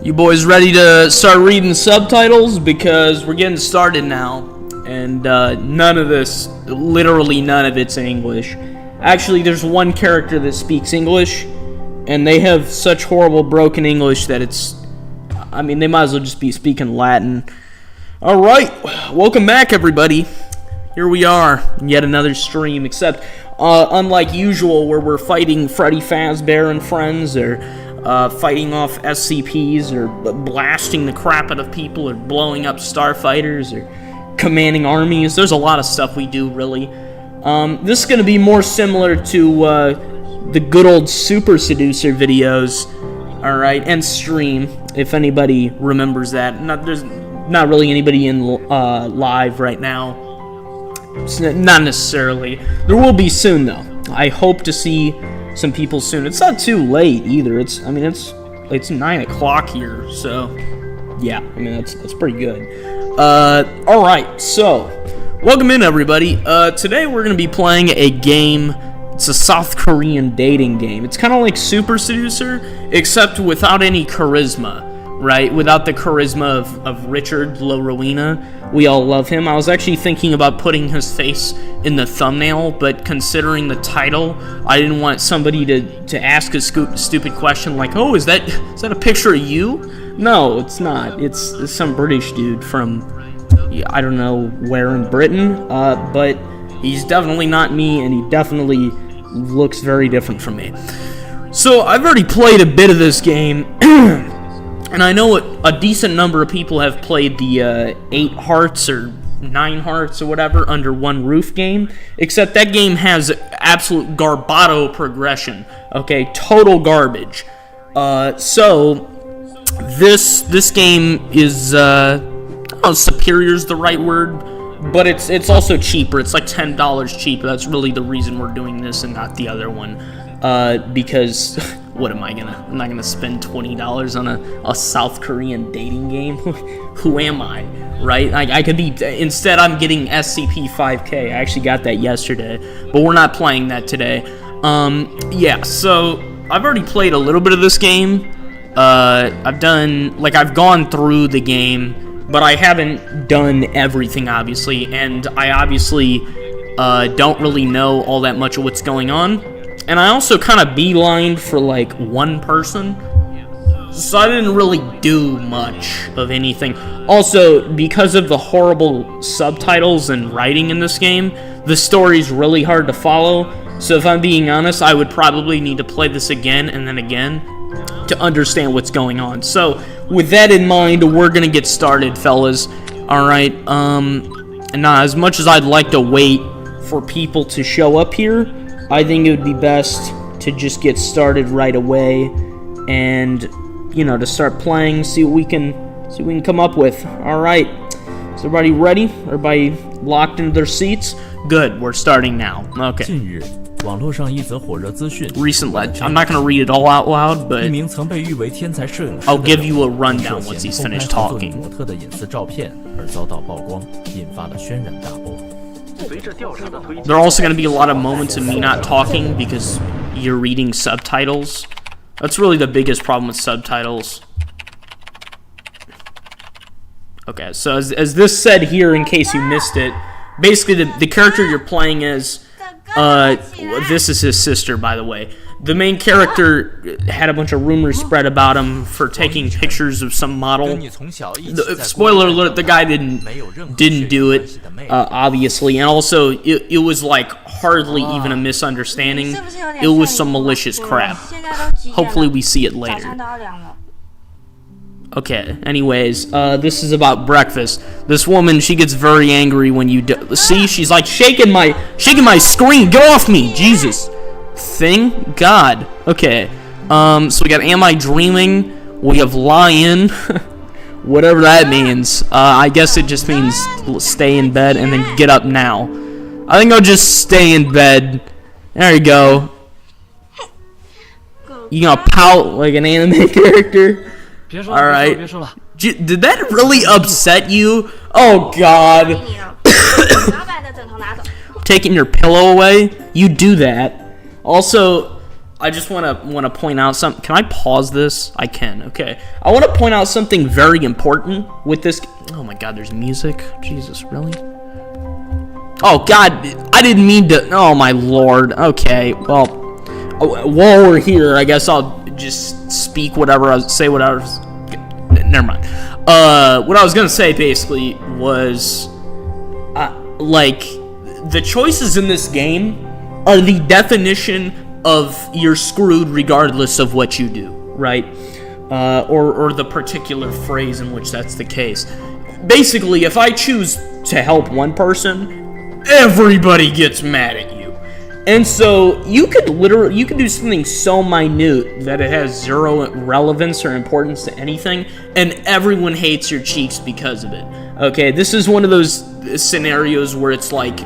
You boys ready to start reading subtitles? Because we're getting started now. And none of this, literally none of it's in English. Actually, there's one character that speaks English, and they have such horrible broken English that it's... I mean, they might as well just be speaking Latin. Alright, welcome back everybody. Here we are, yet another stream, except unlike usual where we're fighting Freddy Fazbear and friends, or fighting off SCPs, or blasting the crap out of people, or blowing up starfighters, or commanding armies. There's a lot of stuff we do, really. This is going to be more similar to the good old Super Seducer videos, alright, and stream, if anybody remembers that. There's not really anybody in live right now. Not necessarily. There will be soon, though. I hope to see some people soon. It's not too late either. It's 9 o'clock here, so yeah. I mean that's pretty good. All right. So, welcome in everybody. Today we're gonna be playing a game. It's a South Korean dating game. It's kind of like Super Seducer, except without any charisma. Right, without the charisma of Richard Lorowina. We all love him. I was actually thinking about putting his face in the thumbnail, but considering the title, I didn't want somebody to ask a stupid question like, "Oh, is that a picture of you?" No, it's not. It's some British dude from I don't know where in Britain, but he's definitely not me, and he definitely looks very different from me. So I've already played a bit of this game. And I know a decent number of people have played the 8 Hearts or 9 Hearts or whatever Under One Roof game, except that game has absolute garbato progression, okay, total garbage. So this game is, I don't know, superior is the right word, but it's also cheaper. It's like $10 cheaper. That's really the reason we're doing this and not the other one, because... What am I gonna... I'm not gonna spend $20 on a South Korean dating game? Who am I, right? I could be... Instead, I'm getting SCP-5K. I actually got that yesterday, but we're not playing that today. Yeah, so I've already played a little bit of this game. I've gone through the game, but I haven't done everything, obviously, and I obviously don't really know all that much of what's going on. And I also kind of beelined for like one person, so I didn't really do much of anything. Also, because of the horrible subtitles and writing in this game, the story's really hard to follow. So if I'm being honest, I would probably need to play this again and then again to understand what's going on. So with that in mind, we're gonna get started, fellas. Alright, and now as much as I'd like to wait for people to show up here, I think it would be best to just get started right away and, you know, to start playing, see what we can come up with. All right. Is everybody ready? Everybody locked into their seats? Good. We're starting now. Okay. Recent legend. I'm not going to read it all out loud, but I'll give you a rundown once he's finished talking. There are also going to be a lot of moments of me not talking because you're reading subtitles. That's really the biggest problem with subtitles. Okay, so as this said here, in case you missed it, basically the character you're playing as, this is his sister, by the way. The main character had a bunch of rumors spread about him for taking pictures of some model. Spoiler alert, the guy didn't do it, obviously. And also, it was like hardly even a misunderstanding. It was some malicious crap. Hopefully we see it later. Okay, anyways, this is about breakfast. This woman, she gets very angry when you see, she's like shaking my screen. Get off me, Jesus. Thing? God. Okay. So we got Am I Dreaming? We have Lion. Whatever that means. I guess it just means stay in bed and then get up now. I think I'll just stay in bed. There you go. You gonna pout like an anime character? Alright. Did that really upset you? Oh God. Taking your pillow away? You do that. Also, I just want to point out something. Can I pause this? I can. Okay. I want to point out something very important with this. Oh my God, there's music. Jesus, really? Oh God, I didn't mean to. Oh my Lord. Okay. Well, while we're here, I guess I'll just speak whatever. Say whatever. Never mind. What I was gonna say basically was, like, the choices in this game are the definition of you're screwed regardless of what you do, right? Or the particular phrase in which that's the case. Basically, if I choose to help one person, everybody gets mad at you. And so you could do something so minute that it has zero relevance or importance to anything, and everyone hates your cheeks because of it. Okay, this is one of those scenarios where it's like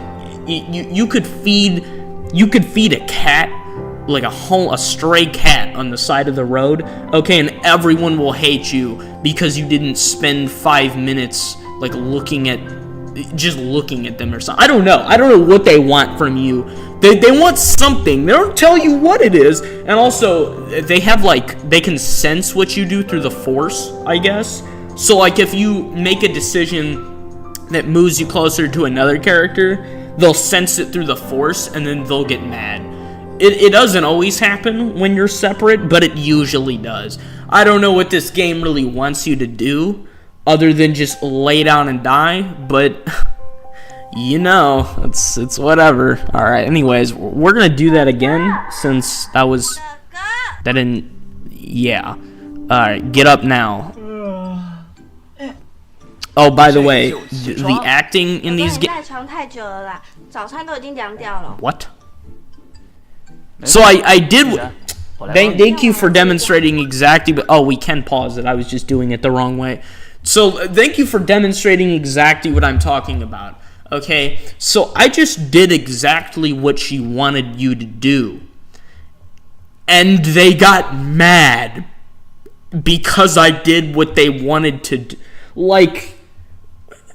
you could feed a cat, like a stray cat on the side of the road, okay, and everyone will hate you because you didn't spend 5 minutes like looking at them or something. I don't know what they want from you. They want something. They don't tell you what it is. And also, they can sense what you do through the Force, I guess. So, like, if you make a decision that moves you closer to another character, they'll sense it through the Force, and then they'll get mad. It doesn't always happen when you're separate, but it usually does. I don't know what this game really wants you to do, other than just lay down and die, but you know, it's whatever. Alright, anyways, we're gonna do that again, since yeah. Alright, get up now. Oh, by the way, the acting in these games... What? So I did... Thank you for demonstrating exactly... Oh, we can pause it. I was just doing it the wrong way. So, thank you for demonstrating exactly what I'm talking about. Okay? So, I just did exactly what she wanted you to do. And they got mad because I did what they wanted to do. Like...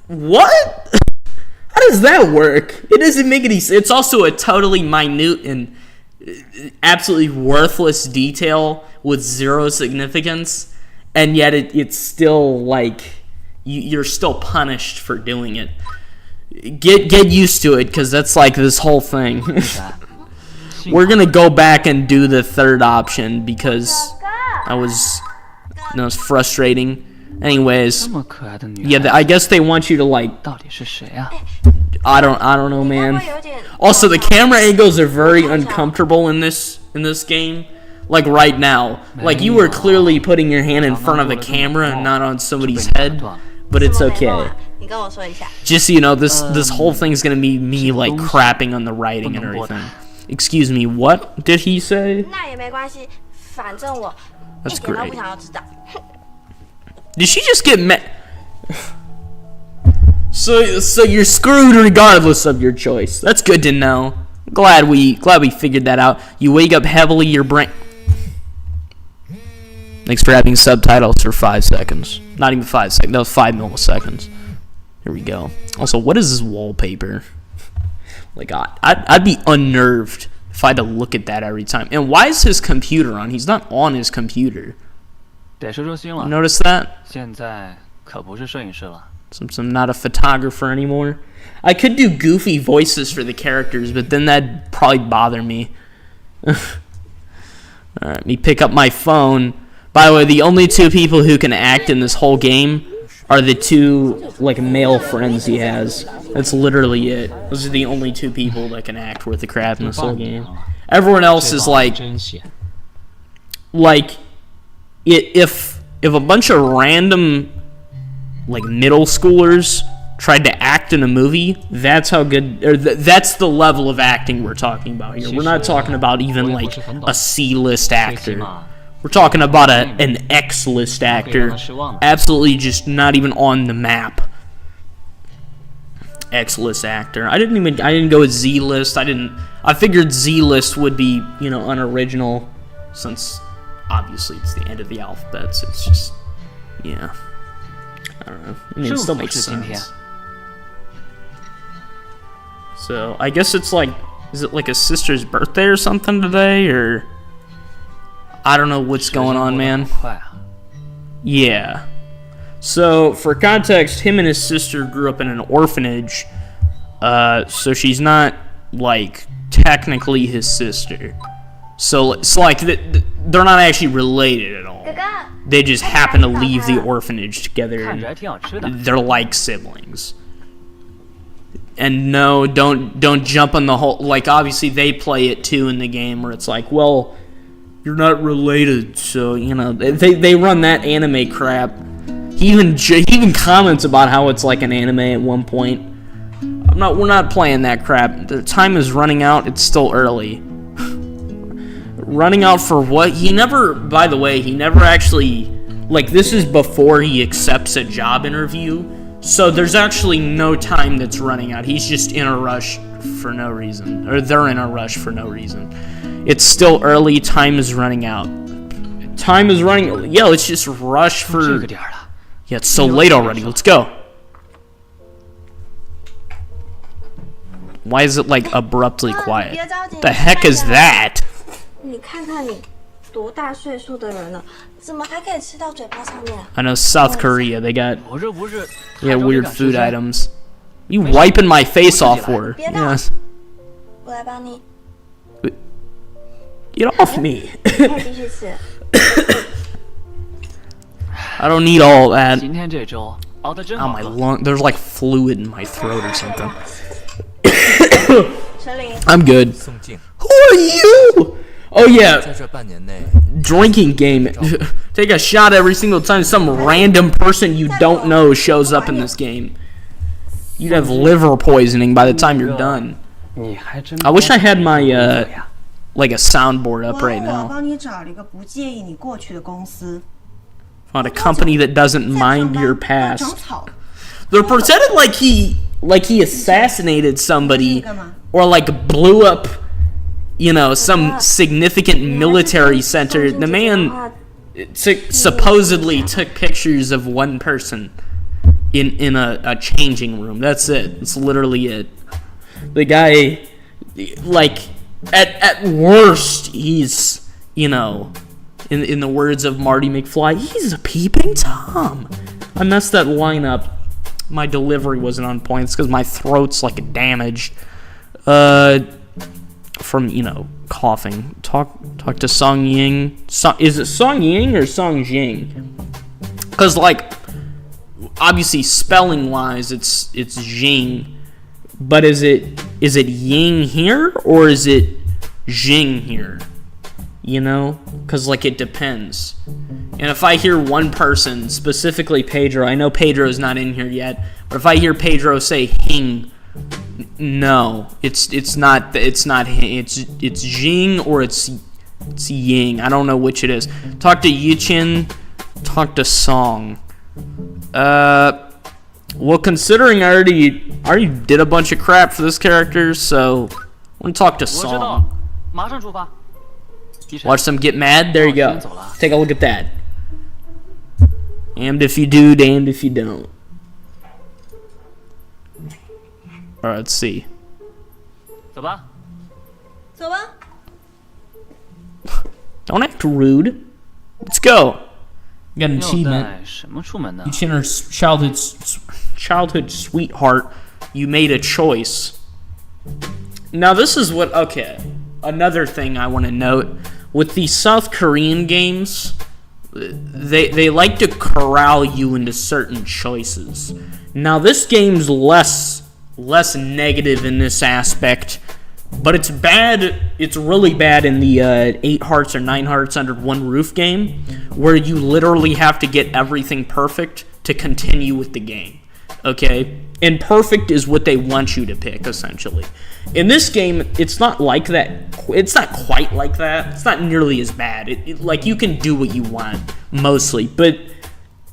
What? How does that work? It doesn't make any sense. It's also a totally minute and absolutely worthless detail with zero significance, and yet it's still like you're still punished for doing it. Get used to it, because that's like this whole thing. We're gonna go back and do the third option because that was frustrating. Anyways, yeah, I guess they want you to like. I don't know, man. Also, the camera angles are very uncomfortable in this game. Like right now, like you were clearly putting your hand in front of the camera and not on somebody's head, but it's okay. Just so you know, this whole thing's gonna be me like crapping on the writing and everything. Excuse me, what did he say? That's great. Did she just get mad? So you're screwed regardless of your choice. That's good to know. Glad we figured that out. You wake up heavily, your brain. Thanks for having subtitles for 5 seconds. Not even 5 seconds. That was 5 milliseconds. Here we go. Also, what is this wallpaper? Like, I'd be unnerved if I had to look at that every time. And why is his computer on? He's not on his computer. Notice that? I'm not a photographer anymore. I could do goofy voices for the characters, but then that'd probably bother me. Alright, let me pick up my phone. By the way, the only 2 people who can act in this whole game are the 2, like, male friends he has. That's literally it. Those are the only 2 people that can act worth the crap in this whole game. Everyone else is like... If a bunch of random, like, middle schoolers tried to act in a movie, that's how good, or that's the level of acting we're talking about here. We're not talking about even, like, a C-list actor. We're talking about an X-list actor. Absolutely just not even on the map. X-list actor. I didn't go with Z-list. I figured Z-list would be, unoriginal, since obviously it's the end of the alphabet, so it's just, yeah. I don't know. I mean, it still makes sense. So, I guess it's like, is it like a sister's birthday or something today, or? I don't know what's going on, man. Yeah. So, for context, him and his sister grew up in an orphanage. So she's not, like, technically his sister. So it's like they're not actually related at all. They just happen to leave the orphanage together. And they're like siblings. And no, don't jump on the whole. Like, obviously they play it too in the game where it's like, well, you're not related, so you know they run that anime crap. He even comments about how it's like an anime at one point. We're not playing that crap. The time is running out. It's still early. Running out for what? By the way, he never actually, like, this is before he accepts a job interview, so there's actually no time that's running out. He's just in a rush for no reason, or they're in a rush for no reason. It's still early, time is running out. Time is running, yeah, let's just rush for, yeah, it's so late already, let's go. Why is it, like, abruptly quiet? What the heck is that? 你看看你多大岁数的人了，怎么还可以吃到嘴巴上面啊？ I know South Korea, they got weird food items. You wiping my face off for? Yes. 我来帮你。 Get off me. 可以继续吃。 I don't need all that. 今天这粥熬得真 Oh, 好 my 喝。 lung. There's like fluid in my throat or something. 陈琳， I'm good. Who are you? Oh yeah, drinking game. Take a shot every single time some random person you don't know shows up in this game. You'd have liver poisoning by the time you're done. I wish I had my like a soundboard up right now. 我帮你找了一个不介意你过去的公司。 On a company that doesn't mind your past. They're pretending like he assassinated somebody or like blew up, you know, some significant military center. The man supposedly took pictures of one person in a changing room. That's it. That's literally it. The guy, like, at worst, he's, you know, in the words of Marty McFly, he's a peeping Tom. I messed that line up. My delivery wasn't on point. It's because my throat's like damaged. From, you know, coughing. Talk to Song Ying. Is it Song Ying or Song Jing? Because, like, obviously spelling wise it's Jing, but is it Ying here or is it Jing here? You know, because, like, it depends. And if I hear one person, specifically Pedro, I know Pedro's not in here yet, but if I hear Pedro say Hing, no, it's not Hing, it's Jing or it's Ying. I don't know which it is. Talk to Yichin, talk to Song. Well, considering I already did a bunch of crap for this character, so I'm gonna talk to Song. Watch them get mad. There you go. Take a look at that. Damned if you do, damned if you don't. Alright, let's see. 走吧。 走吧。 Don't act rude. Let's go. You got an 要 achievement. 带什么出门呢？ Each inner childhood sweetheart, you made a choice. Now this is what, okay, another thing I want to note. With these South Korean games, they like to corral you into certain choices. Now this game's less negative in this aspect, but it's bad. It's really bad in the 8 Hearts or 9 Hearts Under One Roof game, where you literally have to get everything perfect to continue with the game. Okay? And perfect is what they want you to pick, essentially. In this game, it's not like that. It's not quite like that. It's not nearly as bad. Like, you can do what you want, mostly. But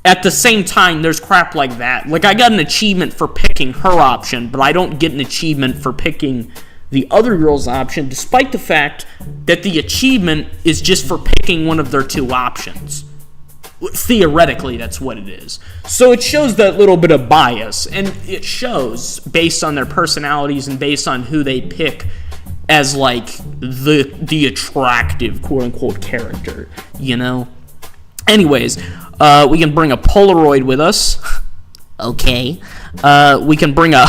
at the same time, there's crap like that. Like, I got an achievement for picking her option, but I don't get an achievement for picking the other girl's option, despite the fact that the achievement is just for picking one of their 2 options. Theoretically, that's what it is. So it shows that little bit of bias, and it shows based on their personalities and based on who they pick as like the attractive quote unquote character, you know. Anyways, we can bring a Polaroid with us. Okay. We can bring it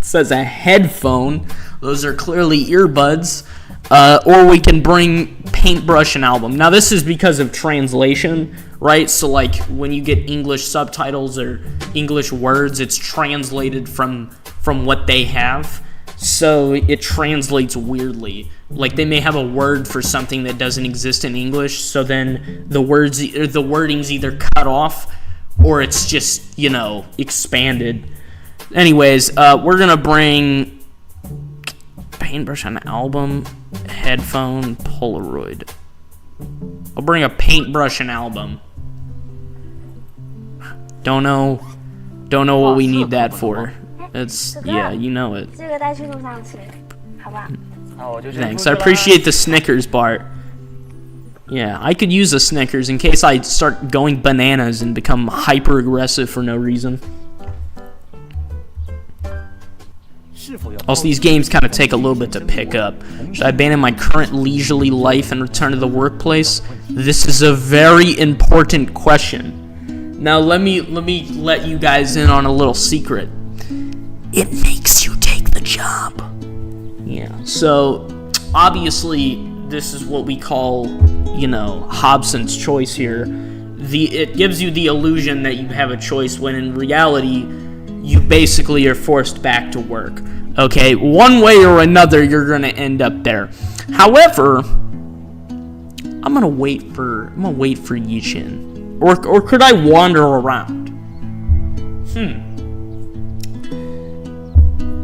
says a headphone. Those are clearly earbuds. Or we can bring paintbrush and album. Now this is because of translation, right? So like when you get English subtitles or English words, it's translated from what they have. So it translates weirdly. Like they may have a word for something that doesn't exist in English, so then the wording's either cut off or it's just, you know, expanded. Anyways, we're gonna bring paintbrush on album, headphone, Polaroid. I'll bring a paintbrush and album. Don't know what we need that for. It's, yeah, you know it. Thanks, I appreciate the Snickers bar. Yeah, I could use a Snickers in case I start going bananas and become hyper aggressive for no reason. Also, these games kind of take a little bit to pick up. Should I abandon my current leisurely life and return to the workplace? This is a very important question. Now, let me let you guys in on a little secret. It makes you take the job. Yeah, so obviously this is what we call, you know, Hobson's choice here. It gives you the illusion that you have a choice when in reality you basically are forced back to work. Okay, one way or another you're gonna end up there. However, I'm gonna wait for Yichin. Or could I wander around?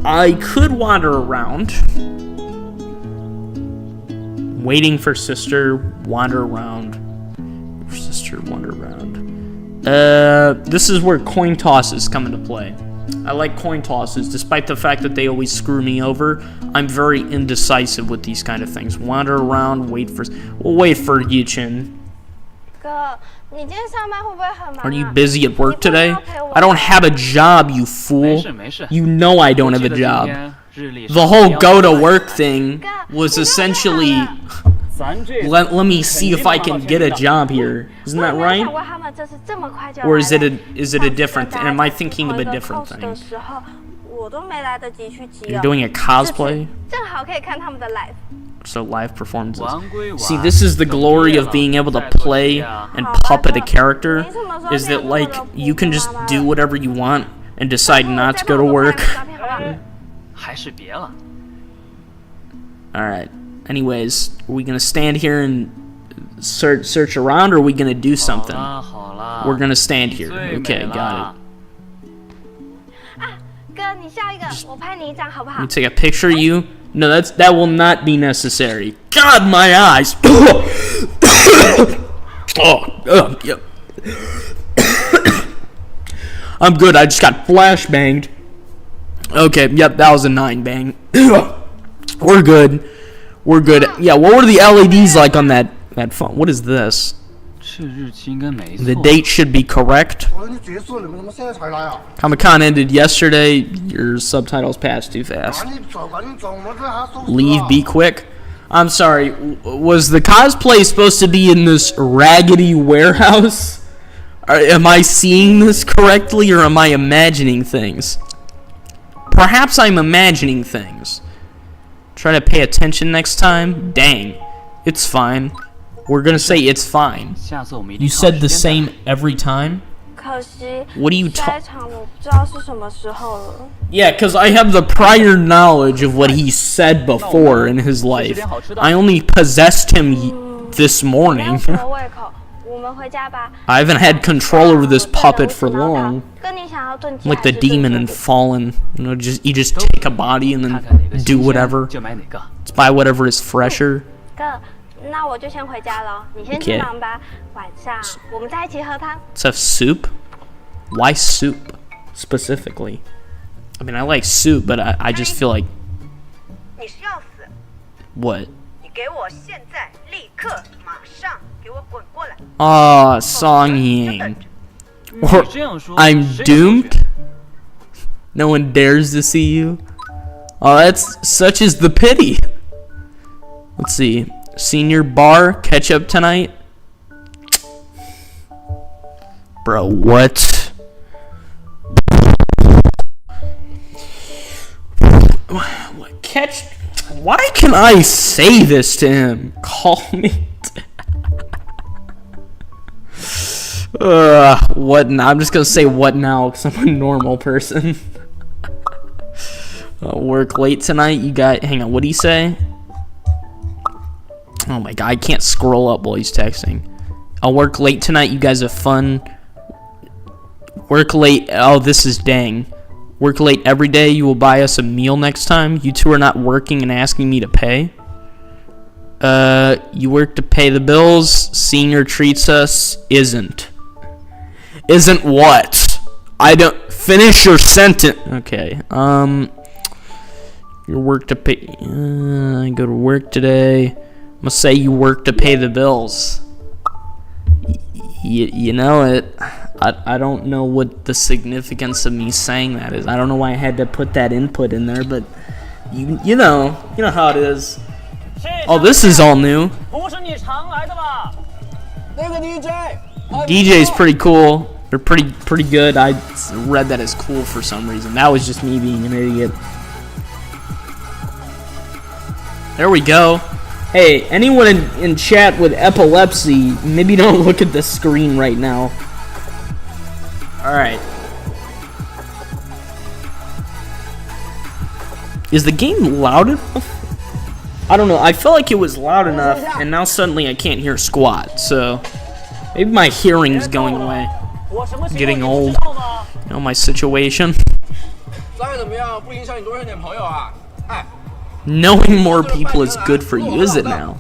I could wander around. Waiting for sister, wander around. Sister, wander around. This is where coin tosses come into play. I like coin tosses, despite the fact that they always screw me over. I'm very indecisive with these kind of things. Wander around, we'll wait for Yichin. Are you busy at work today? I don't have a job, you fool. You know I don't have a job. The whole go to work thing was essentially let me see if I can get a job here. Isn't that right? Or is it a different thing? Am I thinking of a different thing? You're doing a cosplay? So live performances. See, this is the glory of being able to play and puppet a character, is that like you can just do whatever you want and decide not to go to work. Alright. Anyways, are we gonna stand here and search around, or are we gonna do something? We're gonna stand here. Okay, got it. Let me take a picture of you. No, that will not be necessary. God, my eyes. Yep. I'm good. I just got flashbanged. Okay, yep, that was a 9 bang. We're good. Yeah, what were the LEDs like on that phone? What is this? The date should be correct. Comic-Con ended yesterday. Your subtitles passed too fast. Leave, be quick. I'm sorry, was the cosplay supposed to be in this raggedy warehouse? Am I seeing this correctly, or am I imagining things? Perhaps I'm imagining things. Try to pay attention next time? Dang. It's fine. We're gonna say it's fine. You said the same every time? What are you talking? Yeah, because I have the prior knowledge of what he said before in his life. I only possessed him this morning. I haven't had control over this puppet for long. Like the demon in Fallen. You know, you just take a body and then do whatever. Just buy whatever is fresher. Okay. Let's have soup? Why soup, specifically? I mean, I like soup, but I just feel like... What? Aw, Song Ying. Or I'm doomed? No one dares to see you? Oh, such is the pity. Let's see. Senior bar, catch up tonight. Bro, what? Catch. Why can I say this to him? Call me. What now? I'm just gonna say what now because I'm a normal person. Work late tonight. You got. Hang on. What do you say? Oh my god, I can't scroll up while he's texting. I'll work late tonight. You guys have fun. Work late. Oh, this is dang. Work late every day. You will buy us a meal next time. You two are not working and asking me to pay. You work to pay the bills. Senior treats us. Isn't what? I don't. Finish your sentence. Okay. Your work to pay. I go to work today. I'm gonna say you work to pay the bills. You know it. I don't know what the significance of me saying that is. I don't know why I had to put that input in there, but you know how it is. Oh, this is all new. DJ's pretty cool. They're pretty good. I read that as cool for some reason. That was just me being an idiot. There we go. Hey, anyone in chat with epilepsy, maybe don't look at the screen right now. Alright. Is the game loud enough? I don't know. I felt like it was loud enough, and now suddenly I can't hear squat. So, maybe my hearing's going away. I'm getting old. You know my situation. Knowing more people is good for you, is it now?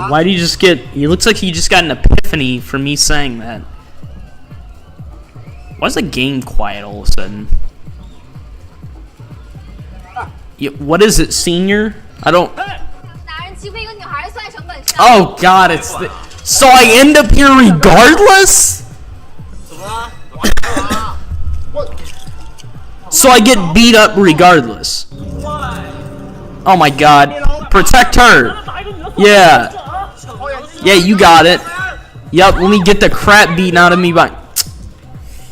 Why do you just get... He looks like he just got an epiphany from me saying that. Why is the game quiet all of a sudden? Yeah, what is it, senior? I don't... Oh god, it's the... So I end up here regardless? So I get beat up regardless. Oh my god. Protect her. Yeah. Yeah, you got it. Yup, let me get the crap beaten out of me by...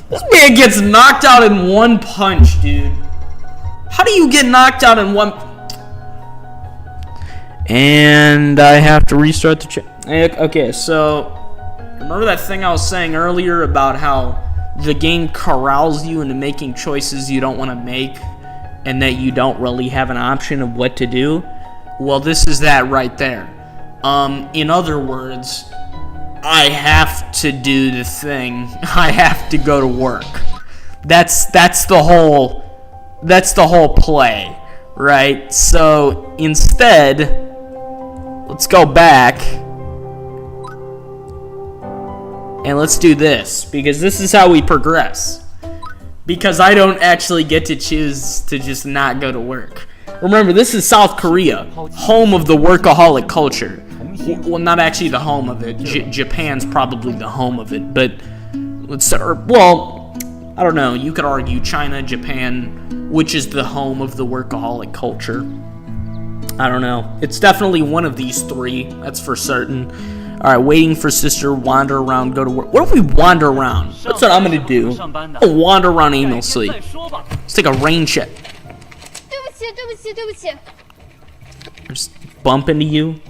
This man gets knocked out in one punch, dude. How do you get knocked out in one... And I have to restart the chat. Okay, so... Remember that thing I was saying earlier about how the game corrals you into making choices you don't want to make and that you don't really have an option of what to do? Well, this is that right there. In other words, I have to do the thing. I have to go to work. That's the whole play, right? So instead, let's go back and let's do this, because this is how we progress. Because I don't actually get to choose to just not go to work. Remember, this is South Korea, home of the workaholic culture. Well, not actually the home of it. Japan's probably the home of it, but let's well, I don't know. You could argue China, Japan, which is the home of the workaholic culture. I don't know. It's definitely one of these three. That's for certain. All right, waiting for sister, wander around, go to work. What if we wander around? That's what I'm gonna do. I'll wander around aimlessly. Let's take a rain check. Just bump into you.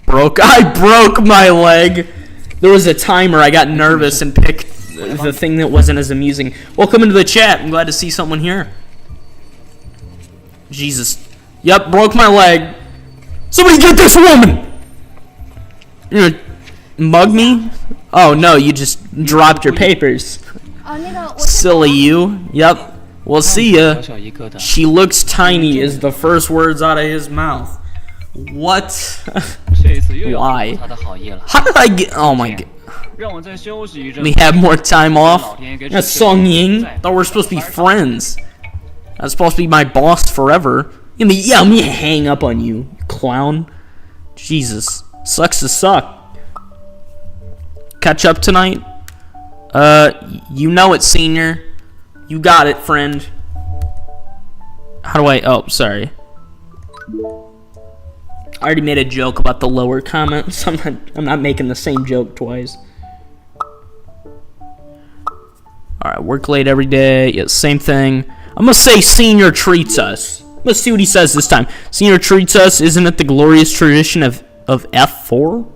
I broke my leg. There was a timer. I got nervous and picked the thing that wasn't as amusing. Welcome into the chat. I'm glad to see someone here. Jesus. Yep, broke my leg. Somebody get this woman! You're gonna mug me? Oh no, you just dropped your papers. Silly you. Yep. We'll see ya. She looks tiny is the first words out of his mouth. What? Why? How did I get... Oh my god. We have more time off? That's Song Ying. Thought we're supposed to be friends. That's supposed to be my boss forever. Yeah, I'm gonna hang up on you, clown. Jesus. Sucks to suck. Catch up tonight? You know it, senior. You got it, friend. How do I... Oh, sorry. I already made a joke about the lower comments. I'm not making the same joke twice. Alright, work late every day. Yeah, same thing. I'm gonna say senior treats us. Let's see what he says this time. Senior treats us. Isn't it the glorious tradition of F4?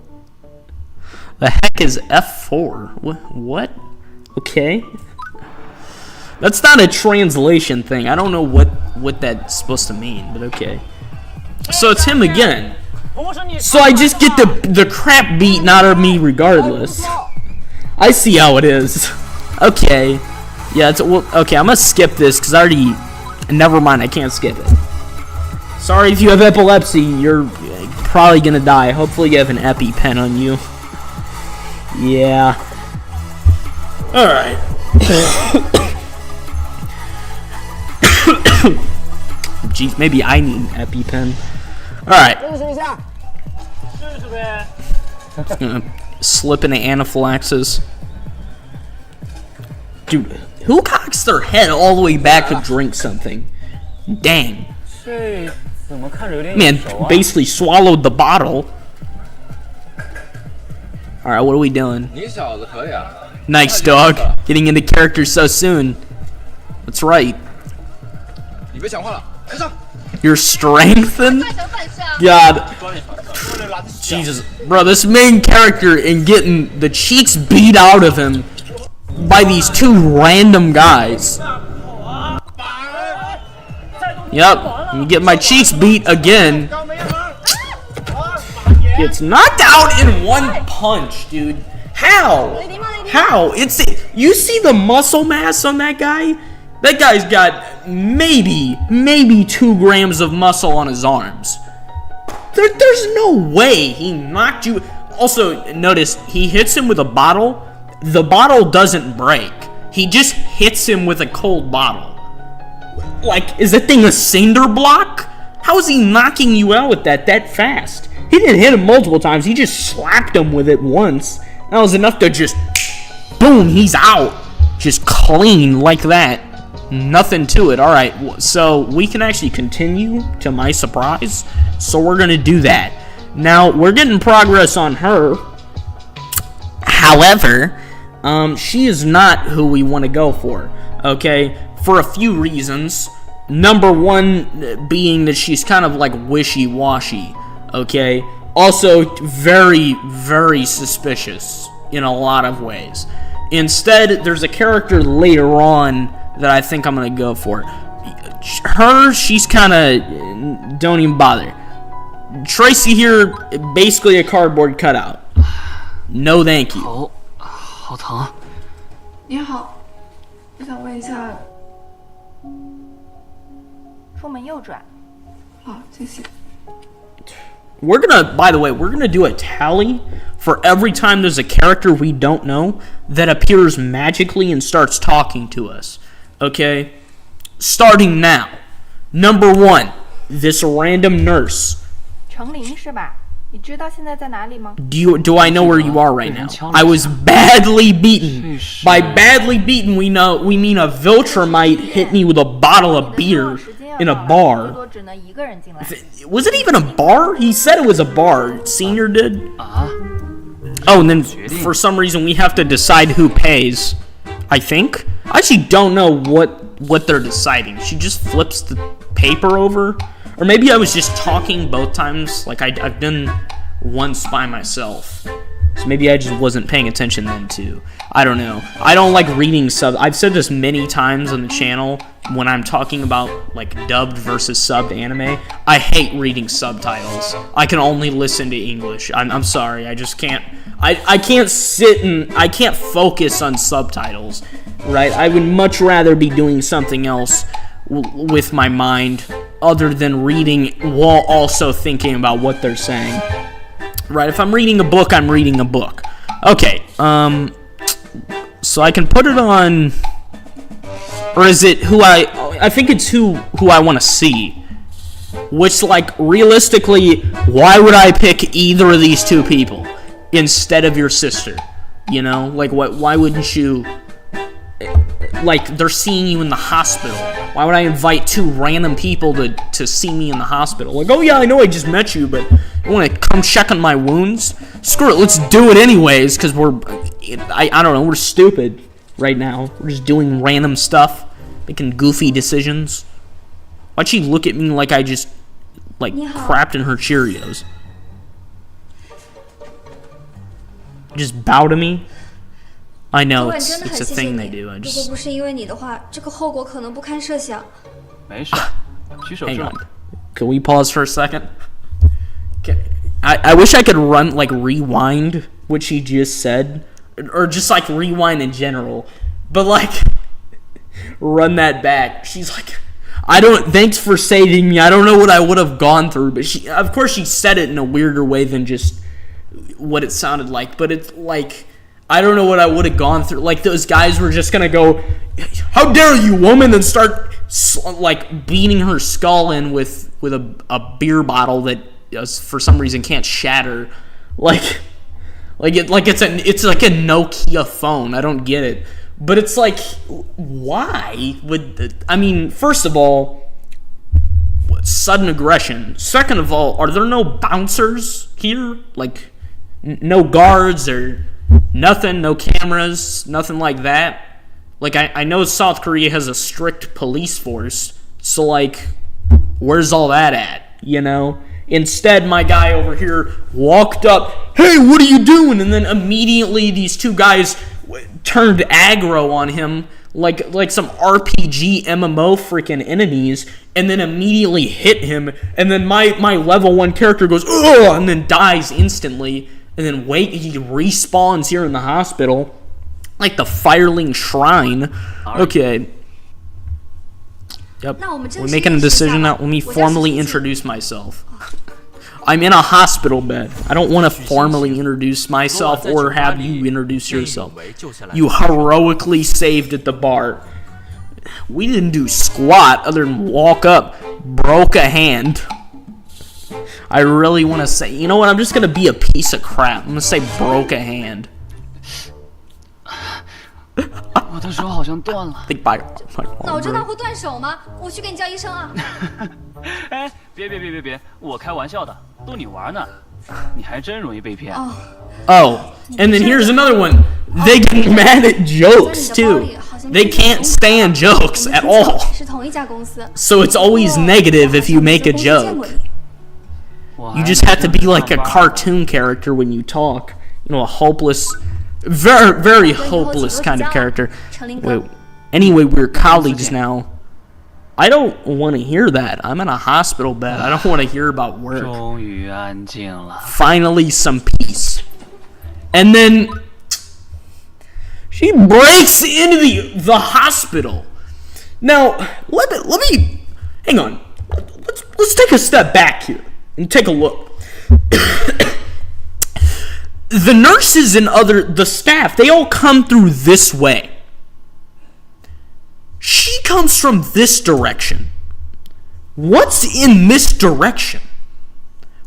The heck is F4? What? Okay. That's not a translation thing. I don't know what that's supposed to mean, but okay. So it's him again. So I just get the crap beaten out of me regardless. I see how it is. Okay. Yeah, okay, I'm gonna skip this because I already... Never mind, I can't skip it. Sorry if you have epilepsy, you're probably gonna die. Hopefully you have an EpiPen on you. Yeah. Alright. Jeez, maybe I need an EpiPen. Alright. Just gonna slip into anaphylaxis. Dude, who cocks their head all the way back to drink something? Dang. Man, basically swallowed the bottle. Alright, what are we doing? Nice, dog. Getting into character so soon. That's right. You're strengthened? God. Jesus. Bro, this main character and getting the cheeks beat out of him by these two random guys. Yep. I'm getting my cheeks beat again. Gets knocked out in one punch, dude. How? How? You see the muscle mass on that guy? That guy's got maybe 2 grams of muscle on his arms. There's no way he knocked you. Also, notice he hits him with a bottle. The bottle doesn't break. He just hits him with a cold bottle. Like, is that thing a cinder block? How is he knocking you out with that fast? He didn't hit him multiple times. He just slapped him with it once. That was enough to just, boom, he's out. Just clean like that. Nothing to it. Alright, so we can actually continue, to my surprise. So we're going to do that. Now, we're getting progress on her. However, she is not who we want to go for. Okay? For a few reasons. Number one being that she's kind of like wishy-washy. Okay? Also, very, very suspicious in a lot of ways. Instead, there's a character later on that I think I'm going to go for. Her, she's kind of... Don't even bother. Tracy here, basically a cardboard cutout. No thank you. 好疼。你好，我想问一下，出门右转。好，谢谢。 We're gonna, by the way, we're gonna do a tally for every time there's a character we don't know that appears magically and starts talking to us. Okay? Starting now. Number 1, this random nurse. 程琳是吧？你知道现在在哪里吗？ Do I know where you are right now? I was badly beaten. By badly beaten, we mean a Viltrumite hit me with a bottle of beer in a bar. Was it even a bar? He said it was a bar. Senior did. Oh, and then for some reason we have to decide who pays. I think. I actually don't know what they're deciding. She just flips the paper over. Or maybe I was just talking both times. Like, I've done once by myself. So maybe I just wasn't paying attention then, too. I don't know. I don't like reading I've said this many times on the channel when I'm talking about, like, dubbed versus subbed anime. I hate reading subtitles. I can only listen to English. I'm sorry. I just can't... I can't sit and... I can't focus on subtitles, right? I would much rather be doing something else with my mind other than reading while also thinking about what they're saying. Right, if I'm reading a book, I'm reading a book. Okay, so I can put it on, or is it who I think it's who I want to see. Which, like, realistically, why would I pick either of these two people instead of your sister? You know, like what? Why wouldn't you? Like they're seeing you in the hospital. Why would I invite two random people to see me in the hospital? Like, oh yeah, I know I just met you, but you want to come check on my wounds? Screw it, let's do it anyways, because I don't know, we're stupid right now. We're just doing random stuff, making goofy decisions. Why'd she look at me like I just, like, crapped in her Cheerios? Just bow to me? I know, it's a thing they do. I just... Hang on. Can we pause for a second? I wish I could rewind what she just said. Or just, like, rewind in general. But, like, run that back. She's like, thanks for saving me. I don't know what I would have gone through. But of course she said it in a weirder way than just what it sounded like. But it's, like... I don't know what I would have gone through. Like, those guys were just gonna go, how dare you, woman, and start, like, beating her skull in with a beer bottle that, for some reason, can't shatter. It's like a Nokia phone. I don't get it. But it's like, why first of all, sudden aggression. Second of all, are there no bouncers here? Like, no guards or... Nothing, no cameras, nothing like that. Like, I know South Korea has a strict police force, so, like, where's all that at, you know? Instead, my guy over here walked up, hey, what are you doing? And then immediately these two guys turned aggro on him, like some RPG MMO freaking enemies, and then immediately hit him, and then my level 1 character goes, ugh, and then dies instantly. And then he respawns here in the hospital. Like the Firelink Shrine. Okay. Yep. We're making a decision now. Let me formally introduce myself. I'm in a hospital bed. I don't want to formally introduce myself or have you introduce yourself. You heroically saved at the bar. We didn't do squat other than walk up, broke a hand. I really want to say, you know what, I'm just going to be a piece of crap. I'm going to say broke a hand. I think my Oh, and then here's another one. They get mad at jokes, too. They can't stand jokes at all. So it's always negative if you make a joke. You just have to be like a cartoon character when you talk. You know, a hopeless, very, very hopeless kind of character. Wait, anyway, we're colleagues now. I don't want to hear that. I'm in a hospital bed. I don't want to hear about work. Finally, some peace. And then she breaks into the hospital. Now, let me hang on. Let's take a step back here. And take a look. The nurses and the staff, they all come through this way. She comes from this direction. What's in this direction?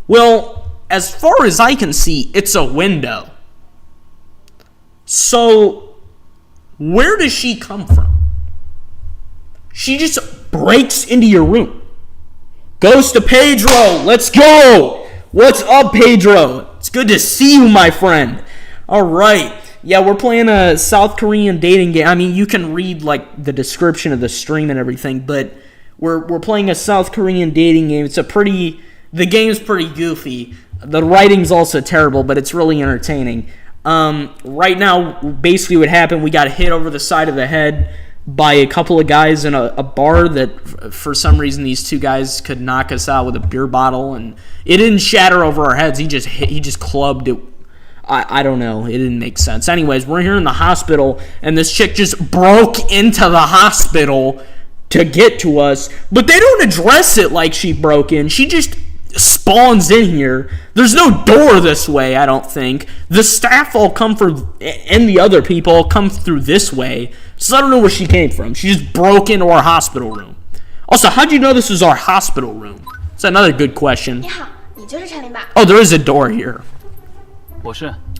Well, as far as I can see, it's a window. So, where does she come from? She just breaks into your room. Goes to Pedro. Let's go. What's up, Pedro? It's good to see you, my friend. All right. Yeah, we're playing a South Korean dating game. I mean, you can read like the description of the stream and everything, but we're playing a South Korean dating game. The game's pretty goofy. The writing's also terrible, but it's really entertaining. Right now, basically what happened, we got hit over the side of the head by a couple of guys in a bar that for some reason these two guys could knock us out with a beer bottle, and it didn't shatter over our heads. He just clubbed it. I don't know. It didn't make sense. Anyways, we're here in the hospital, and this chick just broke into the hospital to get to us, but they don't address it like she broke in. She just spawns in here. There's no door this way, I don't think. The staff all come from, and the other people all come through this way. So I don't know where she came from. She just broke into our hospital room. Also, how'd you know this was our hospital room? That's another good question. Oh, there is a door here.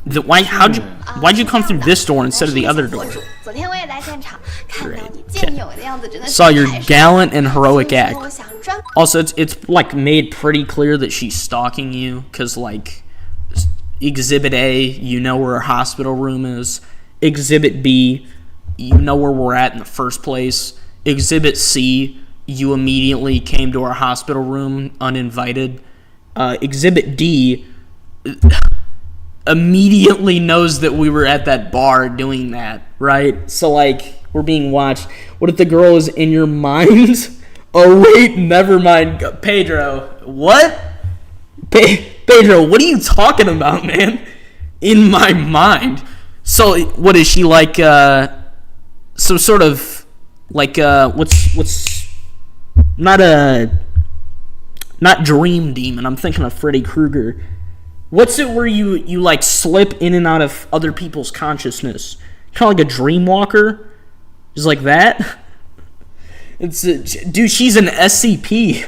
why'd you come through this door instead of the other door? 昨天我也在现场，看到你见义勇为的样子，真的是 Saw your gallant and heroic 太 act. 我想专 Also, it's like made pretty clear that she's stalking you, cause like Exhibit A, you know where her hospital room is. Exhibit B, you know where we're at in the first place. Exhibit C, you immediately came to our hospital room uninvited. Exhibit D immediately knows that we were at that bar doing that, right? So, like, we're being watched. What if the girl is in your mind? Oh, wait, never mind. Pedro, what? Pedro, what are you talking about, man? In my mind. So, what is she, like, some sort of, like, what's, not Dream Demon, I'm thinking of Freddy Krueger. What's it where you like slip in and out of other people's consciousness? Kind of like a dreamwalker? Just like that? Dude, she's an SCP.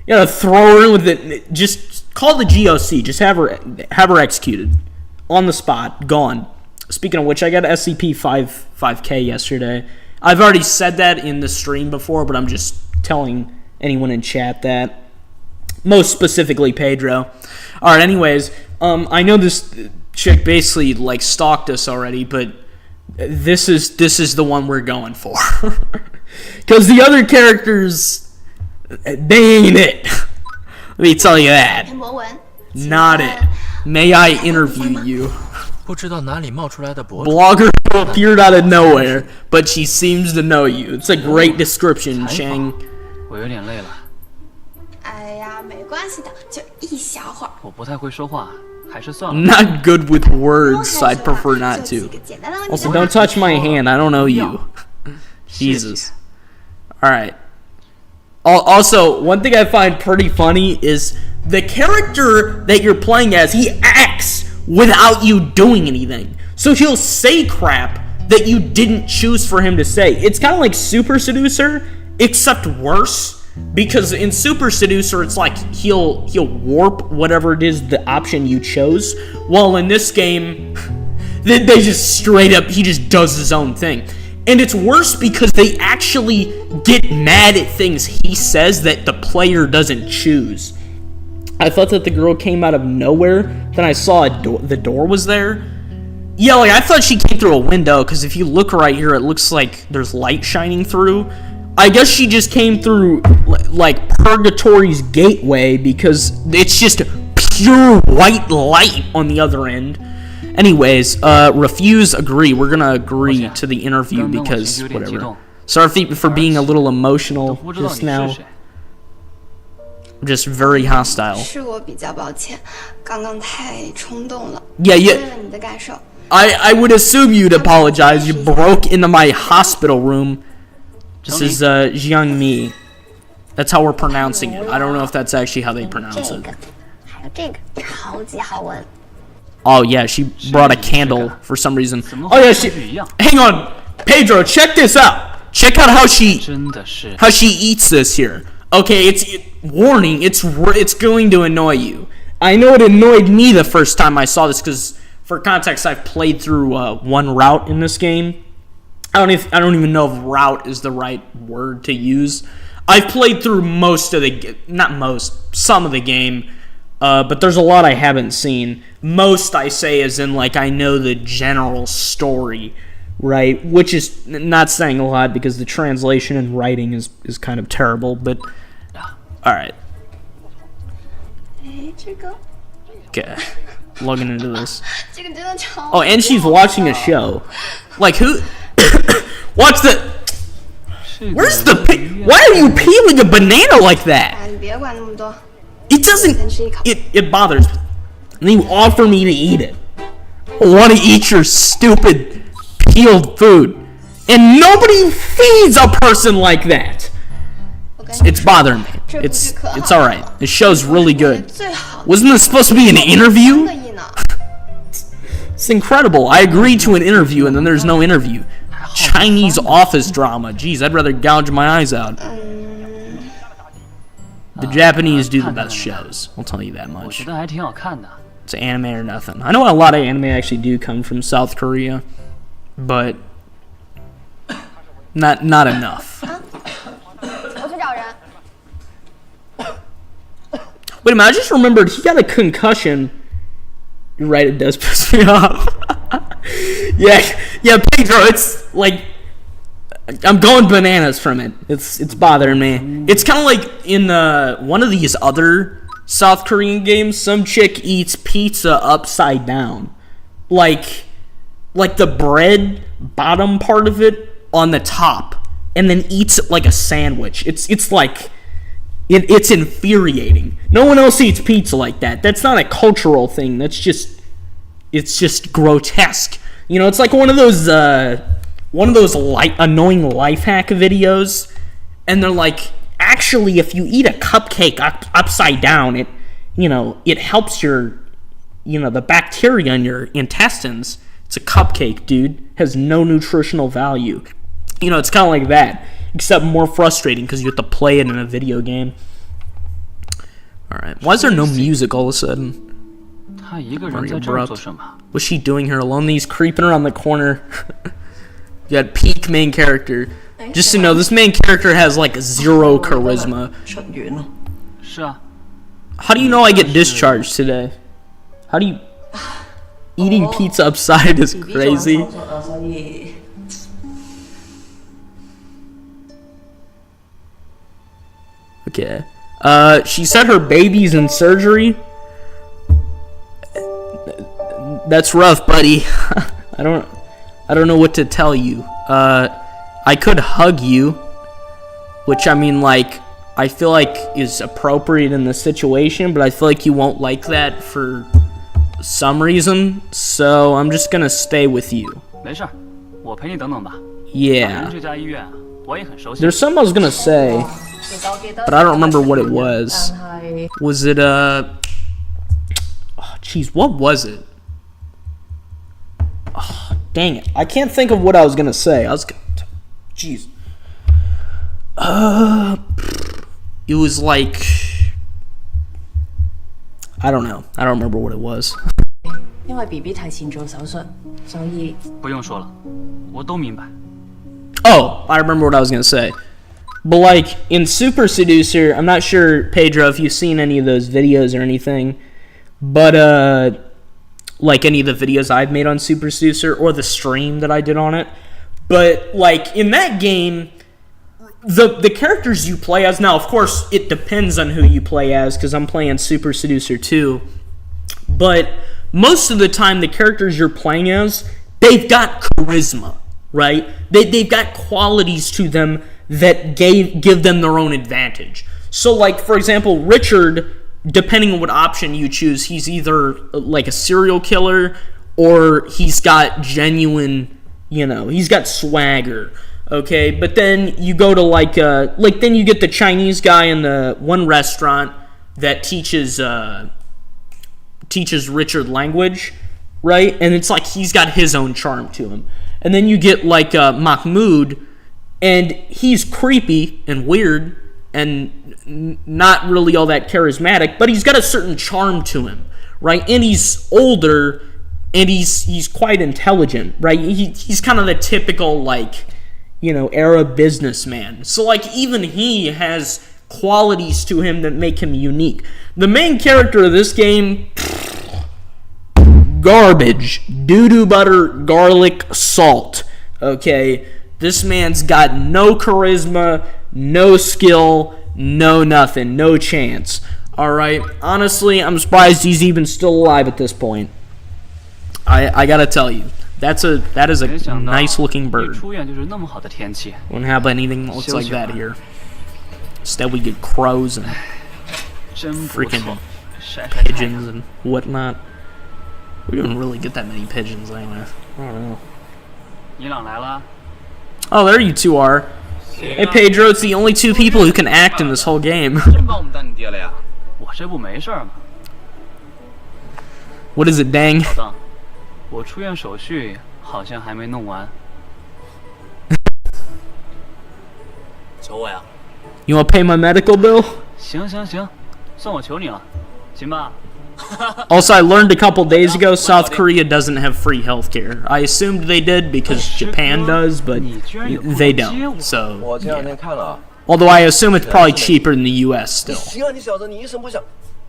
You gotta throw her in with it. Just call the GOC. Just have her executed. On the spot. Gone. Speaking of which, I got SCP 5K yesterday. I've already said that in the stream before, but I'm just telling anyone in chat that. Most specifically, Pedro. Alright, anyways, I know this chick basically, like, stalked us already, but this is the one we're going for. Because the other characters, they ain't it. Let me tell you that. 篇博文， Not it. May I interview you? 不知道哪里冒出来的博主， Blogger who appeared out of nowhere, but she seems to know you. It's a great description, Chang. 我有点累了，哎呀，没关系的，就一小会儿。我不太会说话，还是算了。 Not good with words, so I'd prefer not 就几 to. 个简单的问题 Also, 的话 don't touch my hand. I don't know you. Jesus. Alright. Also, one thing I find pretty funny is the character that you're playing as, he acts without you doing anything. So he'll say crap that you didn't choose for him to say. It's kind of like Super Seducer, except worse. Because in Super Seducer, it's like he'll warp whatever it is, the option you chose. While in this game, they just straight up, he just does his own thing. And it's worse because they actually get mad at things he says that the player doesn't choose. I thought that the girl came out of nowhere. Then I saw the door was there. Yeah, like I thought she came through a window, because if you look right here, it looks like there's light shining through. I guess she just came through like Purgatory's gateway, because it's just pure white light on the other end. Anyways, refuse, agree. We're gonna agree to the interview because whatever. Sorry for being a little emotional just now. Just very hostile. 是我比较抱歉，刚刚太冲动了。 Yeah, 为 yeah. 了你的感受， I would assume you'd apologize. You broke into my hospital room. This is Jiang Mi. That's how we're pronouncing it. I don't know if that's actually how they pronounce 这 it. 个，还有这个，超级好闻。 Oh yeah, she brought a candle for some reason. Oh yeah, hang on, Pedro, check this out. Check out how she 真的是 eats this here. Okay, warning. It's going to annoy you. I know it annoyed me the first time I saw this, because for context, I've played through one route in this game. I don't even know if route is the right word to use. I've played through some of the game, but there's a lot I haven't seen. Most, I say, as in, like, I know the general story, right? Which is not saying a lot, because the translation and writing is kind of terrible, but alright. 哎，这个， Okay, logging into this. 这个真的超。 Oh, and she's watching a show. Like, who? Watch the... Where's the... Why are you peeling a banana like that? 哎，你别管那么多。 It doesn't... It bothers me. And you offer me to eat it. I want to eat your stupid peeled food. And nobody feeds a person like that. It's bothering me. It's alright. This show's really good. Wasn't this supposed to be an interview? It's incredible. I agreed to an interview and then there's no interview. Chinese office drama. Jeez, I'd rather gouge my eyes out. The Japanese do the best shows. I'll tell you that 我 much. 觉得还挺好看的。it's anime or nothing. I know a lot of anime actually do come from South Korea, but not enough. Wait a minute, I just remembered he got a concussion. You're right, it does piss me off. yeah, Pedro, it's like I'm going bananas from it. It's bothering me. It's kind of like in one of these other South Korean games, some chick eats pizza upside down. Like the bread bottom part of it on the top, and then eats it like a sandwich. It's like it's infuriating. No one else eats pizza like that. That's not a cultural thing. It's just grotesque. You know, it's like one of those annoying life hack videos, and they're like, actually, if you eat a cupcake upside down, it helps your, the bacteria in your intestines. It's a cupcake, dude. Has no nutritional value. It's kind of like that, except more frustrating because you have to play it in a video game. Alright, why is there no music all of a sudden? What's she doing here alone? He's creeping around the corner. You got peak main character. Just to know, this main character has like 0 charisma. How do you know I get discharged today? How do you... Eating pizza upside is crazy. Okay. She said her baby's in surgery. That's rough, buddy. I don't know what to tell you. I could hug you, which I feel like is appropriate in the situation, but I feel like you won't like that for some reason, so I'm just gonna stay with you. Yeah. There's something I was gonna say, but I don't remember what it was. Was it oh, jeez, what was it? Oh, dang it, I can't think of what I was gonna say. Jeez. It was like, I don't know. I don't remember what it was. 因为 BB 提前做手術，所以不用说了，我都明白。 Oh, I remember what I was gonna say. But like in Super Seducer, I'm not sure, Pedro, if you've seen any of those videos or anything, but like any of the videos I've made on Super Seducer or the stream that I did on it. But like in that game, the characters you play as, now of course it depends on who you play as, because I'm playing Super Seducer 2, but most of the time the characters you're playing as, they've got charisma, right? They've got qualities to them that give them their own advantage. So like, for example, Richard, depending on what option you choose, he's either like a serial killer or he's got genuine, he's got swagger. Okay, but then you go to then you get the Chinese guy in the one restaurant that teaches Richard language, right? And it's like he's got his own charm to him. And then you get like Mahmoud, and he's creepy and weird and not really all that charismatic, but he's got a certain charm to him, right? And he's older, and he's quite intelligent, right? He's kind of the typical Arab businessman. So like even he has qualities to him that make him unique. The main character of this game, garbage. Doo-doo butter, garlic, salt. Okay? This man's got no charisma, no skill, no nothing, no chance. Alright? Honestly, I'm surprised he's even still alive at this point. I gotta tell you. That is a nice looking bird. Wouldn't have anything that looks like that here. Instead we get crows and freaking pigeons and whatnot. We don't really get that many pigeons anyway. I don't know. Oh, there you two are. Hey Pedro, it's the only 2 people who can act in this whole game. What is it, dang? 我出院手续好像还没弄完。求我呀 You wanna pay my medical bill? 行，算我求你了，行吧？ Also, I learned a couple days ago South Korea doesn't have free healthcare. I assumed they did because Japan does, but they don't. So, yeah. Although I assume it's probably cheaper than the U.S. still. 行了，你小子，你一声不响，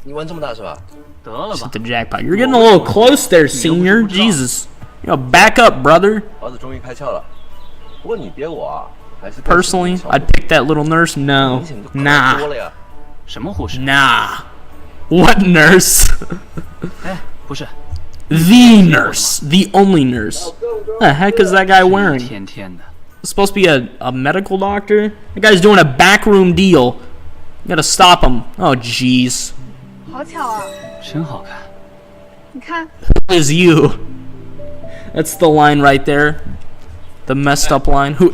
你玩这么大是吧？ Hit the jackpot. You're getting a little close there, senior. Jesus. You know, back up, brother. 儿子终于开窍了。不过你别我啊，还是 Personally, I'd pick that little nurse. No. 多 Nah. 了呀。什么护士？ Nah. What nurse? 哎，不是， The nurse. The only nurse. The heck is that guy wearing? 天天的。 It's supposed to be a medical doctor? That guy's doing a backroom deal. You gotta stop him. Oh, jeez. 好巧啊！真好看。你看， Who is you? That's the line right there. The messed up line. Who?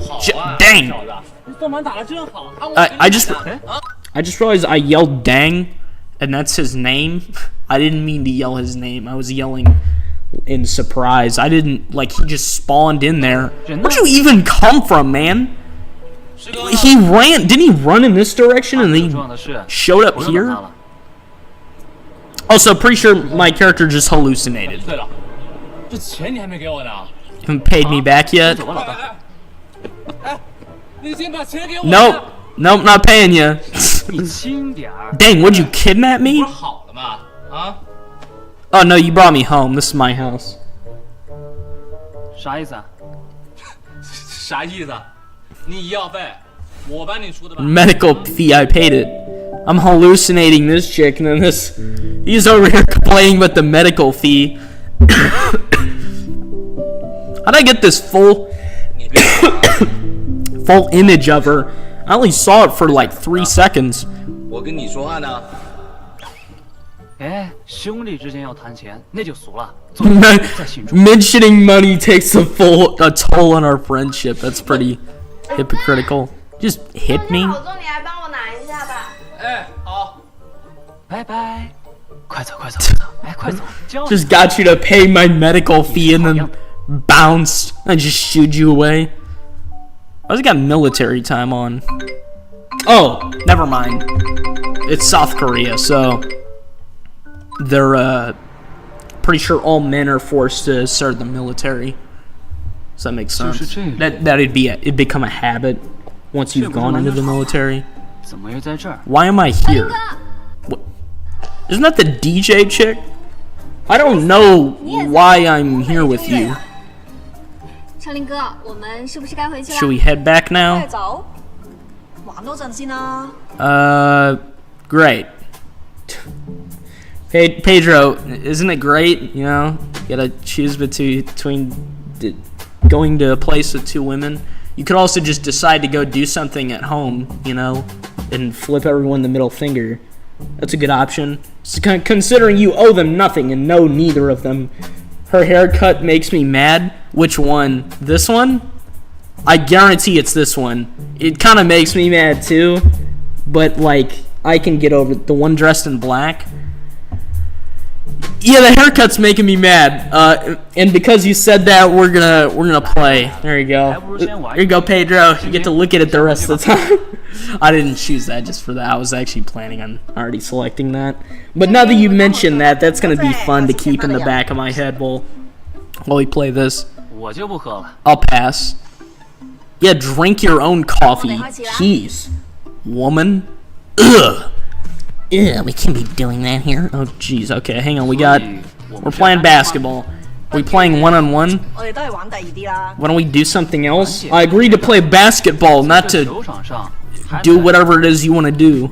Dang! I just realized I yelled dang, and that's his name. I didn't mean to yell his name. I was yelling in surprise. I didn't, like, he just spawned in there. Where'd you even come from, man? He ran. Didn't he run in this direction and then he showed up here? Also, pretty sure my character just hallucinated. 这钱你还没给我呢。 Haven't paid me back yet. 你先把钱给我。 Nope. Nope, not paying you. 你轻点儿。 Dang, would you kidnap me? 不是好了吗？啊？ Oh, no, you brought me home. This is my house. 啥意思啊？啥意思？你医药费我帮你出的吧。 Medical fee, I paid it. I'm hallucinating this chick, and then he's over here complaining about the medical fee. How'd I get this full image of her? I only saw it for like 3 seconds. 我跟你说话呢。哎，兄弟之间要谈钱，那就俗了。做人在心中。 Mentioning money takes a toll on our friendship. That's pretty hypocritical. Just hit me. 好重，你来帮我拿一下吧。哎，好。拜拜，快走快走快走，哎快走，交。 Just got you to pay my medical fee and then bounced. I just shooed you away. I just got military time on. Oh, never mind. It's South Korea, so they're pretty sure all men are forced to serve the military. So that makes sense. It'd become a habit once you've gone into the military. 怎么又在这儿？ Why am I here? What? Isn't that the DJ chick? I don't know why I'm here with you. 成林哥，我们是不是该回去了？ Should we head back 快 now? 走。玩多陣先啦。 Great. Pedro, isn't it great? You know, you gotta choose between going to a place with 2 women. You could also just decide to go do something at home, you know, and flip everyone the middle finger. That's a good option. So considering you owe them nothing and know neither of them. Her haircut makes me mad. Which one? This one? I guarantee it's this one. It kind of makes me mad too, but like I can get over it. The one dressed in black. Yeah, the haircut's making me mad. And because you said that, we're gonna play. There you go. Here you go, Pedro. You get to look at it the rest of the time. I didn't choose that just for that. I was actually planning on already selecting that. But now that you mention that, that's gonna be fun to keep in the back of my head while we play this. 我就不喝了。 I'll pass. Yeah, drink your own coffee. Jeez. Woman. Ugh. Yeah, we can't be doing that here. Oh, jeez. Okay, hang on. We're playing basketball. Are we playing one-on-one? 我哋都係玩第二啲啦。 Why don't we do something else? I agreed to play basketball, not to 球场上 do whatever it is you want to do.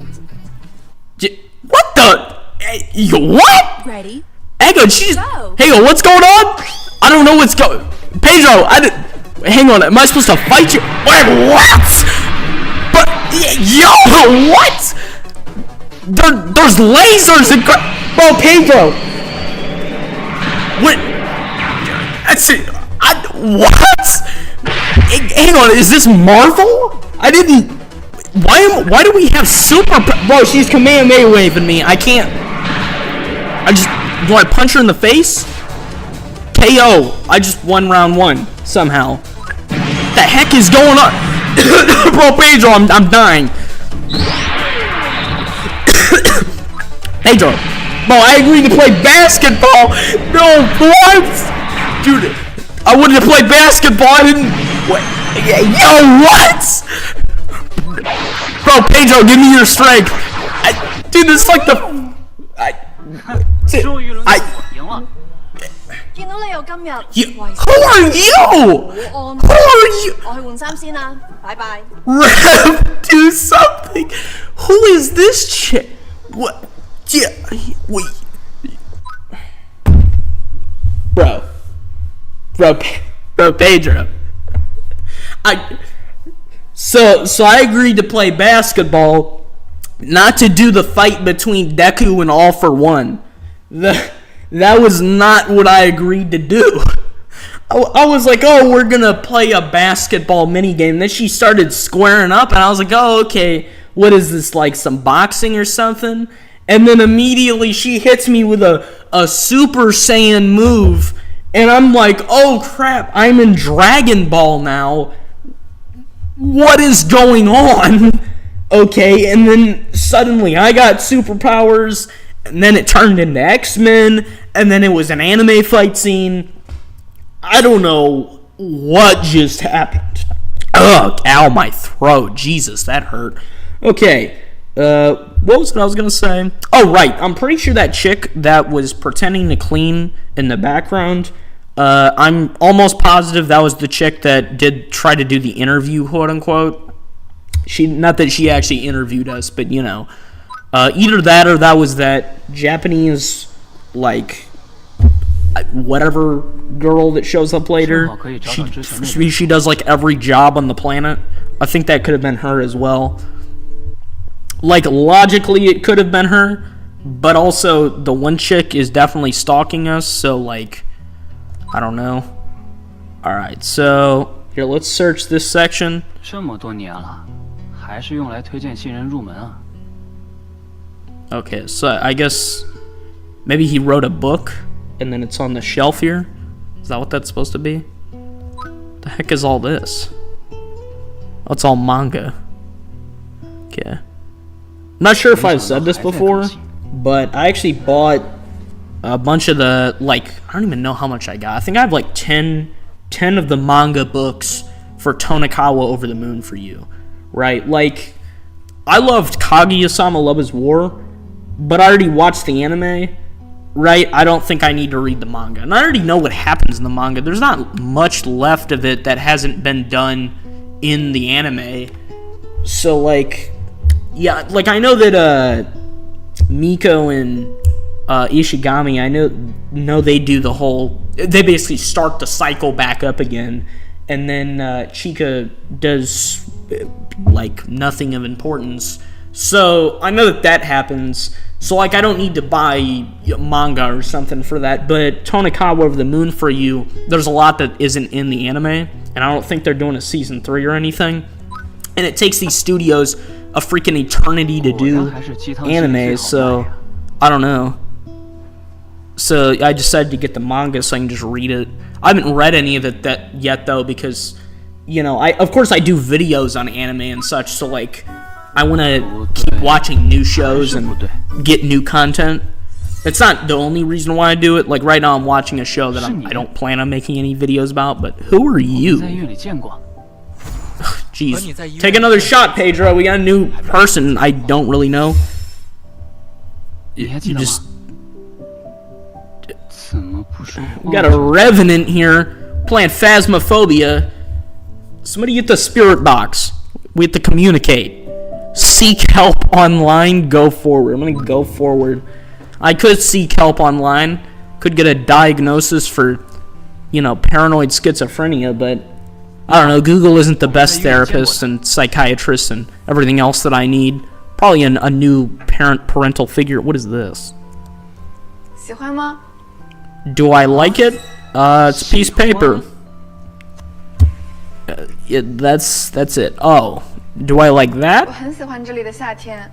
What the? What? Ready? Echo, she's... Hang on, what's going on? I don't know what's going... Pedro, hang on, am I supposed to fight you? Wait, what? But... Yo, what? There's lasers and... Bro, Pedro! What? That's it. What? Hang on, is this Marvel? I didn't... Why do we have super... Bro, she's Kamehameha waving me. I can't... Do I punch her in the face? KO. I just won round 1 somehow. The heck is going on? Bro, Pedro, I'm dying. Pedro, I agreed to play basketball. No, what? Dude, I wanted to play basketball. I didn't. What? Yo, what? Bro, Pedro, give me your strength. Dude, this is like the. 终于轮到我赢了。見到你有今日， Who are you? Who are you? 我去換衫先啦，拜拜。 Rev, do something. Who is this chick? What? Yeah, wait. Bro, Pedro. So I agreed to play basketball, not to do the fight between Deku and All For One. That was not what I agreed to do. I was like, oh, we're gonna play a basketball minigame. Then she started squaring up, and I was like, oh, okay, what is this, like some boxing or something? And then immediately she hits me with a Super Saiyan move, and I'm like, oh crap, I'm in Dragon Ball now. What is going on? Okay, and then suddenly I got superpowers, and then it turned into X-Men, and then it was an anime fight scene. I don't know what just happened. Ugh, ow, my throat. Jesus, that hurt. Okay, what was it I was going to say? Oh, right, I'm pretty sure that chick that was pretending to clean in the background, I'm almost positive that was the chick that did try to do the interview, quote-unquote. Not that she actually interviewed us, but, you know. Either that or that was that Japanese, like, whatever girl that shows up later. She does, like, every job on the planet. I think that could have been her as well. Like, logically, it could have been her. But also, the one chick is definitely stalking us, so, like, I don't know. Alright, so, here, let's search this section. 这么多年了，还是用来推荐新人入门啊。 Okay, so I guess maybe he wrote a book and then it's on the shelf here. Is that what that's supposed to be? The heck is all this? Oh, it's all manga. Okay. Not sure if I've said this before, but I actually bought a bunch of the, like, I don't even know how much I got. I think I have like 10 of the manga books for Tonikawa Over the Moon for You. Right? Like, I loved Kaguya-sama Love is War, but I already watched the anime, right? I don't think I need to read the manga. And I already know what happens in the manga. There's not much left of it that hasn't been done in the anime. So, like, yeah, like, I know that Miko and Ishigami, I know they do the whole... They basically start the cycle back up again. And then Chika does, like, nothing of importance. So, I know that happens. So, like, I don't need to buy manga or something for that. But Tonikawa Over the Moon for You, there's a lot that isn't in the anime. And I don't think they're doing a season 3 or anything. And it takes these studios a freaking eternity to do anime. So, I don't know. So, I decided to get the manga so I can just read it. I haven't read any of it yet, though, because, you know, of course I do videos on anime and such. So, like... I want to keep watching new shows and get new content. It's not the only reason why I do it. Like, right now I'm watching a show that I don't plan on making any videos about, but who are you? Jeez. Take another shot, Pedro. We got a new person I don't really know. You just... We got a revenant here playing Phasmophobia. Somebody get the spirit box. We have to communicate. Seek help online, go forward. I'm gonna go forward. I could seek help online. Could get a diagnosis for, you know, paranoid schizophrenia, but I don't know. Google isn't the best therapist and psychiatrist and everything else that I need. Probably a new parental figure. What is this? 喜欢吗? Do I like it? It's a piece of paper. Yeah, that's it. Oh. Do I like that? 我很喜欢这里的夏天。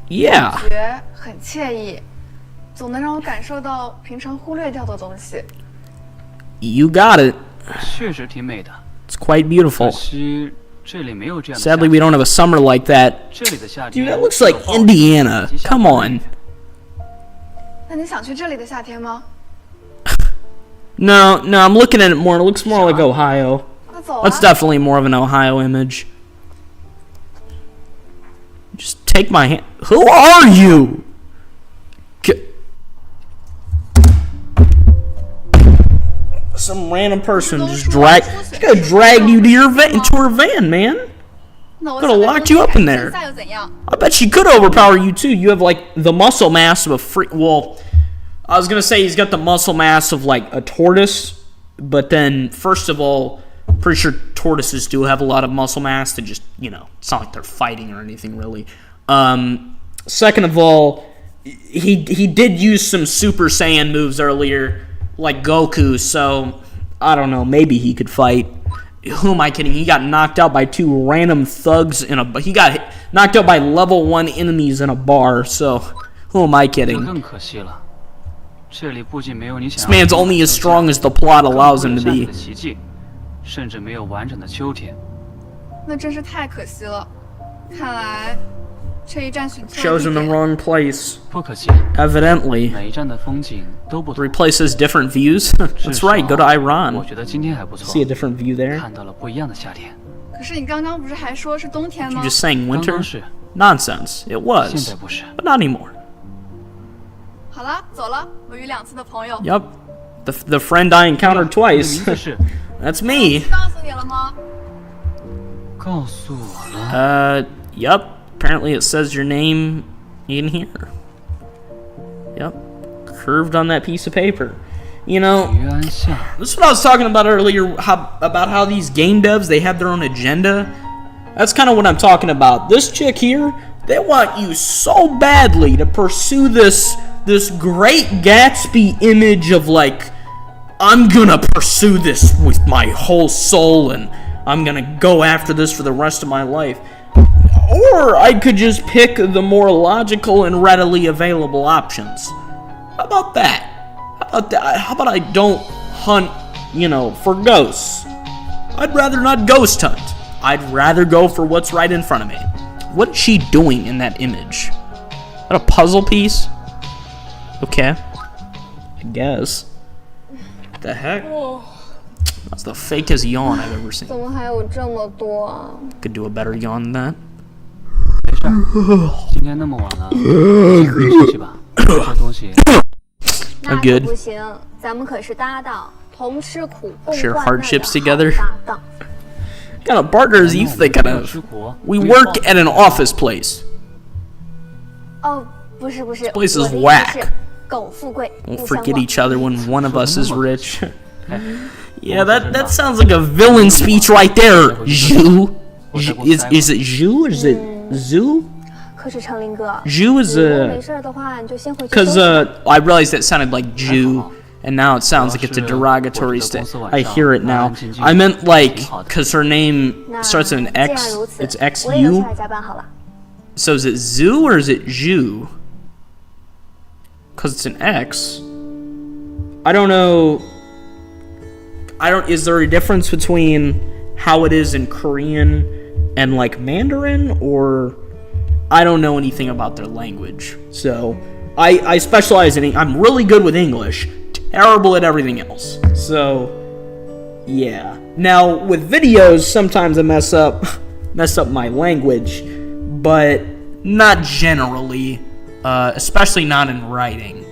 Yeah. 感觉很惬意，总能让我感受到平常忽略掉的东西。 You got it. 确实挺美的。 It's quite beautiful. 可惜这里没有这样的夏天。 Sadly, we don't have a summer like that. 这里的夏天 Dude, that looks like Indiana. Come on. 那你想去这里的夏天吗？ No, I'm looking at it more. It looks more like Ohio. 那走啊。 That's definitely more of an Ohio image. Just take my hand. Who are you? Some random person just gonna drag you to your to her van, man. 那我 Could have locked you up in there. 下又怎样？ I bet she could overpower you too. You have like the muscle mass of a free. Well, I was gonna say he's got the muscle mass of like a tortoise, but then first of all, pretty sure tortoises do have a lot of muscle mass. They just, it's not like they're fighting or anything really. Second of all, he did use some Super Saiyan moves earlier, like Goku. So I don't know. Maybe he could fight. Who am I kidding? He got knocked out by 2 random thugs he got knocked out by level 1 enemies in a bar. So who am I kidding? 更可惜了，这里不仅没有你想 This man's only as strong as the plot allows him to 更不 be. 会有下雪的奇迹，甚至没有完整的秋天。那真是太可惜了。看来这一站选错了 Chosen 地 the 点。 wrong place. 不可惜， Evidently. 每一站的风景都不同。 Replaces different views? 至 That's 少 right, go to 我 Iran. 觉得今天还不错 See a，different view there? 看到了不一样的夏天。可是你刚刚不是还说是冬天 You 吗？ just saying 刚 winter? 刚是， Nonsense. It 现 was. 在不是。 But not anymore. 好了，走了。我遇2次的朋友。 Yup. The friend I encountered 你的 twice. 名字是？ That's me. 告诉你了吗？告诉我了。Yup. Apparently it says your name in here. Yep. Curved on that piece of paper. You know, 于安夏， this is what I was talking about earlier, about how these game devs, they have their own agenda. That's kind of what I'm talking about. This chick here, they want you so badly to pursue this great Gatsby image of like, I'm gonna pursue this with my whole soul and I'm gonna go after this for the rest of my life. Or I could just pick the more logical and readily available options. How about that? How about I don't hunt, for ghosts? I'd rather not ghost hunt. I'd rather go for what's right in front of me. What is she doing in that image? Is that a puzzle piece? Okay. I guess. The heck? That's the fakest yawn I've ever seen. 怎么还有这么多啊？ Could do a better yawn than that. 没事儿，今天那么晚了，先回去休息吧。这东西，那 I'm 可 good. 不行，咱们可是搭档，同吃苦共 Share 患难的 hardships 好 together. 搭档。 What kind of partners you thinking 没有 of? 吃苦。 We work at an office place. 哦，不是， place is 我的意思 whack. 是苟富贵， Won't 勿相 forget 忘。 each other when one of us is rich. 哎， Yeah, that sounds like a villain speech right there. Zhu? Is it Zhu or is it Zhu? 可是程林哥， Zhu is 你如果 a... 没事儿的话，你就先回去 Because 休息吧。 I realized that sounded like Jew, and now it sounds like it's a derogatory I hear it now. I meant like, because her name 那 starts with an 既然 X, 如此 it's 我也留下 XU. 来加班好了。 So is it Zhu or is it Zhu? Because it's an X. I don't know. Is there a difference between how it is in Korean and like Mandarin, or I don't know anything about their language. So I specialize in, I'm really good with English, terrible at everything else. So yeah. Now with videos, sometimes I mess up my language, but not generally, especially not in writing.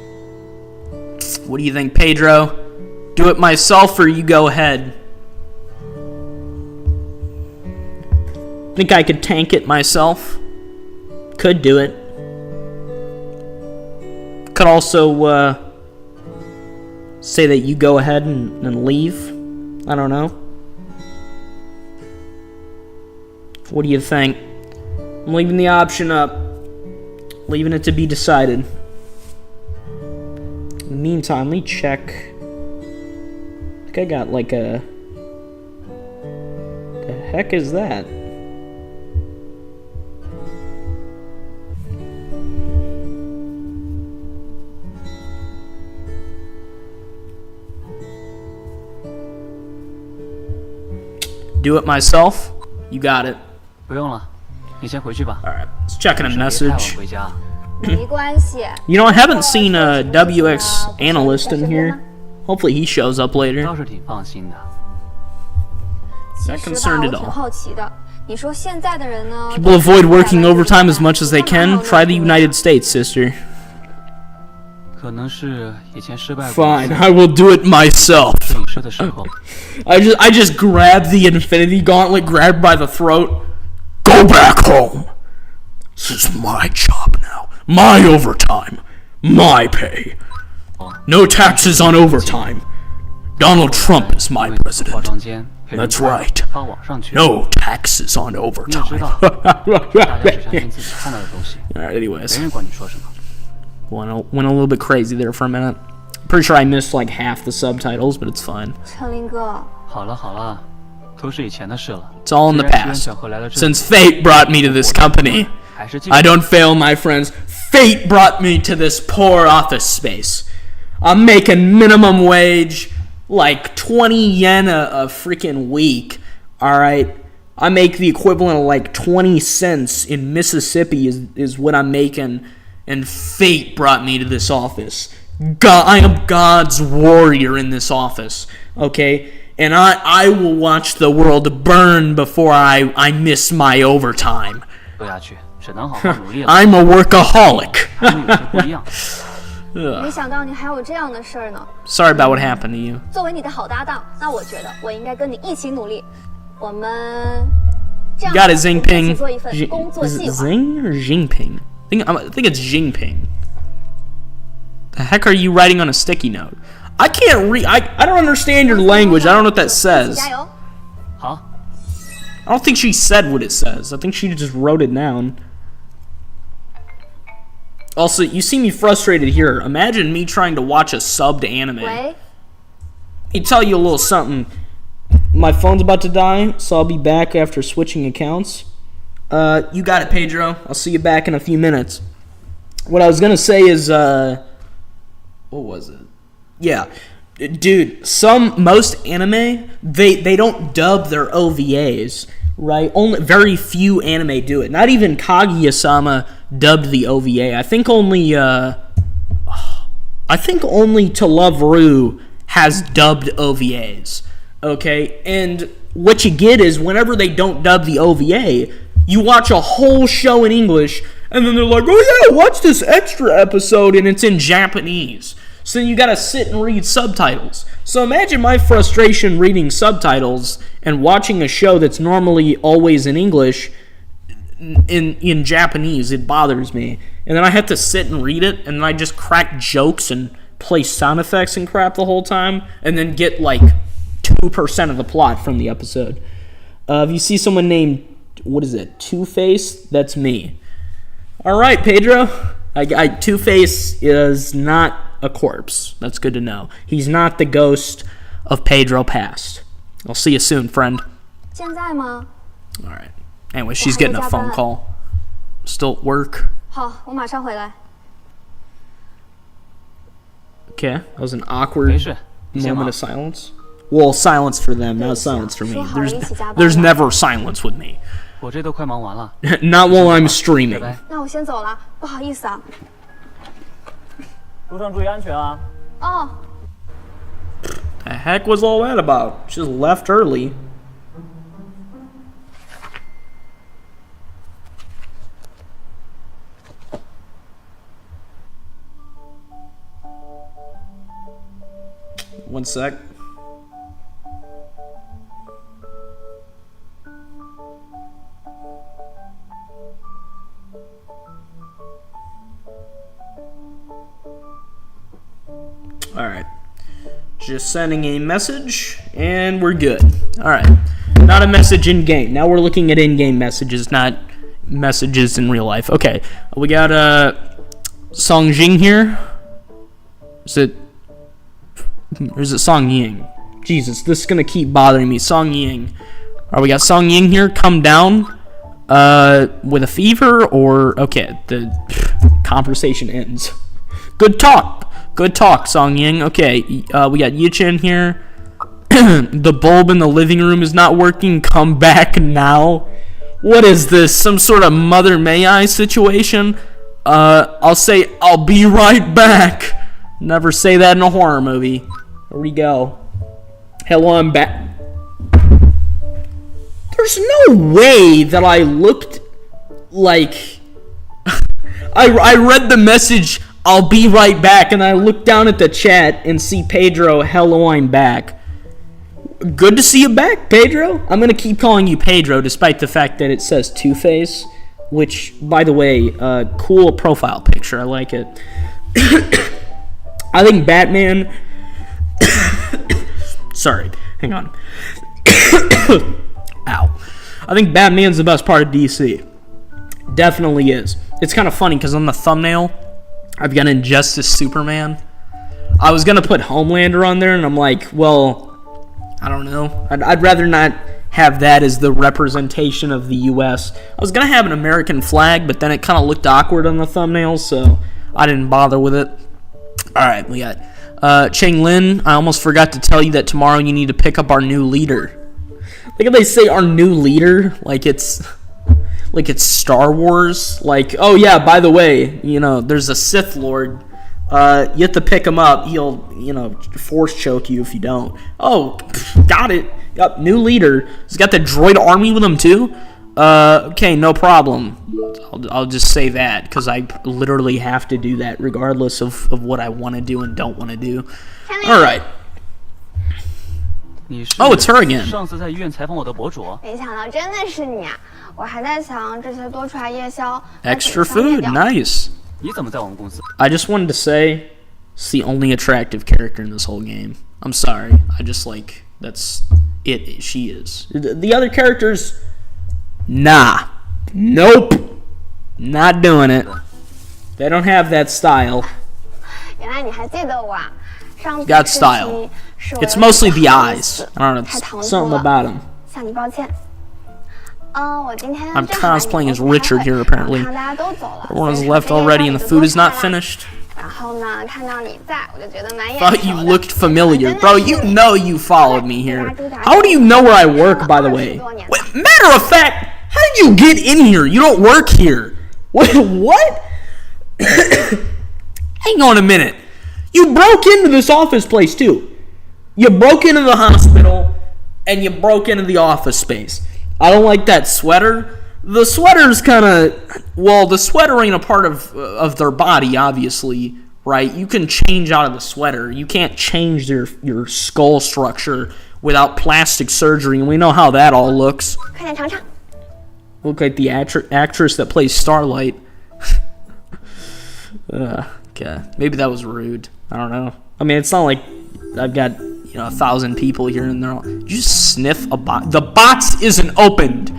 What do you think, Pedro? Do it myself or you go ahead? Think I could tank it myself? Could do it. Could also say that you go ahead and leave. I don't know. What do you think? I'm leaving the option up. Leaving it to be decided. In the meantime, let me check. I think I got like a... The heck is that? Do it myself? You got it. 不用了，你先回去吧。 Alright, let's check in a 别太晚 message. 回家。没关系。 You know, I haven't seen a WX analyst in here. Hopefully he shows up later. 倒是挺放心的。其 Not 实吧， concerned 我 at 挺 all. 好奇的。你说现在的人呢 People avoid working overtime as much as they can. Try the United States, sister. 可能是以前失败过。 Fine, I will do it myself. 摄影师的时候， I just grabbed the Infinity Gauntlet, grabbed by the throat. Go back home. This is my job now. My overtime. My pay. No taxes on overtime. Donald Trump is my 化 president. 妆间配人 That's 拍 right. 发网上去。 No taxes on 你也知 overtime. 道，大家只相信自己看到的东西， Alright, 没 anyways. 人管你说什么。 Went a little bit crazy there for a minute. Pretty sure I missed like half the subtitles, but it's fine. 陈林哥，好了好了，都是以前的事了。 It's all in the 既然机缘 past. 巧合来了这里， Since fate brought me to this company, 还是继 I 续 don't fail my friends. Fate brought me to this poor office space. I'm making minimum wage, like 20 yen a freaking week. Alright? I make the equivalent of like 20 cents in Mississippi is what I'm making. And fate brought me to this office. God, I am God's warrior in this office. Okay? And I will watch the world burn before I miss my overtime. 做下去，只能好好努力了。 I'm a workaholic. 跟你有些不一样。没想到你还有这样的事儿呢。 Sorry about what happened to you. 作为你的好搭档，那我觉得我应该跟你一起努力。我们这 You 样 got it, 一起 Xingping. 做一份工作计划。 Zing or Jingping? I think it's Jingping. The heck are you writing on a sticky note? I can't read. I don't understand your language. I don't know what that 一起 says. 加油！好， I don't think she said what it says. I think she just wrote it down. Also, you see me frustrated here. Imagine me trying to watch a subbed anime. 喂， Let me tell you a little something. My phone's about to die, so I'll be back after switching accounts. You got it, Pedro. I'll see you back in a few minutes. What I was gonna say is, what was it? Yeah, dude. Most anime, they don't dub their OVAs, right? Only very few anime do it. Not even Kaguya-sama dubbed the OVA. I think only To Love Ru has dubbed OVAs. Okay, and what you get is whenever they don't dub the OVA, you watch a whole show in English, and then they're like, oh yeah, watch this extra episode, and it's in Japanese. So then you gotta sit and read subtitles. So imagine my frustration reading subtitles and watching a show that's normally always in English in Japanese. It bothers me. And then I have to sit and read it, and then I just crack jokes and play sound effects and crap the whole time, and then get like 2% of the plot from the episode. If you see someone named, what is it, Two-Face, that's me. Alright, Pedro. Two-Face is not a corpse. That's good to know. He's not the ghost of Pedro past. I'll see you soon, friend. 现在吗？ Alright. Anyway, she's getting a phone call. Still at work. 好，我马上回来。 Okay, that was an awkward 没事，你先 moment 忙 of。silence. Well, silence for them, not silence for me. There's never silence with me. 我这都快忙完了， Not while I'm 拜 streaming. 拜。那我先走了，不好意思啊。路上注意安全啊！哦， The heck was all that about? Just left early. One sec. Alright. Just sending a message, and we're good. Alright. Not a message in game. Now we're looking at in game messages, not messages in real life. Okay. We got Song Jing here. Is it. Or is it Song Ying? Jesus, this is gonna keep bothering me. Song Ying. Alright, we got Song Ying here. Come down. With a fever, or. Okay, the conversation ends. Good talk, Song Ying. Okay, we got Yichin here. The bulb in the living room is not working. Come back now. What is this? Some sort of Mother May I situation? I'll say, I'll be right back. Never say that in a horror movie. Here we go. Hello, I'm back. There's no way that I looked like... I read the message, I'll be right back, and I looked down at the chat and see Pedro, hello, I'm back. Good to see you back, Pedro. I'm going to keep calling you Pedro, despite the fact that it says Two-Face, which, by the way, cool profile picture. I like it. I think Batman... Sorry, hang on. Ow. I think Batman's the best part of DC. Definitely is. It's kind of funny, because on the thumbnail, I've got Injustice Superman. I was going to put Homelander on there, and I'm like, well... I don't know. I'd rather not have that as the representation of the U.S. I was going to have an American flag, but then it kind of looked awkward on the thumbnail, so I didn't bother with it. Alright, we got Cheng Lin. I almost forgot to tell you that tomorrow you need to pick up our new leader. Like if they say our new leader, like it's Star Wars. Like, oh yeah, by the way, you know, there's a Sith Lord. You have to pick him up. He'll, you know, force choke you if you don't. Oh, got it. Yep, new leader. He's got the droid army with him too. Okay, no problem. I'll just say that because I literally have to do that regardless of what I want to do and don't want to do. All right. Oh, it's her again. 上次在医院采访我的博主。没想到真的是你啊！我还在想这次多出来夜宵。 Extra food, nice. 你怎么在我们公司？ I just wanted to say, it's the only attractive character in this whole game. I'm sorry. I just like, that's it. She is. The other characters, nah. Nope. Not doing it. They don't have that style. 原来你还记得我啊？上次 Got style. It's mostly the eyes. I don't know. Something about them. 向你抱歉。我今天 I'm cosplaying as Richard here, apparently. 大家都走了 Everyone has left already and the food is not finished. 然后呢，看到你在，我就觉得蛮眼熟 Thought you 的 looked familiar. Bro, you know you followed me here. How do you know where I work, by the way? Wait, matter of fact, how did you get in here? You don't work here. Wait, what? Hang on a minute. You broke into this office place, too. You broke into the hospital, and you broke into the office space. I don't like that sweater. The sweater's kind of... Well, the sweater ain't a part of their body, obviously, right? You can change out of the sweater. You can't change your skull structure without plastic surgery, and we know how that all looks. 快点尝尝。 Look like the actress that plays Starlight. Okay, maybe that was rude. I don't know. I mean, it's not like I've got 1,000 people here and they're all... Did you just sniff a bot? The box isn't opened.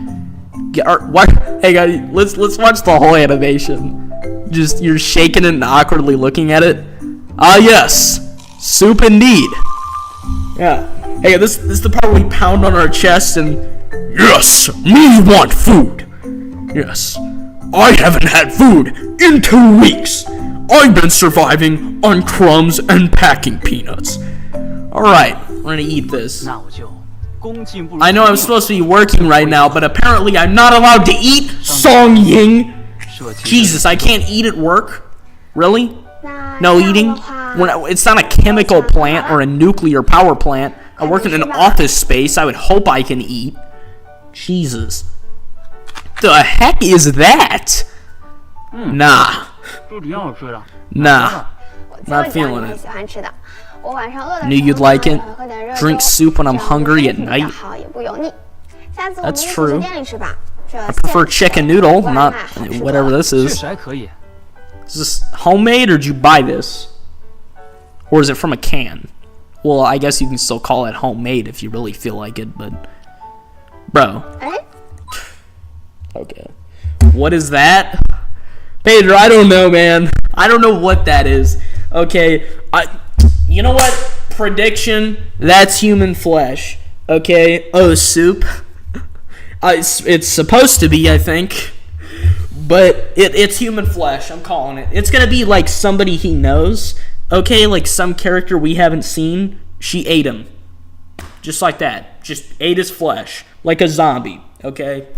What? Hey guys, let's watch the whole animation. Just you're shaking it and awkwardly looking at it. Ah yes, soup indeed. Yeah. Hey, this is the part where we pound on our chest and yes, me want food. Yes, I haven't had food in 2 weeks. I've been surviving on crumbs and packing peanuts. All right, we're gonna eat this. 那我就恭敬不如 I know I'm supposed to be working right now, but apparently I'm not allowed to eat. Song Ying. Jesus, I can't eat at work. Really? No eating? It's not a chemical plant or a nuclear power plant. I work in an office space. I would hope I can eat. Jesus. The heck is that? Nah. 这挺好吃的。 Nah. 我 Not 就讲 feeling 你很 it. 喜欢吃的。我晚上饿的 Knew you'd 时候 like it. 呢，喝点热粥 Drink soup when I'm 这样 hungry at 身体比较 night. 好也不油腻。下次我们 That's 一起 true. 去店里吃吧。这 I prefer chicken noodle, 外 not 卖好吃多 whatever 了 this 确 is. 实还可以。 Is this homemade or did you buy this? Or is it from a can? Well, I guess you can still call it homemade if you really feel like it, but... Bro. 哎， Okay. What is that? Pedro, I don't know, man. I don't know what that is. Okay. You know what? Prediction. That's human flesh. Okay. Oh, soup. It's supposed to be, I think. But it's human flesh. I'm calling it. It's going to be like somebody he knows. Okay, like some character we haven't seen. She ate him. Just like that. Just ate his flesh. Like a zombie. Okay?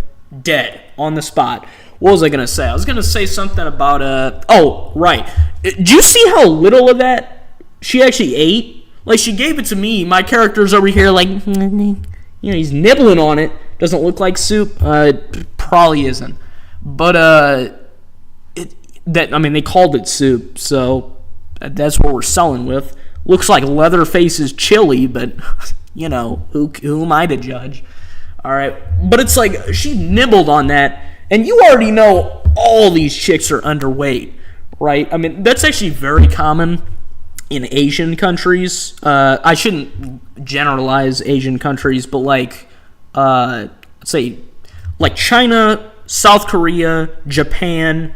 Dead. On the spot. What was I gonna say? I was gonna say something about oh, right. Did you see how little of that she actually ate? Like, she gave it to me. My character's over here like, he's nibbling on it. Doesn't look like soup. Probably isn't. But they called it soup, so that's what we're selling with. Looks like Leatherface's chili, but who am I to judge? All right, but it's like she nibbled on that, and you already know all these chicks are underweight, right? I mean, that's actually very common in Asian countries. I shouldn't generalize Asian countries, but like, let's say, like China, South Korea, Japan,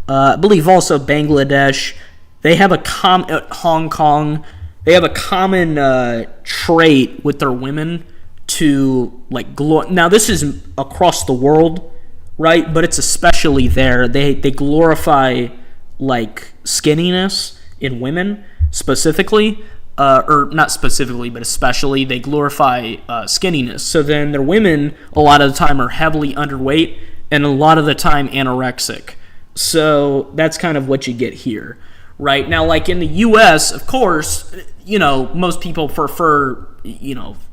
I believe also Bangladesh. They have a Hong Kong. They have a common trait with their women to like now this is across the world, right? But it's especially there. They glorify like skinniness in women specifically, or not specifically, but especially they glorify skinniness. So then their women a lot of the time are heavily underweight and a lot of the time anorexic. So that's kind of what you get here. Right now, like in the U.S., of course, most people prefer,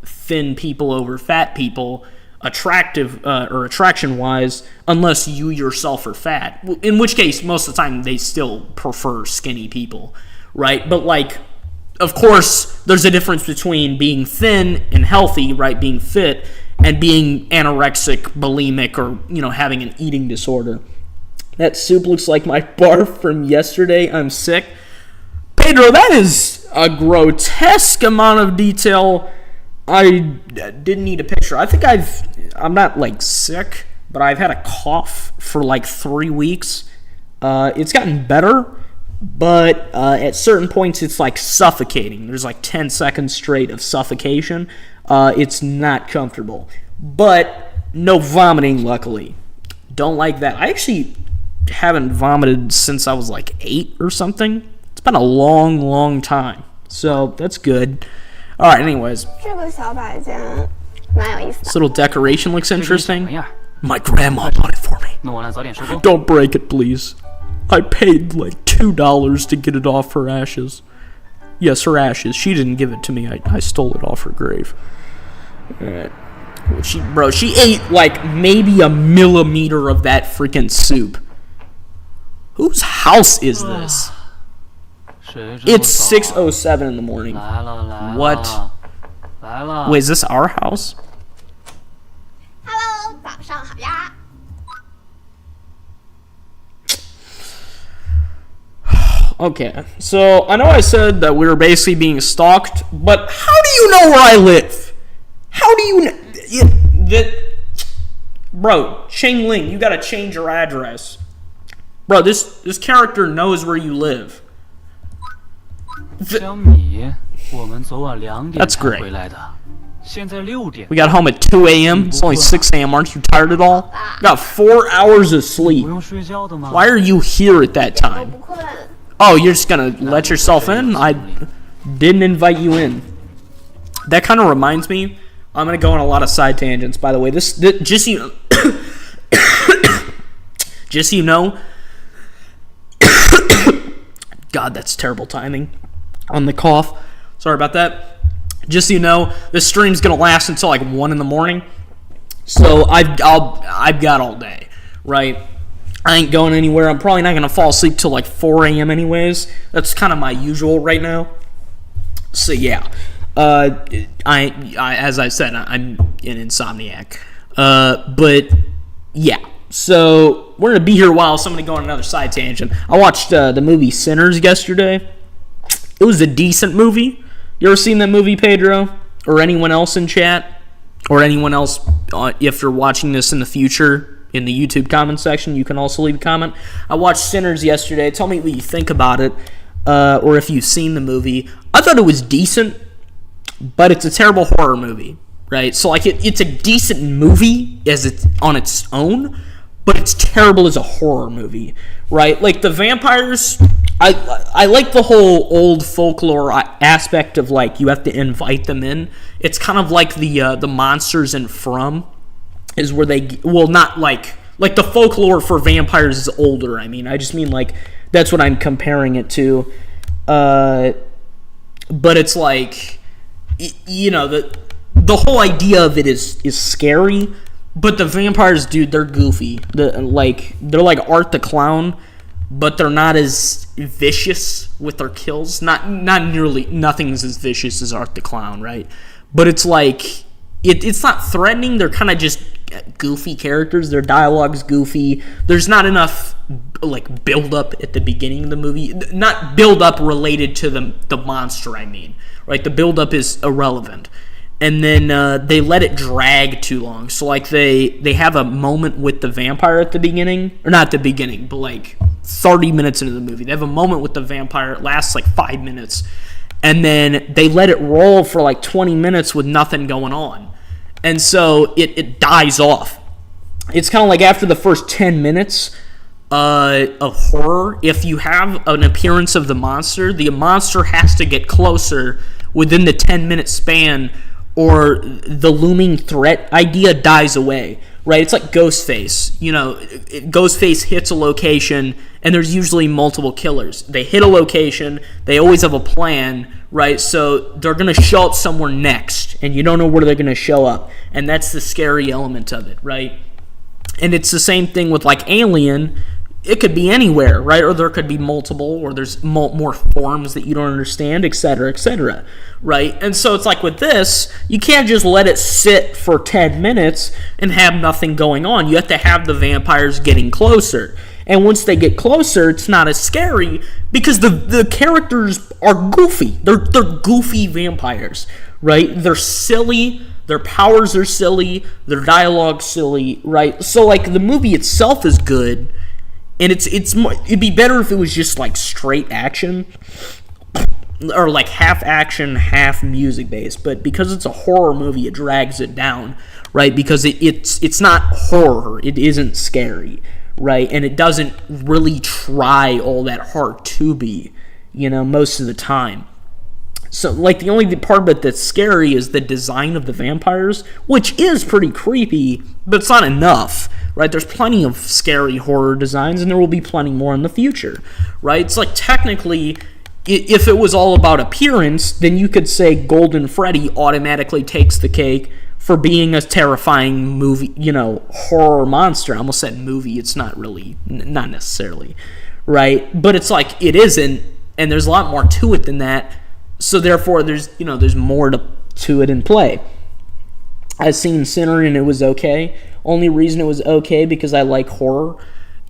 thin people over fat people, attractive or attraction-wise, unless you yourself are fat. In which case, most of the time, they still prefer skinny people, right? But like, of course, there's a difference between being thin and healthy, right? Being fit, and being anorexic, bulimic, or having an eating disorder. That soup looks like my barf from yesterday. I'm sick. Pedro, that is a grotesque amount of detail. I didn't need a picture. I think I'm not like sick, but I've had a cough for like 3 weeks. It's gotten better, but at certain points it's like suffocating. There's like 10 seconds straight of suffocation. It's not comfortable. But no vomiting, luckily. Don't like that. I actually haven't vomited since I was like 8 or something. It's been a long time, so that's good. All right, anyways, this little decoration looks interesting. My grandma bought it for me. Don't break it, please. I paid like $2 to get it off her ashes. Yes, her ashes. She didn't give it to me. I stole it off her grave. All right. She ate like maybe a millimeter of that freaking soup. Whose house is this? It's 6:07 in the morning. What? Wait, is this our house? Hello， 早上好呀。 Okay, so I know I said that we were basically being stalked, but how do you know where I live? How do you know? Bro, Cheng Ling, you gotta change your address. Bro, this character knows where you live. That's great. We got home at 2 a.m. It's only 6 a.m. Aren't you tired at all? Got 4 hours of sleep. Why are you here at that time? Oh, you're just gonna let yourself in? I didn't invite you in. That kind of reminds me. I'm gonna go on a lot of side tangents. By the way, this just so you just so you know. God, that's terrible timing on the cough. Sorry about that. Just so you know, this stream's gonna last until like 1 in the morning. So I've got all day, right? I ain't going anywhere. I'm probably not gonna fall asleep till like 4 a.m. anyways. That's kind of my usual right now. So yeah, I as I said, I'm an insomniac. But yeah. So we're gonna be here a while. So I'm gonna go on another side tangent. I watched the movie Sinners yesterday. It was a decent movie. You ever seen that movie, Pedro? Or anyone else in chat? Or anyone else, if you're watching this in the future, in the YouTube comment section, you can also leave a comment. I watched Sinners yesterday. Tell me what you think about it, or if you've seen the movie. I thought it was decent, but it's a terrible horror movie, right? So like it's a decent movie as it's on its own, but it's terrible as a horror movie, right? Like the vampires, I like the whole old folklore aspect of like you have to invite them in. It's kind of like the monsters in From, is where they, well, not like Like, the folklore for vampires is older. I mean, I just mean, like, that's what I'm comparing it to. But it's like, you know, the whole idea of it is scary. But the vampires, dude, they're goofy. They're like Art the Clown, but they're not as vicious with their kills. Nothing's as vicious as Art the Clown, right? But it's like, it's not threatening. They're kind of just goofy characters. Their dialogue's goofy. There's not enough, like, build up at the beginning of the movie. Not build up related to the monster, I mean. Right? The build up is irrelevant. And then they let it drag too long. So, like, they have a moment with the vampire at the beginning. Or not at the beginning, but, like, 30 minutes into the movie. They have a moment with the vampire. It lasts, like, 5 minutes. And then they let it roll for, like, 20 minutes with nothing going on. And so it dies off. It's kind of like after the first 10 minutes of horror, if you have an appearance of the monster has to get closer within the 10-minute span, or the looming threat idea dies away, right? It's like Ghostface. You know, Ghostface hits a location, and there's usually multiple killers. They hit a location, they always have a plan, right? So they're going to show up somewhere next, and you don't know where they're going to show up. And that's the scary element of it, right? And it's the same thing with, like, Alien. It could be anywhere, right? Or there could be multiple, or there's more forms that you don't understand, etc., right? And so it's like with this, you can't just let it sit for 10 minutes and have nothing going on. You have to have the vampires getting closer. And once they get closer, it's not as scary because the characters are goofy. They're goofy vampires, right? They're silly. Their powers are silly. Their dialogue's silly, right? So, like, the movie itself is good. And it'd be better if it was just, like, straight action, or, like, half action, half music based. But because it's a horror movie, it drags it down, right? Because it's not horror, it isn't scary, right? And it doesn't really try all that hard to be, you know, most of the time. So, like, the only part of it that's scary is the design of the vampires, which is pretty creepy, but it's not enough, right? There's plenty of scary horror designs, and there will be plenty more in the future, right? It's like, technically, if it was all about appearance, then you could say Golden Freddy automatically takes the cake for being a terrifying movie, you know, horror monster. I almost said movie. It's not really, not necessarily, right? But it's like, it isn't, and there's a lot more to it than that. So therefore, there's more to it in play. I've seen Sinner, and it was okay. Only reason it was okay because I like horror.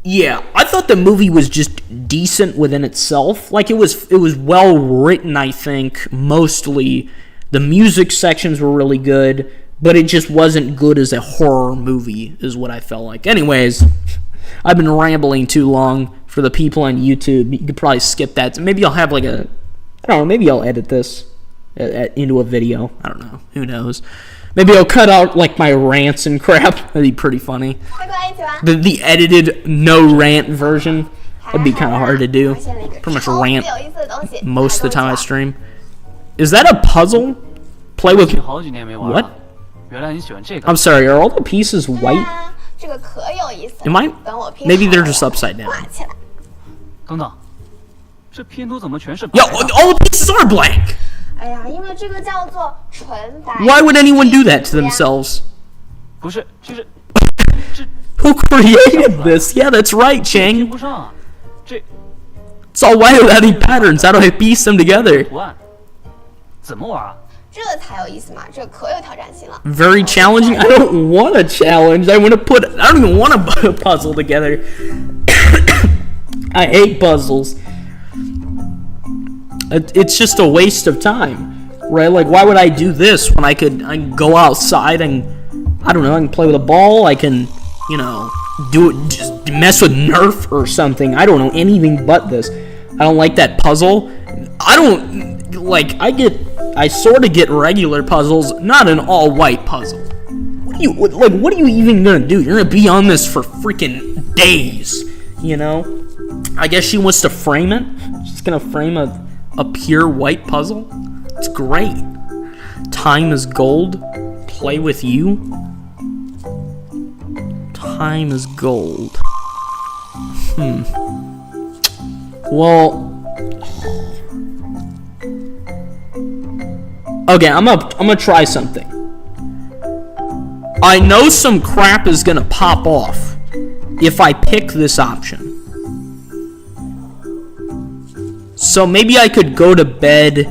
Yeah, I thought the movie was just decent within itself. Like, it was well written, I think, mostly. The music sections were really good, but it just wasn't good as a horror movie, is what I felt like. Anyways, I've been rambling too long for the people on YouTube. You could probably skip that. Maybe I'll have, like, I don't know, maybe I'll edit this into a video. I don't know. Who knows? Maybe I'll cut out, like, my rants and crap. That'd be pretty funny. The edited, no rant version. That'd be kind of hard to do. Pretty much rant most of the time I stream. Is that a puzzle? Play with... What? I'm sorry, are all the pieces white? Am I... Maybe they're just upside down. Yo, all the pieces are blank! Why would anyone do that to themselves? Who created this? Yeah, that's right, Chang. It's all white without any patterns. How do I piece them together? Very challenging? I don't want a challenge. I don't even want to put a puzzle together. I hate puzzles. It's just a waste of time, right? Like, why would I do this when I can go outside and, I don't know, I can play with a ball, I can, you know, just mess with Nerf or something. I don't know, anything but this. I don't like that puzzle. I sort of get regular puzzles, not an all-white puzzle. What are you even gonna do? You're gonna be on this for freaking days, you know? I guess she wants to frame it. She's gonna frame a pure white puzzle. It's great. Time is gold. Play with you. Time is gold. Well, okay, I'm gonna try something. I know some crap is gonna pop off if I pick this option. So maybe I could go to bed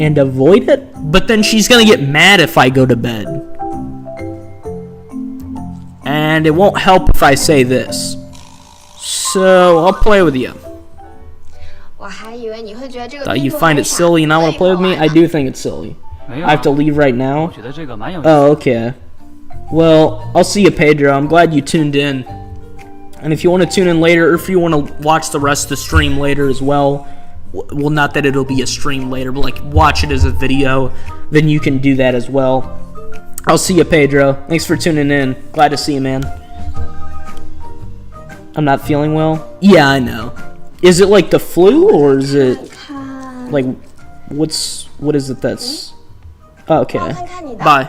and avoid it, but then she's gonna get mad if I go to bed. And it won't help if I say this. So I'll play with you. 我还以为你会觉得这个 Thought you 拼图 find 很 it 傻 silly and not want to play with me? 我也好 I do think it's silly. 没有 I have to leave right now. 我觉得这个蛮有意思。 Oh, okay. Well, I'll see you, Pedro. I'm glad you tuned in. And if you want to tune in later, or if you want to watch the rest of the stream later as well, well, not that it'll be a stream later, but like watch it as a video, then you can do that as well. I'll see you, Pedro. Thanks for tuning in. Glad to see you, man. I'm not feeling well? Yeah, I know. Is it like the flu, or is it 看 like what is it that's oh, okay. 我看看你的 Bye.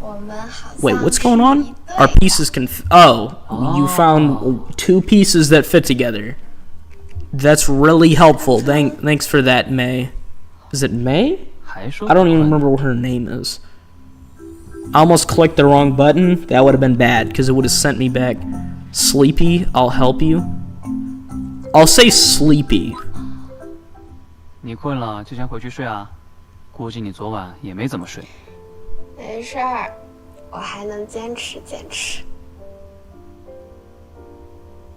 我们好像 Wait, what's 是 going on? 一对 Our pieces you found 2 pieces that fit together. That's really helpful. Thanks for that, May. Is it May? 还说 I don't even remember what her name is. I almost clicked the wrong button. That would have been bad because it would have sent me back. Sleepy, I'll help you. I'll say sleepy. 你困了就先回去睡啊，估计你昨晚也没怎么睡。没事儿，我还能坚持坚持。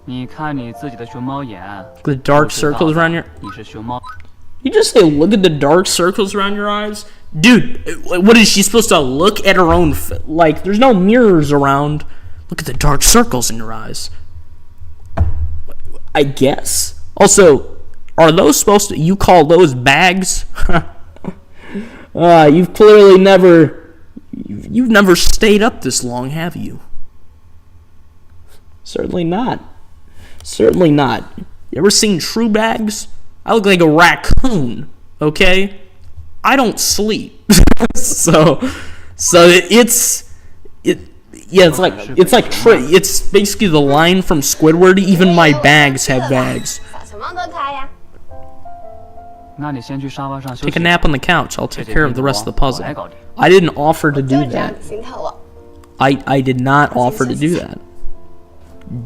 你看你自己的熊猫眼， The dark circles around your... 你是熊猫。 You just say, look at the dark circles around your eyes? Dude, what is she supposed to look at her own... Like, there's no mirrors around. Look at the dark circles in your eyes. I guess. Also, are those supposed to... You call those bags? You've clearly never... You've never stayed up this long, have you? Certainly not. Certainly not. You ever seen true bags? I look like a raccoon, okay? I don't sleep. so it's basically the line from Squidward. Even my bags have bags. 扫什么都开呀。那你先去沙发上休息。 Take a nap on the couch. I'll take care of the rest of the 我 puzzle. 来搞定。 I didn't offer to 就 do 是这样 that. 心疼我。 I did not offer to do that.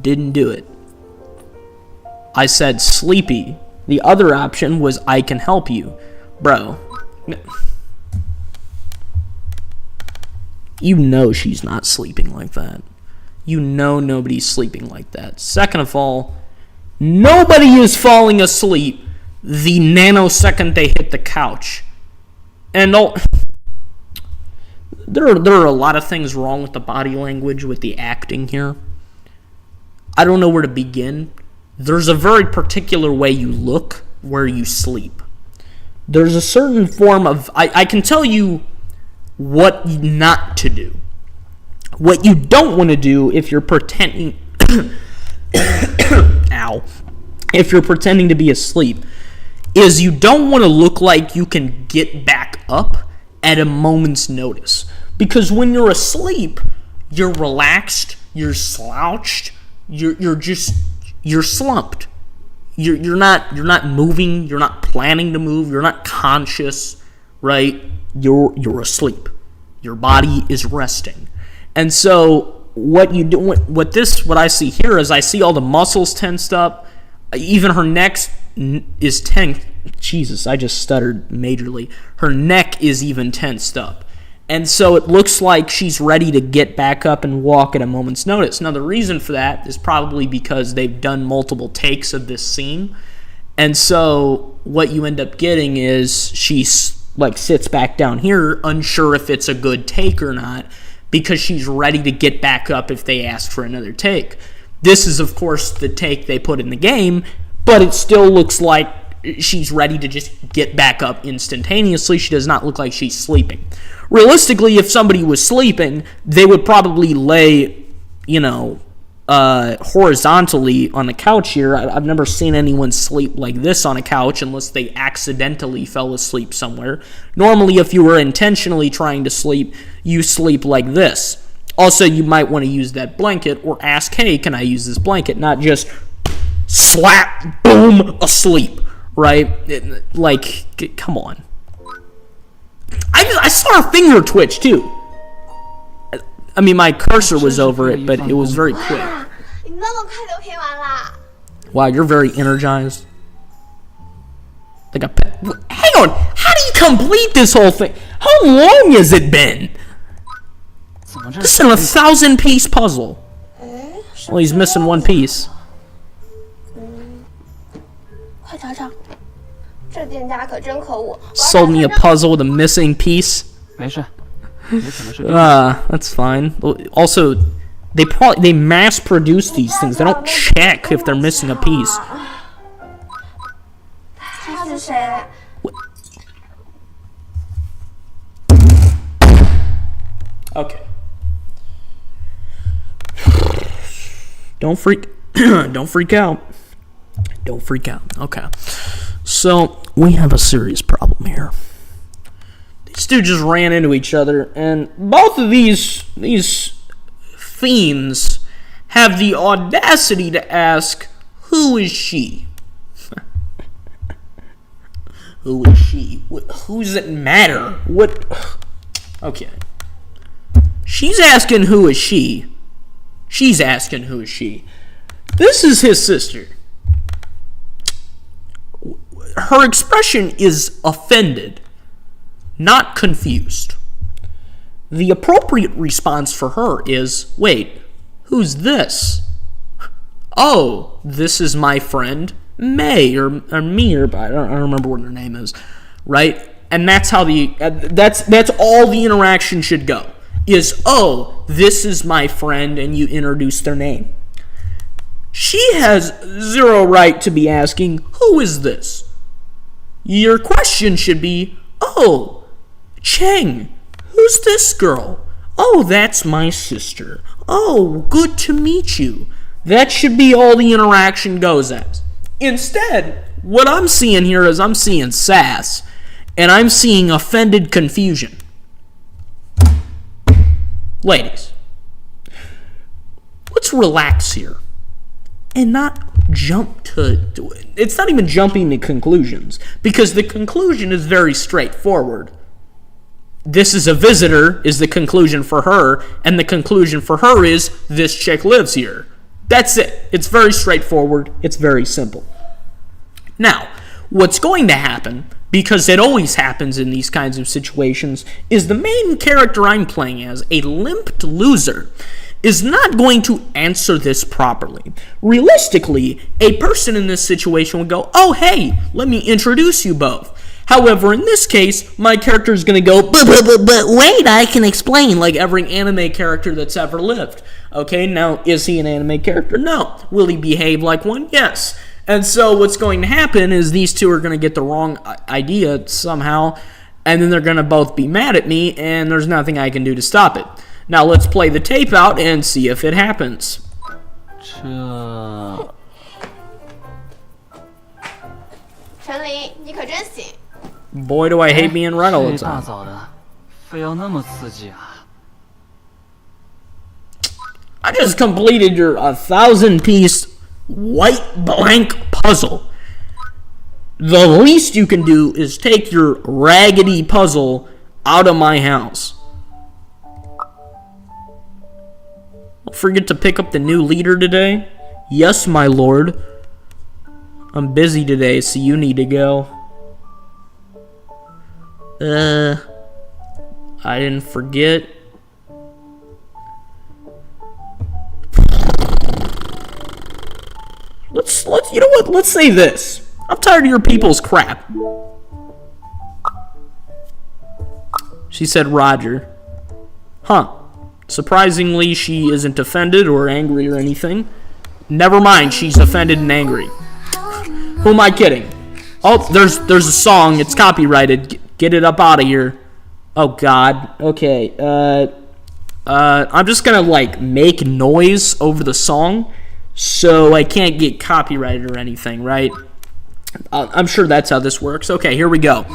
Didn't do it. I said sleepy. The other option was I can help you. Bro. You know she's not sleeping like that. You know nobody's sleeping like that. Second of all, nobody is falling asleep the nanosecond they hit the couch. And there are a lot of things wrong with the body language, with the acting here. I don't know where to begin. There's a very particular way you look where you sleep. There's a certain form of... I can tell you what not to do. What you don't want to do if you're pretending... Ow. If you're pretending to be asleep, is you don't want to look like you can get back up at a moment's notice. Because when you're asleep, you're relaxed, you're slouched, you're slumped. You're not moving, you're not planning to move, you're not conscious, right? You're asleep. Your body is resting. And so what you do, what I see here is I see all the muscles tensed up. Even her neck is tensed. Jesus, I just stuttered majorly. Her neck is even tensed up. And so it looks like she's ready to get back up and walk at a moment's notice. Now, the reason for that is probably because they've done multiple takes of this scene. And so what you end up getting is she sits back down here, unsure if it's a good take or not, because she's ready to get back up if they ask for another take. This is, of course, the take they put in the game, but it still looks like she's ready to just get back up instantaneously. She does not look like she's sleeping. Realistically, if somebody was sleeping, they would probably lay, horizontally on the couch here. I've never seen anyone sleep like this on a couch unless they accidentally fell asleep somewhere. Normally, if you were intentionally trying to sleep, you sleep like this. Also, you might want to use that blanket or ask, hey, can I use this blanket? Not just slap, boom, asleep, right? Come on. I saw her finger twitch, too. I mean, my cursor was over it, but it was very quick. 你那么快就拼完啦？ Wow, you're very energized. Like a pet. Hang on, how do you complete this whole thing? How long has it been? This is a 1,000-piece puzzle. Well, he's missing one piece. 快找找，这店家可真可恶。 Sold me a puzzle with a missing piece. 没事，也可能是 That's fine. Also, they mass produce these things. They don't check if they're missing a piece. 他是谁？ Okay. Don't freak out. Don't freak out. Okay. So, we have a serious problem here. These two just ran into each other, and both of these fiends have the audacity to ask, who is she? Who is she? Who does it matter? What? Okay. She's asking who is she. She's asking who is she. This is his sister. Her expression is offended, not confused. The appropriate response for her is, wait, who's this? Oh, this is my friend May, or me, or I don't remember what her name is, right? And that's how that's all the interaction should go. Is, oh, this is my friend, and you introduce their name. She has zero right to be asking, who is this? Your question should be, oh, Cheng, who's this girl? Oh, that's my sister. Oh, good to meet you. That should be all the interaction goes as. Instead, what I'm seeing here is I'm seeing sass, and I'm seeing offended confusion. Ladies, let's relax here and not jump to it's not even jumping to conclusions, because the conclusion is very straightforward. This is a visitor is the conclusion for her, and the conclusion for her is this chick lives here. That's it. It's very straightforward. It's very simple. Now, what's going to happen, because it always happens in these kinds of situations, is the main character I'm playing as, a limped loser, is not going to answer this properly. Realistically, a person in this situation would go, oh, hey, let me introduce you both. However, in this case, my character is going to go, but wait, I can explain, like every anime character that's ever lived. Okay, now, is he an anime character? No. Will he behave like one? Yes. And so what's going to happen is these two are going to get the wrong idea somehow, and then they're going to both be mad at me, and there's nothing I can do to stop it. Now let's play the tape out and see if it happens. 陈琳，你可真行。 Boy, do I hate being right all the 这大 time. 早的，非要那么刺激啊！ I just completed your 1,000-piece white blank puzzle. The least you can do is take your raggedy puzzle out of my house. Don't forget to pick up the new leader today. Yes, my lord. I'm busy today, so you need to go. I didn't forget. Let's you know what? Let's say this. I'm tired of your people's crap. She said Roger. Huh. Surprisingly, she isn't offended or angry or anything. Never mind, she's offended and angry. Who am I kidding? Oh, there's a song. It's copyrighted. Get it up out of here. Oh God. Okay. I'm just gonna like make noise over the song, so I can't get copyrighted or anything, right? I'm sure that's how this works. Okay, here we go.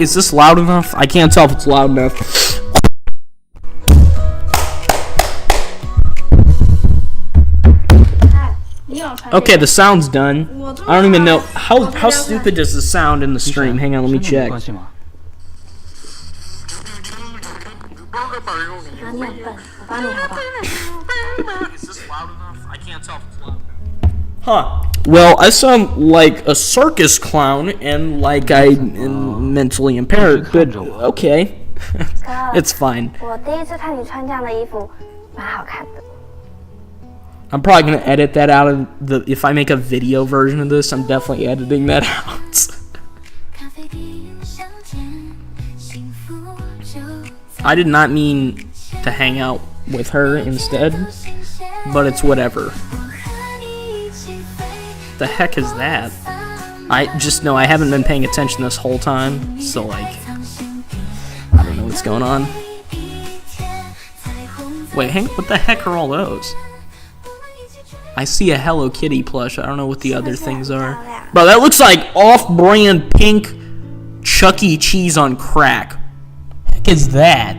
Is this loud enough? I can't tell if it's loud enough. Okay, the sound's done. I don't even know how stupid does the sound in the stream. Hang on, let me check. 你很笨，我帮你好吧？ Is this loud enough? I can't tell if it's loud. Huh. Well, I sound like a circus clown and like I am mentally impaired, but okay. It's fine. 我第一次看你穿这样的衣服，蛮好看的。 I'm probably gonna edit that out of the. If I make a video version of this, I'm definitely editing that out. I did not mean to hang out with her instead, but it's whatever. The heck is that? I just know I haven't been paying attention this whole time, so like, I don't know what's going on. Wait, what the heck are all those? I see a Hello Kitty plush. I don't know what the other things are. Bro, that looks like off-brand pink Chuck E. Cheese on crack. Heck is that?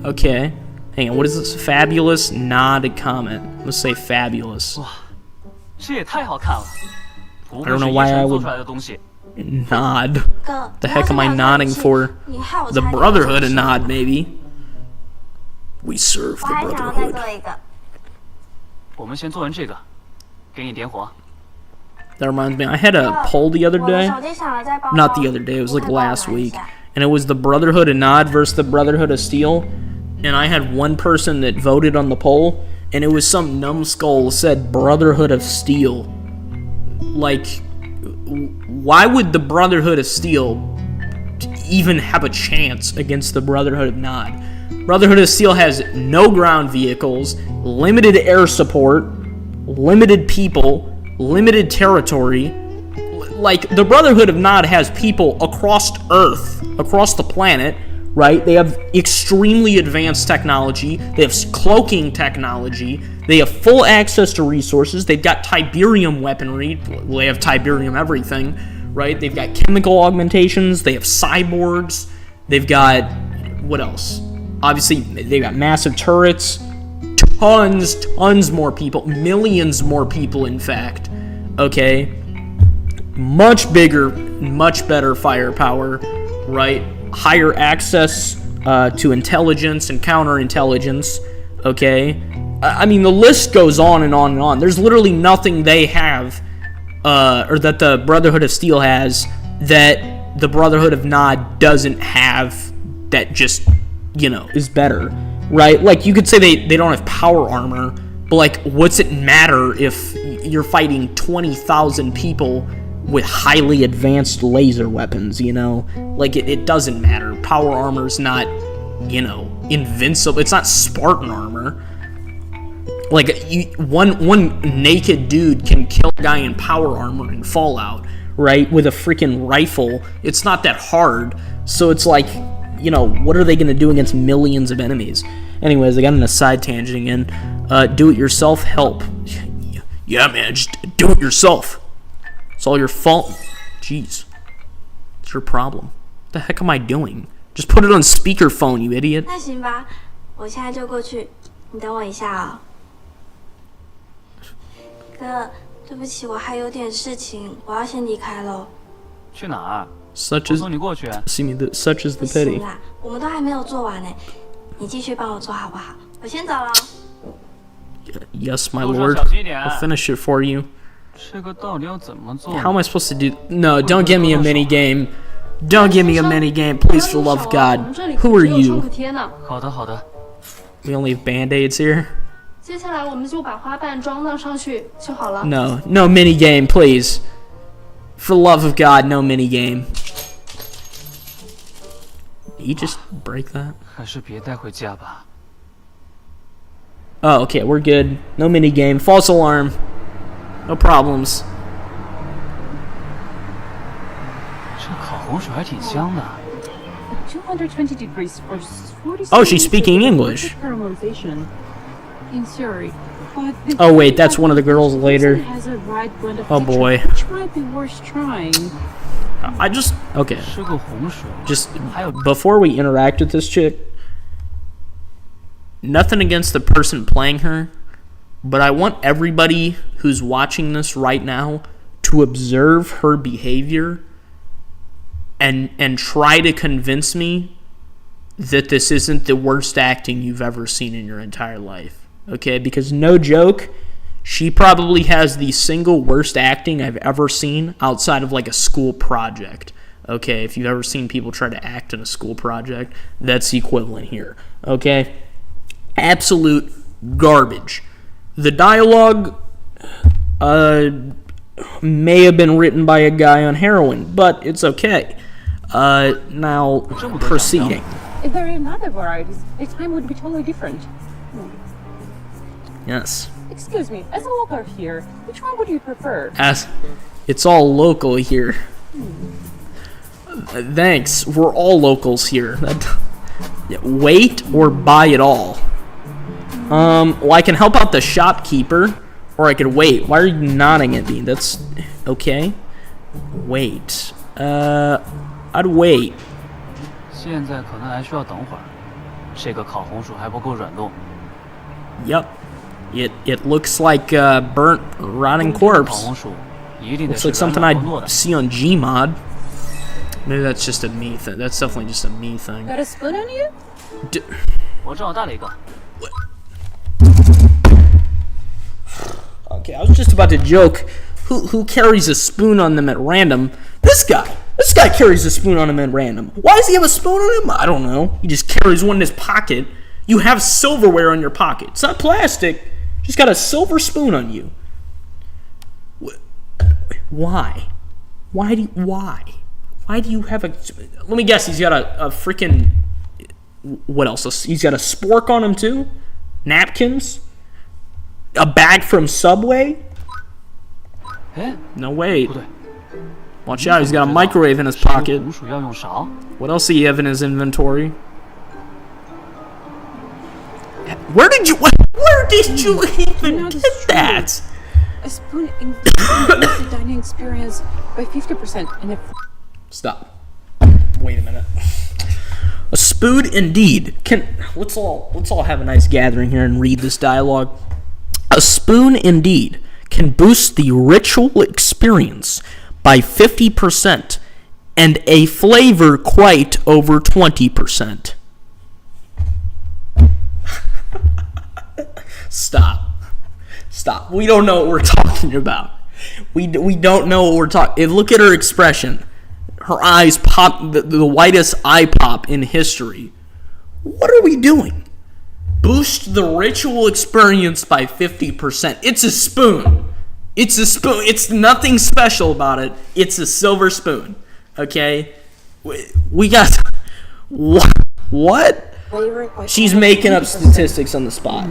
Okay. Hang on, what is this? Fabulous? Nod a comment. Let's say fabulous. I don't know why I would nod. The heck am I nodding for? The Brotherhood a nod, maybe. We serve the Brotherhood. That reminds me, I had a poll the other day. Not the other day, it was like last week. And it was the Brotherhood of Nod versus the Brotherhood of Steel. And I had one person that voted on the poll, and it was some numbskull said Brotherhood of Steel. Like, why would the Brotherhood of Steel even have a chance against the Brotherhood of Nod? Brotherhood of Steel has no ground vehicles, limited air support, limited people, limited territory. Like, the Brotherhood of Nod has people across Earth, across the planet, right? They have extremely advanced technology. They have cloaking technology. They have full access to resources. They've got Tiberium weaponry. Well, they have Tiberium everything, right? They've got chemical augmentations. They have cyborgs. They've got, what else? Obviously, they've got massive turrets. Tons more people. Millions more people, in fact. Okay? Much bigger, much better firepower, right? Higher access to intelligence and counterintelligence, okay? I mean, the list goes on and on and on. There's literally nothing they have, or that the Brotherhood of Steel has, that the Brotherhood of Nod doesn't have, that just, you know, is better, right? Like, you could say they don't have power armor, but, like, what's it matter if you're fighting 20,000 people with highly advanced laser weapons, you know? Like, it doesn't matter. Power armor's not, you know, invincible. It's not Spartan armor. Like, one naked dude can kill a guy in power armor in Fallout, right? With a freaking rifle. It's not that hard. So it's like, you know, what are they going to do against millions of enemies? Anyways, I got in a side tangent again. Do-it-yourself help. Yeah, man, just do it yourself. It's all your fault. Jeez. It's your problem. What the heck am I doing? Just put it on speakerphone, you idiot. 那行吧，我现在就过去，你等我一下啊。哥，对不起，我还有点事情，我要先离开喽。去哪儿？ Such 我 is 送你过去。such is 不 the 行 pity. 啦，我们都还没有做完呢，你继续帮我做好不好？我先走了。Yes, my 路上 lord. 小心一点。 I'll finish it for you. 这个到底要怎么做？ How am I supposed to do? No, don't give me a mini game. Don't give me a mini game, please, for the love of God. Who are you? 好的，好的。 We only have band-aids here. 接下来我们就把花瓣装到上去就好了。 No mini game, please. For the love of God, no mini game. Did you just break that? 还是别带回家吧。 Oh, okay, we're good. No mini game. False alarm. No problems. 这烤红薯还挺香的。 220 degrees for 46 Oh, she's speaking English. caramelization in Surrey. Oh wait, that's one of the girls later. Oh boy. Which might be worth trying. Okay. 是个红薯， Just before we interact with this chick, nothing against the person playing her, but I want everybody who's watching this right now to observe her behavior and try to convince me that this isn't the worst acting you've ever seen in your entire life. Okay? Because no joke, she probably has the single worst acting I've ever seen outside of like a school project. Okay, if you've ever seen people try to act in a school project, that's the equivalent here. Okay? Absolute garbage. The dialogue may have been written by a guy on heroin, but it's okay. Now, proceeding. If there are another varieties, the time would be totally different. Yes. Excuse me, as a local here, which one would you prefer? As it's all local here. Thanks. We're all locals here. Wait or buy it all. Well, I can help out the shopkeeper, or I could wait. Why are you nodding at me? That's okay. Wait. I'd wait. 现在可能还需要等会儿，这个烤红薯还不够软糯。 Yep. It looks like burnt, rotting 烤 corpse. 红薯一定得 Looks 是 like something 软糯 I'd 的。 see on Gmod. Maybe that's just a me thing. That's definitely just a me thing. Got a spoon on you? 我正好带了一个。 Okay, I was just about to joke. Who carries a spoon on them at random? This guy. This guy carries a spoon on him at random. Why does he have a spoon on him? I don't know. He just carries one in his pocket. You have silverware on your pocket. It's not plastic. Just got a silver spoon on you. Why? Why do you have a... Let me guess, he's got a freaking... What else? He's got a spork on him too? Napkins? A bag from Subway? 哎， No, wait. 不对， Watch out, he's got a microwave in his pocket. 红薯要用勺。 What else do you have in his inventory? Where did you even get that? A spoon increases the dining experience by 50% and if... Stop. Wait a minute. A spoon indeed. Let's all have a nice gathering here and read this dialogue. A spoon indeed can boost the ritual experience by 50% and a flavor quite over 20%. Stop. We don't know what we're talking about. We don't know what we're talking. Look at her expression. Her eyes pop, the whitest eye pop in history. What are we doing? Boost the ritual experience by 50%. It's a spoon. It's a spoon. It's nothing special about it. It's a silver spoon. Okay? We got... What? She's making up statistics on the spot.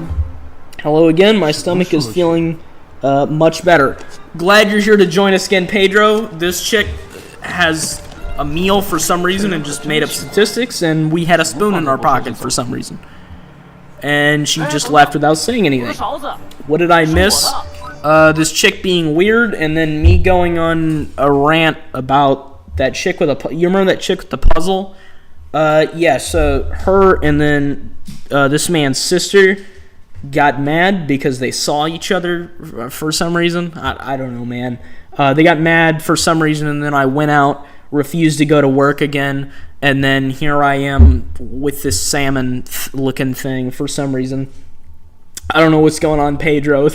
Hello again. My stomach is feeling much better. Glad you're here to join us again, Pedro. This chick has a meal for some reason and just made up statistics, and we had a spoon in our pocket for some reason. And she just left without saying anything. What did I miss? This chick being weird, and then me going on a rant about that chick with a... You remember that chick with the puzzle? Yeah, so her and then this man's sister got mad because they saw each other for some reason. I don't know, man. They got mad for some reason, and then I went out, refused to go to work again, and then here I am with this salmon-looking thing for some reason. I don't know what's going on, Pedro.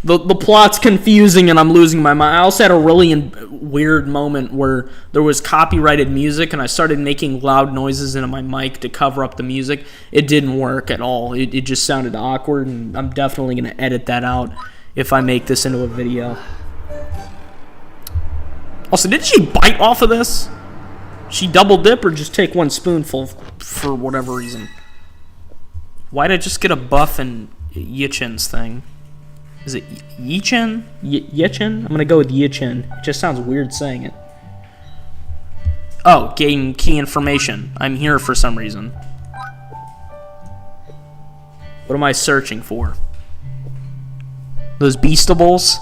The plot's confusing and I'm losing my mind. I also had a really weird moment where there was copyrighted music and I started making loud noises into my mic to cover up the music. It didn't work at all. It just sounded awkward, and I'm definitely going to edit that out if I make this into a video. Also, did she bite off of this? She double dip or just take one spoonful for whatever reason? Why'd I just get a buff and Yichin's thing? Is it Yichin? Yichin? I'm gonna go with Yichin. It just sounds weird saying it. Oh, gain key information. I'm here for some reason. What am I searching for? Those Beastables.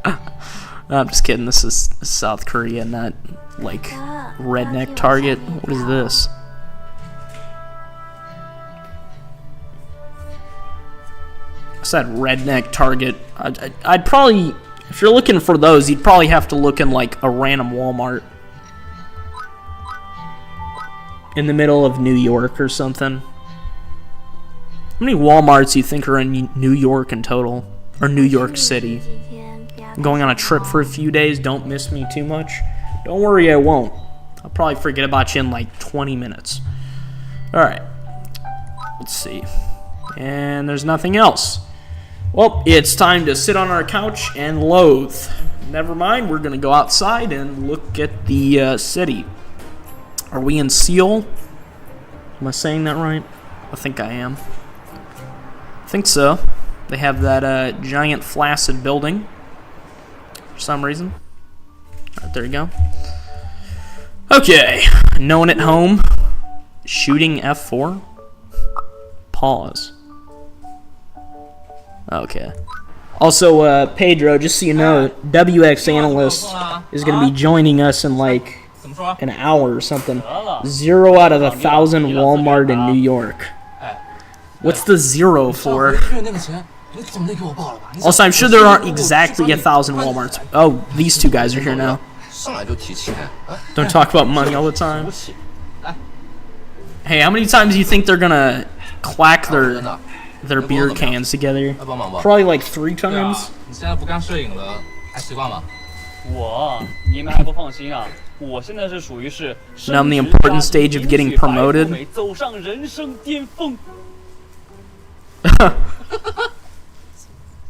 No, I'm just kidding. This is South Korea, not like redneck Target. What is this? I said redneck Target. I'd probably, if you're looking for those, you'd probably have to look in like a random Walmart in the middle of New York or something. How many Walmarts do you think are in New York in total? Or New York City? I'm going on a trip for a few days. Don't miss me too much. Don't worry, I won't. I'll probably forget about you in like 20 minutes. Alright. Let's see. And there's nothing else. Well, it's time to sit on our couch and loathe. Never mind, we're going to go outside and look at the city. Are we in Seoul? Am I saying that right? I think I am. I think so. They have that giant flaccid building for some reason. Alright, there you go. Okay, no one at home. Shooting F4. Pause. Okay. Also, Pedro, just so you know, WX Analyst is going to be joining us in like an hour or something. 0 out of 1,000 Walmart in New York. What's the 0 for? Also, I'm sure there aren't exactly 1,000 Walmarts. Oh, these two guys are here now. Don't talk about money all the time. Hey, how many times do you think they're going to clack their beer cans together? Probably like 3 times. Now I'm the important stage of getting promoted.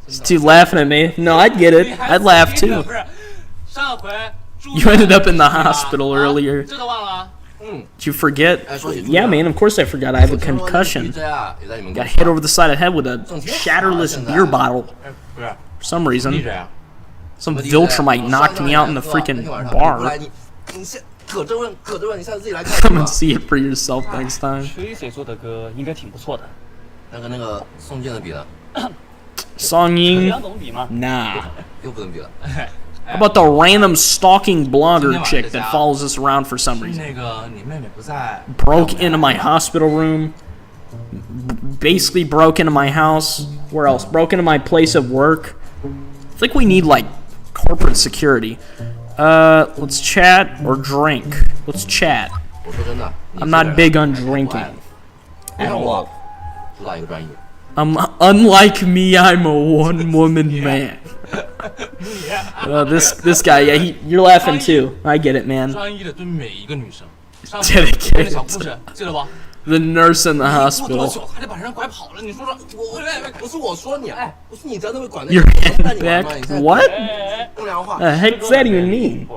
This dude laughing at me. No, I'd get it. I'd laugh too. You ended up in the hospital earlier. Did you forget? Yeah, man, of course I forgot. I have a concussion. Got hit over the side of the head with a shatterless beer bottle. For some reason. Some Viltrumite knocked me out in the freaking bar. Come and see it for yourself next time. Song Ying? Nah. How about the random stalking blogger chick that follows us around for some reason? Broke into my hospital room. Basically broke into my house. Where else? Broke into my place of work. I think we need like corporate security. Let's chat or drink. Let's chat. I'm not big on drinking at all. Unlike me, I'm a one-woman man. This guy, yeah, you're laughing too. I get it, man. Dedicated. The nurse in the hospital. Your head back? What? The heck does that even mean?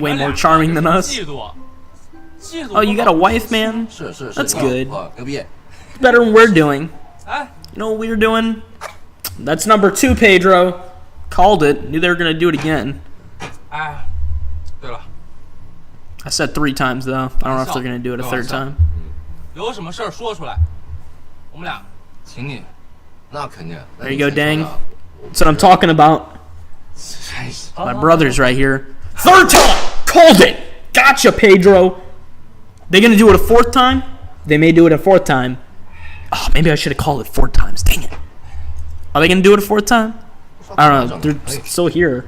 Way more charming than us. Oh, you got a wife, man? That's good. Better than we're doing. You know what we're doing? That's number 2, Pedro. Called it. Knew they were gonna do it again. I said 3 times though. I don't know if they're gonna do it a 3rd time. There you go, dang. That's what I'm talking about. My brother's right here. 3rd time! Called it! Gotcha, Pedro! They gonna do it a 4th time? They may do it a 4th time. Oh, maybe I should have called it 4 times. Dang it. Are they gonna do it a 4th time? I don't know. They're still here.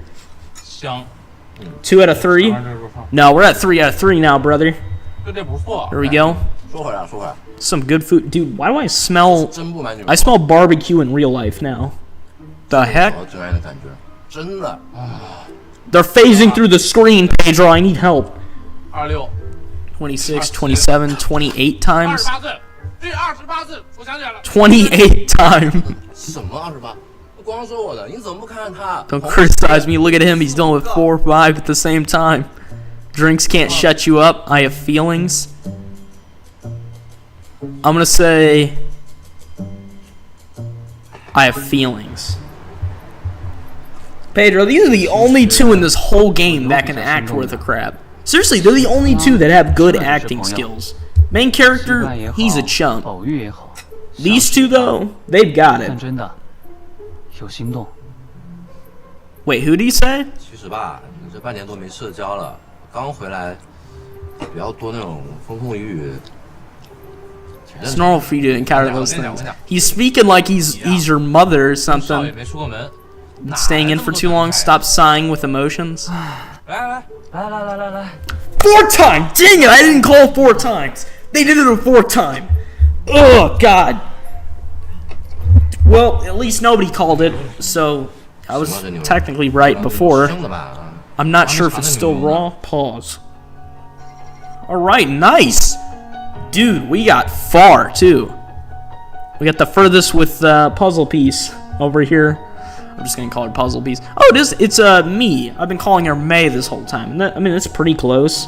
2 out of 3? No, we're at 3 out of 3 now, brother. There we go. Some good food. Dude, why do I smell... I smell barbecue in real life now. The heck? They're phasing through the screen, Pedro. I need help. 26, 27, 28 times? 28 times. Don't criticize me. Look at him. He's dealing with 4 or 5 at the same time. Drinks can't shut you up. I have feelings. I'm gonna say I have feelings. Pedro, these are the only 2 in this whole game that can act worth a crap. Seriously, they're the only 2 that have good acting skills. Main character, he's a chump. These 2 though, they've got it. 有心动。 Wait, who did he say? 其实吧，你这半年多没社交了，刚回来，不要多那种风风雨雨。 It's normal for you to encounter those things. He's speaking like he's your mother or 少爷 something. 没出过门。 Staying in for too long, stop sighing with emotions. 来， 4 times! Dang it, I didn't call 4 times! They did it a 4th time! Oh, God. Well, at least nobody called it, so I was technically right before. 生的吧？ I'm not sure if it's still raw. Pause. Alright, nice! Dude, we got far, too. We got the furthest with puzzle piece over here. I'm just gonna call her puzzle piece. Oh, it's me. I've been calling her May this whole time. And I mean, that's pretty close.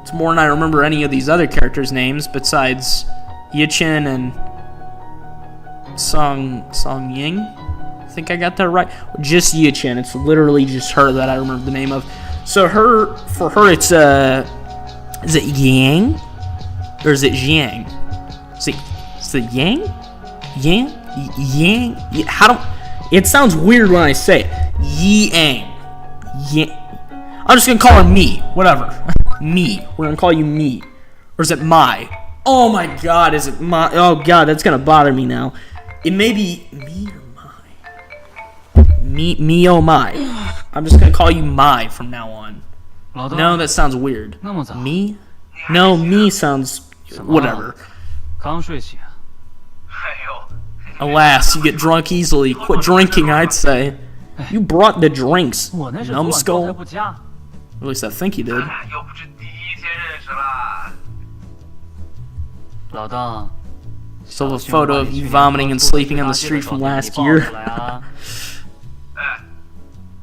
It's more than I remember any of these other characters' names besides Yichin and Song Ying. I think I got that right. Just Yichin. It's literally just her that I remember the name of. So for her, it's is it Yang or is it Jiang? Is it Yang? Yang? How do? It sounds weird when I say it. Yang. I'm just gonna call her Me. Whatever. Me. We're gonna call you Me. Or is it My? Oh my God, is it My? Oh God, that's gonna bother me now. It may be Me or My. Me oh My. I'm just gonna call you My from now on. No, that sounds weird. Me? No, Me sounds whatever. 刚睡醒。 Alas, you get drunk easily. Quit drinking, I'd say. You brought the drinks, 我那是昨晚状态 numbskull. 不佳。 At least I think you did. 又不是第一天认识啦。老大。 Still a photo of you vomiting and sleeping on the street from last year. 哎，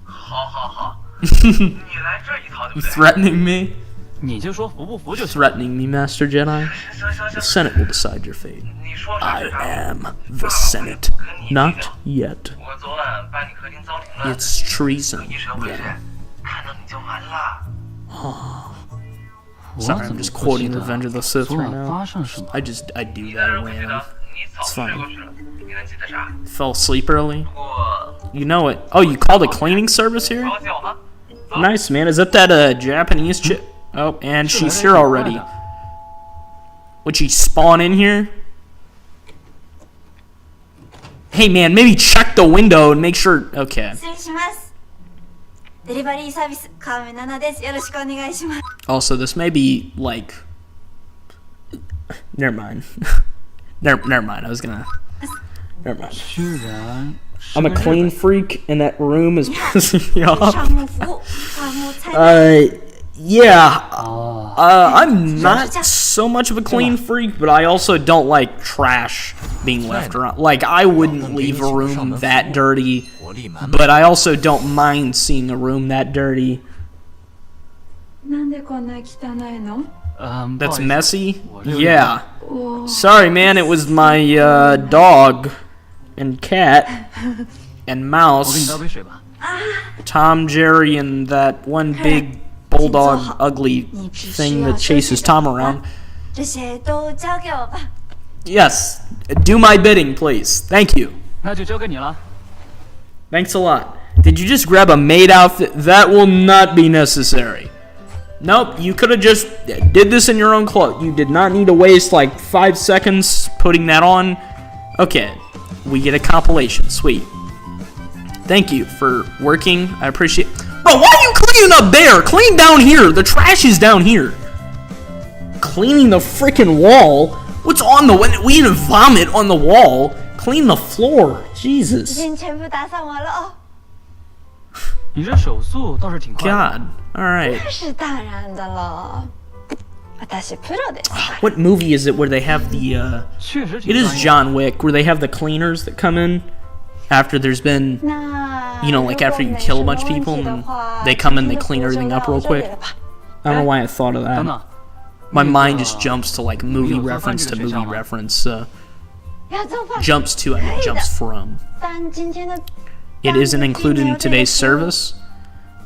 好好好，你来这一套对 You 不对？ threatening me? 你就说服不服就行。 Threatening me, Master Jedi? 行行 The 行， Senate will decide your fate. 你说啥 I 是啥。 am the Senate. Not yet. 我昨晚把你客厅遭灵了， It's treason. 一神回神 Yeah.，看到你就完了。 Sorry, I'm just quoting Revenge of the Sith 昨 right 晚 now. 发生什么？ I do 你 that 当然会记 random. 得，你早 It's 睡 funny. 过去了，你能记得啥？ Fell asleep early? 不过 You know it. Oh, you called a cleaning service here? 高兴哈。 Nice, man. Is that Japanese chick? Oh, and she's here already. Would she spawn in here? Hey, man, maybe check the window and make sure... Okay. 失礼します。デリバリーサービス川辺奈々です。よろしくお願いします。 Also, this may be, like... Never mind. Never mind. I was gonna... Never mind. 居然。 I'm a clean freak, and that room is pissing me off. 商务服务，花木菜。 Yeah. I'm not so much of a clean freak, but I also don't like trash being left around. Like, I wouldn't leave a room that dirty, but I also don't mind seeing a room that dirty. なんでこんな汚いの？ That's messy? Yeah. Sorry, man, it was my dog and cat and 我给你 mouse. 倒杯水吧。 Tom, Jerry, and that one big bulldog ugly thing that chases Tom around. 这些都交给我吧。 Yes, do my bidding, please. Thank you. 那就交给你了。 Thanks a lot. Did you just grab a maid outfit? That will not be necessary. Nope, you could have just did this in your own clothes. You did not need to waste like 5 seconds putting that on. Okay, we get a compilation. Sweet. Thank you for working. I appreciate. Bro, why are you cleaning up there? Clean down here. The trash is down here. Cleaning the freaking wall. What's on the window? We didn't vomit on the wall. Clean the floor. 已 Jesus. 经全部打扫完了哦。你这手速倒是挺快的。 God. All right. 那是当然的了。私プロです。 What movie is it where they have the? 确实挺 It is 专业。 John Wick where they have the cleaners that come in after there's been, 那 you know, like after you kill a bunch of people and then they come in, they clean everything up real quick. I don't know why I thought of 等 that. 等， My mind just jumps to like movie reference to movie reference. 要做饭。 Jumps to, I mean jumps from. 但今天的 It isn't included in today's service.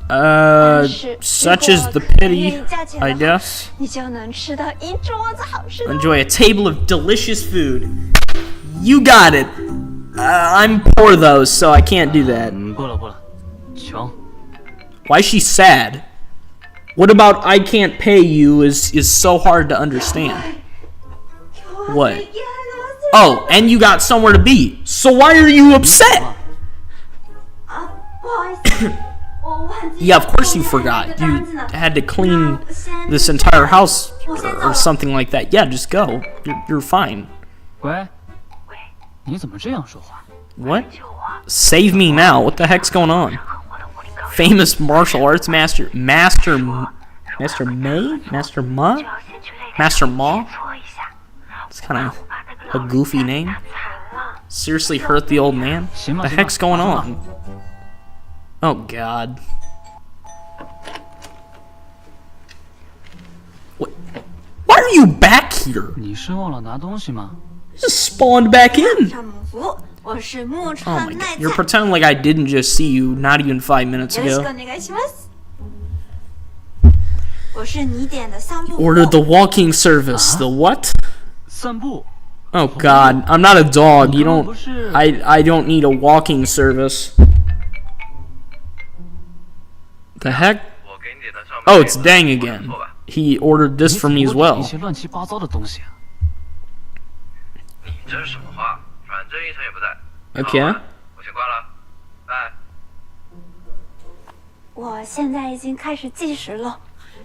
Such is the pity, I guess. 你就能吃到一桌子好吃的。 Enjoy a table of delicious food. You got it. I'm poor though, so I can't do that. 不了不了，穷。 Why is she sad? What about I can't pay you is so hard to understand? What? Oh, and you got somewhere to be. So why are you upset? Yeah, of course you forgot. You had to clean this entire house or something like that. Yeah, just go. You're fine. 喂，你怎么这样说话？ What? Save me now. What the heck's going on? Famous martial arts master Ma? It's kind of a goofy name. Seriously hurt the old man? What the heck's going on? Oh god. What? Why are you back here? 你是忘了拿东西吗？ Just spawned back in. 上母服，我是木 Oh 川 my 奈 god. You're 菜。 pretending like I didn't just see you not even 5 minutes よろしく ago. お願いします。我是你点的散步服。 Ordered the walking service. The what? 散步。 Oh god. I'm not a dog. You don't... I don't need a walking service. The heck? 我给你点的上面 Oh, it's Dang again. He ordered this for me as 一 well. 些乱七八糟的东西啊。你这是什么话？反正医生也不在。 Okay. 我先挂了，拜。我现在已经开始计时了，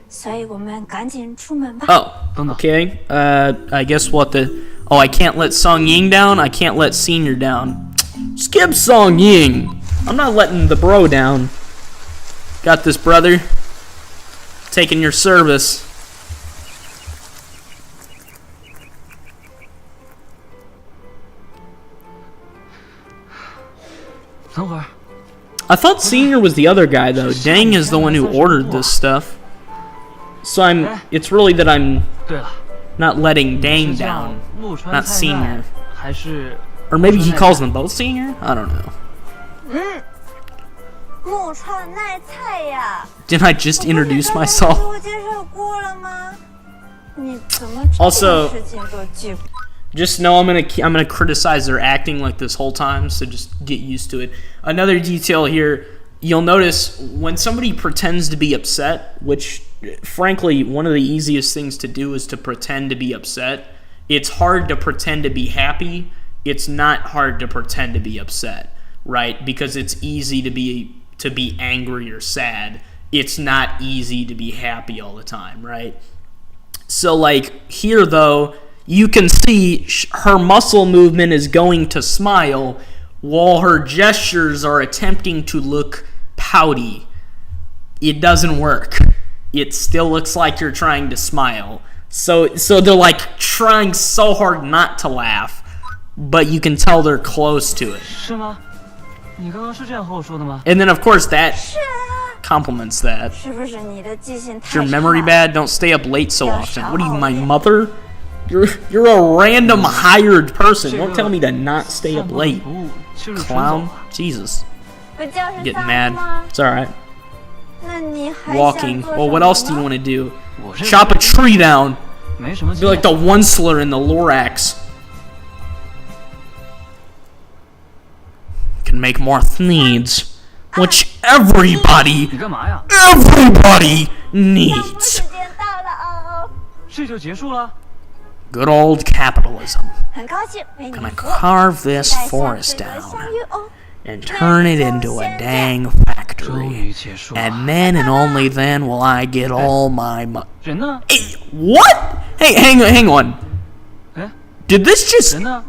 所以我们赶紧出门吧。 Oh, okay. I guess what the... Oh, I can't let Song Ying down? I can't let Senior down. Skip Song Ying! I'm not letting the bro down. Got this, brother. Taking your service. I thought Senior was the other guy, though. Dang is the one who ordered this stuff. So it's really that I'm 对了， not letting Dang 是叫 down. 木川 Not 菜 Senior. 奈还是 Or maybe he calls them both Senior? I don't know. 木川奈菜呀。 Didn't I just introduce myself? 自我介绍过了吗？你怎么这 Also- 种事情都记不？ Just know I'm gonna criticize their acting like this whole time, so just get used to it. Another detail here, you'll notice when somebody pretends to be upset, which frankly one of the easiest things to do is to pretend to be upset. It's hard to pretend to be happy. It's not hard to pretend to be upset, right? Because it's easy to be angry or sad. It's not easy to be happy all the time, right? So like here though, you can see her muscle movement is going to smile while her gestures are attempting to look pouty. It doesn't work. It still looks like you're trying to smile. So they're like trying so hard not to laugh, but you can tell they're close to it. 是吗？你刚刚是这样和我说的吗？ And then of course that complements that. 是不是你的记性 Is 太 your 差 memory bad? Don't stay up late so often. What are you, my mother? You're a random hired person. Don't tell me to not stay up late, 服务就是纯走 clown. 啊。 Jesus, 不就是散 getting 步 mad. 吗？ It's all right. 那你还想 Walking. 做 Well, what 什 else do 么 you 呢 want to do? 我认为 Chop a tree down. 没什么 Be like the Onceler in the Lorax. Can make more needs, which everybody 你干嘛呀？ needs. 时间到了哦，这就结束了？ Good old capitalism. 很高兴为你 Gonna 服务。 carve this 在下 forest 这个 down 相遇哦。 and turn it into a dang 终 factory. 于结束了。 And then and only then will I get all my money. 人呢？ Hey, what? Hey, hang on. 哎， Did this just 人呢？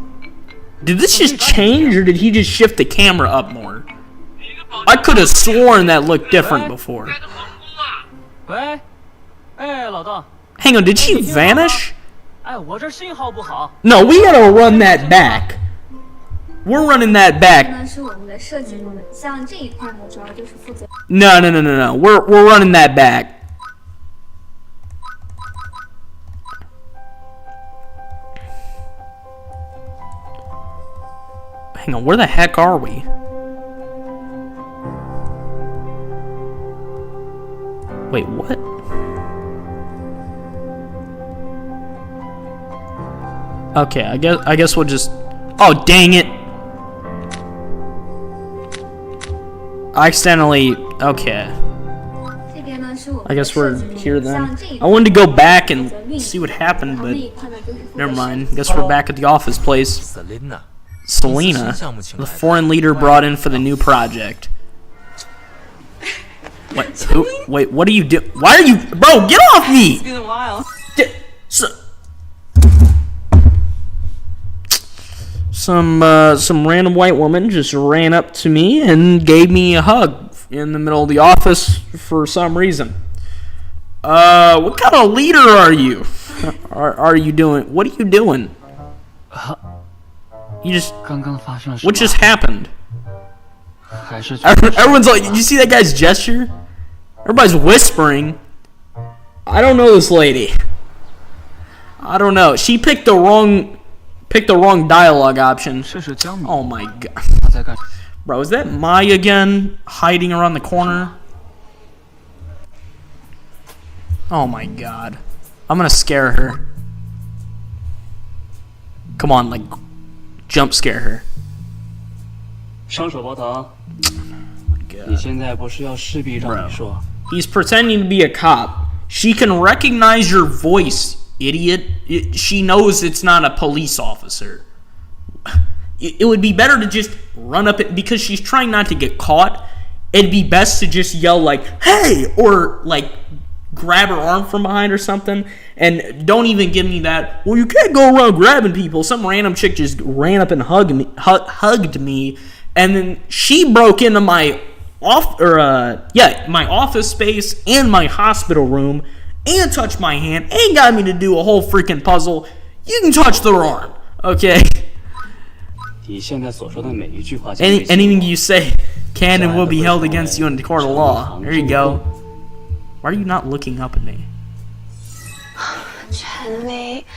just change, or did he just shift the camera up more? I could have sworn that looked different before. 该怎么哭啊？喂，哎，老大， Hang on, did she vanish? 哎，我这信号不好。 No, we gotta run that back. We're running that back. 呢是我们的设计部门，像这一块呢，主要就是负责 No. We're running that back. Hang on, where the heck are we? Wait, what? Okay, I guess we'll just... Oh, dang it! accidentally. Okay. I guess we're here then. I wanted to go back and see what happened, but never mind. Guess we're back at the office place. Selena, the foreign leader brought in for the new project. What? Wait, what are you doing? Why are you, bro? Get off me! It's been a while. Some random white woman just ran up to me and gave me a hug in the middle of the office for some reason. What kind of leader are you? Are you doing? What are you doing? You just. What just happened? Everyone's like, did you see that guy's gesture? Everybody's whispering. I don't know this lady. I don't know. She picked the wrong dialogue option. Oh my god. Bro, is that Mai again hiding around the corner? Oh my god. I'm gonna scare her. Come on, like, jump scare her. Bro. He's pretending to be a cop. She can recognize your voice, idiot. She knows it's not a police officer. It would be better to just run up it because she's trying not to get caught. It'd be best to just yell like, hey, or like grab her arm from behind or something. And don't even give me that, well, you can't go around grabbing people. Some random chick just ran up and hugged me. And then she broke into my office space and my hospital room and touched my hand and got me to do a whole freaking puzzle. You can touch their arm, okay? Anything you say can and will be held against you in the court of law. There you go. Why are you not looking up at me?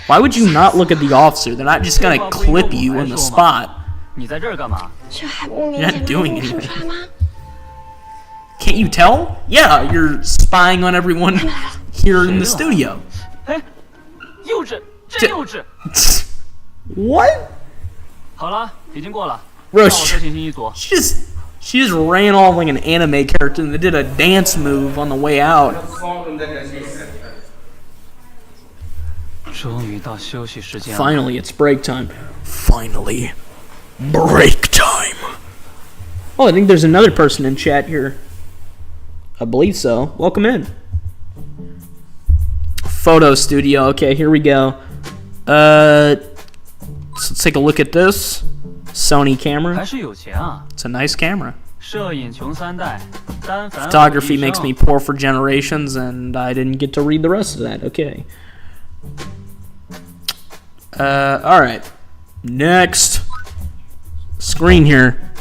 Why would you not look at the officer? They're not just gonna clip you on the spot. You're not doing anything. Can't you tell? Yeah, you're spying on everyone here in the studio. What? Bro, she just ran off like an anime character and they did a dance move on the way out. Finally, it's break time. Finally, break time. Oh, I think there's another person in chat here. I believe so. Welcome in. Photo studio. Okay, here we go. Let's take a look at this. Sony camera. It's a nice camera. Photography makes me poor for generations, and I didn't get to read the rest of that. Okay. Alright. Next. Screen here.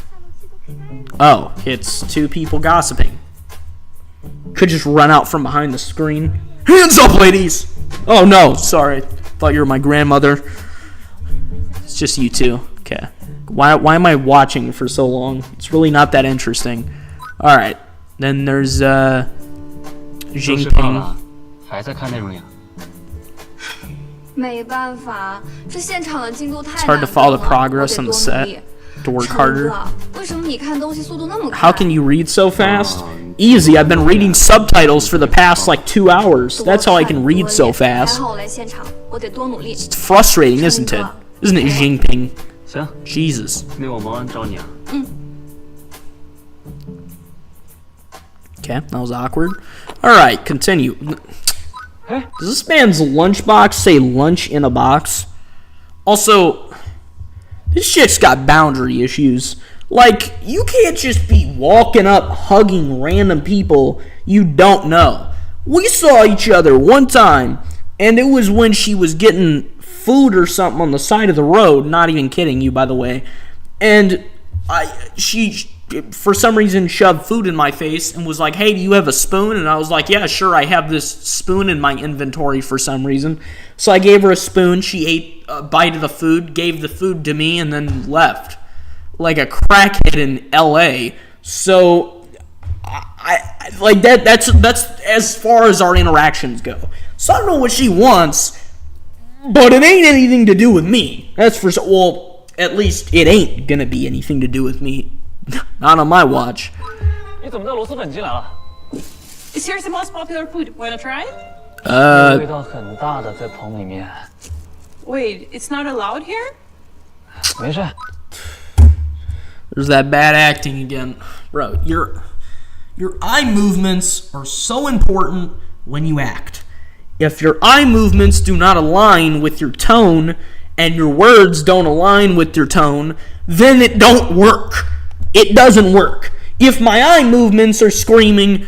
Oh, it's two people gossiping. Could just run out from behind the screen. Hands up, ladies! Oh no, sorry. Thought you were my grandmother. It's just you two. Okay. Why am I watching for so long? It's really not that interesting. Alright. Then there's Jinping. It's hard to follow the progress on the set. To work harder. How can you read so fast? Easy, I've been reading subtitles for the past like 2 hours. That's how I can read so fast. It's frustrating, isn't it? Isn't it, Jinping? Jesus. Okay, that was awkward. Alright, continue. Does this man's lunchbox say lunch in a box? Also, this shit's got boundary issues. Like, you can't just be walking up hugging random people you don't know. We saw each other one time, and it was when she was getting food or something on the side of the road. Not even kidding you, by the way. And she, for some reason, shoved food in my face and was like, hey, do you have a spoon? And I was like, yeah, sure, I have this spoon in my inventory for some reason. So I gave her a spoon. She ate a bite of the food, gave the food to me, and then left. Like a crackhead in LA. So, I like that's as far as our interactions go. So I don't know what she wants, but it ain't anything to do with me. That's for sure. Well, at least it ain't gonna be anything to do with me. Not on my watch. 你怎么带螺蛳粉进来了？ Is here's the most popular food. Wanna try? 味道很大的在棚里面。 Wait, it's not allowed here? 没事。 There's that bad acting again. Bro, your eye movements are so important when you act. If your eye movements do not align with your tone and your words don't align with your tone, then it don't work. It doesn't work. If my eye movements are screaming,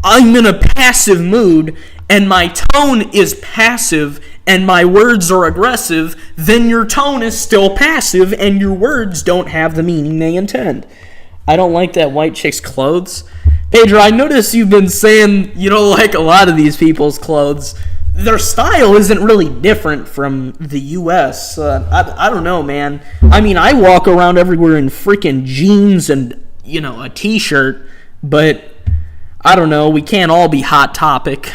I'm in a passive mood, and my tone is passive, and my words are aggressive, then your tone is still passive, and your words don't have the meaning they intend. I don't like that white chick's clothes. Pedro, I notice you've been saying you don't like a lot of these people's clothes. Their style isn't really different from the U.S. I don't know, man. I mean, I walk around everywhere in freaking jeans and, a t-shirt, but I don't know. We can't all be Hot Topic.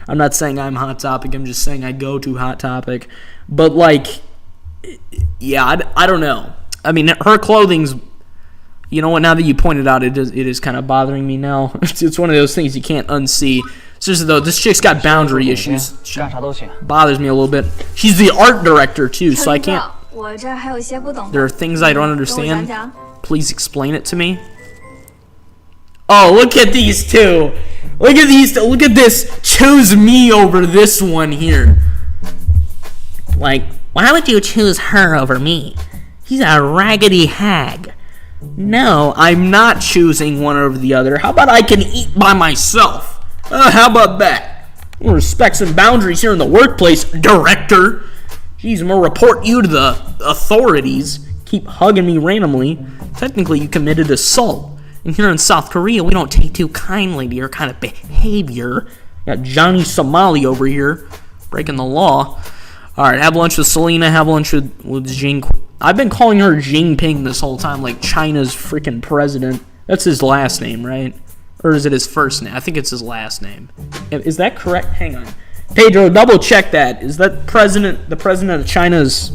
I'm not saying I'm Hot Topic. I'm just saying I go to Hot Topic. But, yeah, I don't know. I mean, her clothing's, you know what, now that you pointed out, it is kind of bothering me now. It's one of those things you can't unsee. Seriously, though, this chick's got boundary issues. She bothers me a little bit. She's the art director, too, so I can't... There are things I don't understand. Please explain it to me. Oh, look at these two. Look at these two. Look at this. Choose me over this one here. Why would you choose her over me? She's a raggedy hag. No, I'm not choosing one over the other. How about I can eat by myself? How about that? We'll respect some boundaries here in the workplace, director. Jeez, I'm gonna report you to the authorities. Keep hugging me randomly. Technically, you committed assault. And here in South Korea, we don't take too kindly to your kind of behavior. Got Johnny Somali over here, breaking the law. Alright, have lunch with Selena, have lunch with Jing. I've been calling her Jinping this whole time, like China's freaking president. That's his last name, right? Or is it his first name? I think it's his last name. Is that correct? Hang on. Pedro, double check that. Is that the president of China's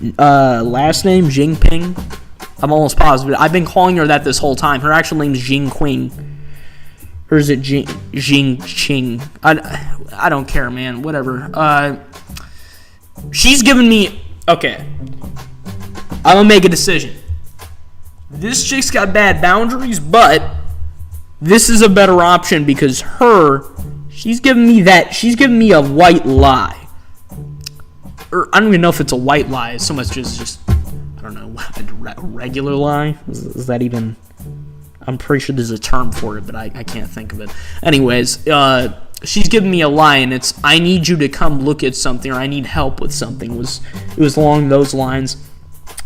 last name, Jinping? I'm almost positive. I've been calling her that this whole time. Her actual name is Jing Qing. Or is it Jing Qing? I don't care, man. Whatever. She's giving me... Okay. I'm gonna make a decision. This chick's got bad boundaries, but this is a better option because she's giving me a white lie. Or I don't even know if it's a white lie. It's so much as just... I don't know, a regular lie? Is that even... I'm pretty sure there's a term for it, but I can't think of it. Anyways, she's giving me a lie, and it's, I need you to come look at something, or I need help with something. It was along those lines.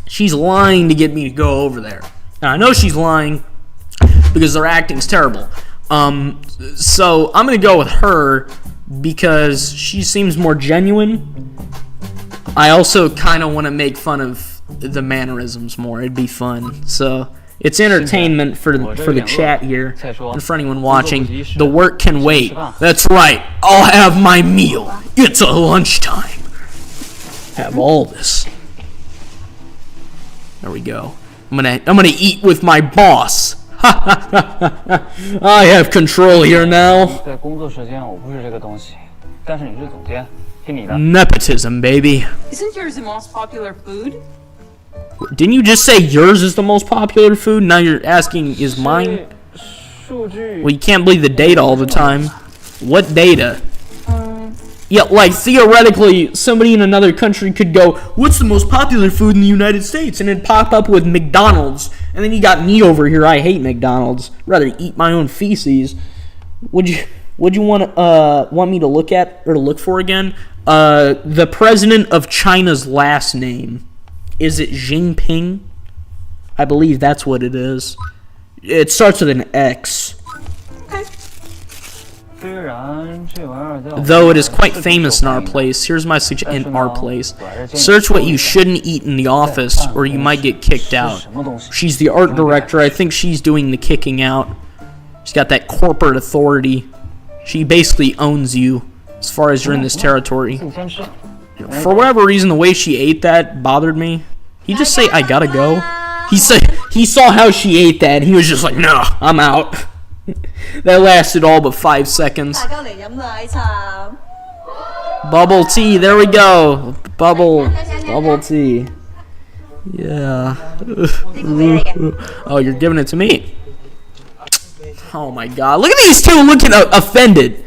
She's lying to get me to go over there. Now, I know she's lying because their acting's terrible. So I'm going to go with her because she seems more genuine. I also kind of want to make fun of the mannerisms more. It'd be fun. So it's entertainment for the chat here and for anyone watching. The work can wait. That's right. I'll have my meal. It's a lunchtime. Have all this. There we go. I'm gonna eat with my boss. I have control here now. Nepotism, baby. Isn't yours the most popular food? Didn't you just say yours is the most popular food? Now you're asking, is mine? Well, you can't believe the data all the time. What data? Yeah, like, theoretically, somebody in another country could go, what's the most popular food in the United States? And it'd pop up with McDonald's. And then you got me over here, I hate McDonald's. I'd rather eat my own feces. Would you want me to look at, or to look for again? The president of China's last name. Is it Jinping? I believe that's what it is. It starts with an X. Though it is quite famous in our place. Here's my suggestion. In our place. Search what you shouldn't eat in the office, or you might get kicked out. She's the art director. I think she's doing the kicking out. She's got that corporate authority. She basically owns you as far as you're in this territory. For whatever reason, the way she ate that bothered me. He just say, I gotta go? He he saw how she ate that, and he was just like, no, I'm out. That lasted all but 5 seconds. 大家嚟飲奶茶。 Bubble tea, there we go. Bubble tea. Yeah. Oh, you're giving it to me. Oh my god. Look at these two looking offended.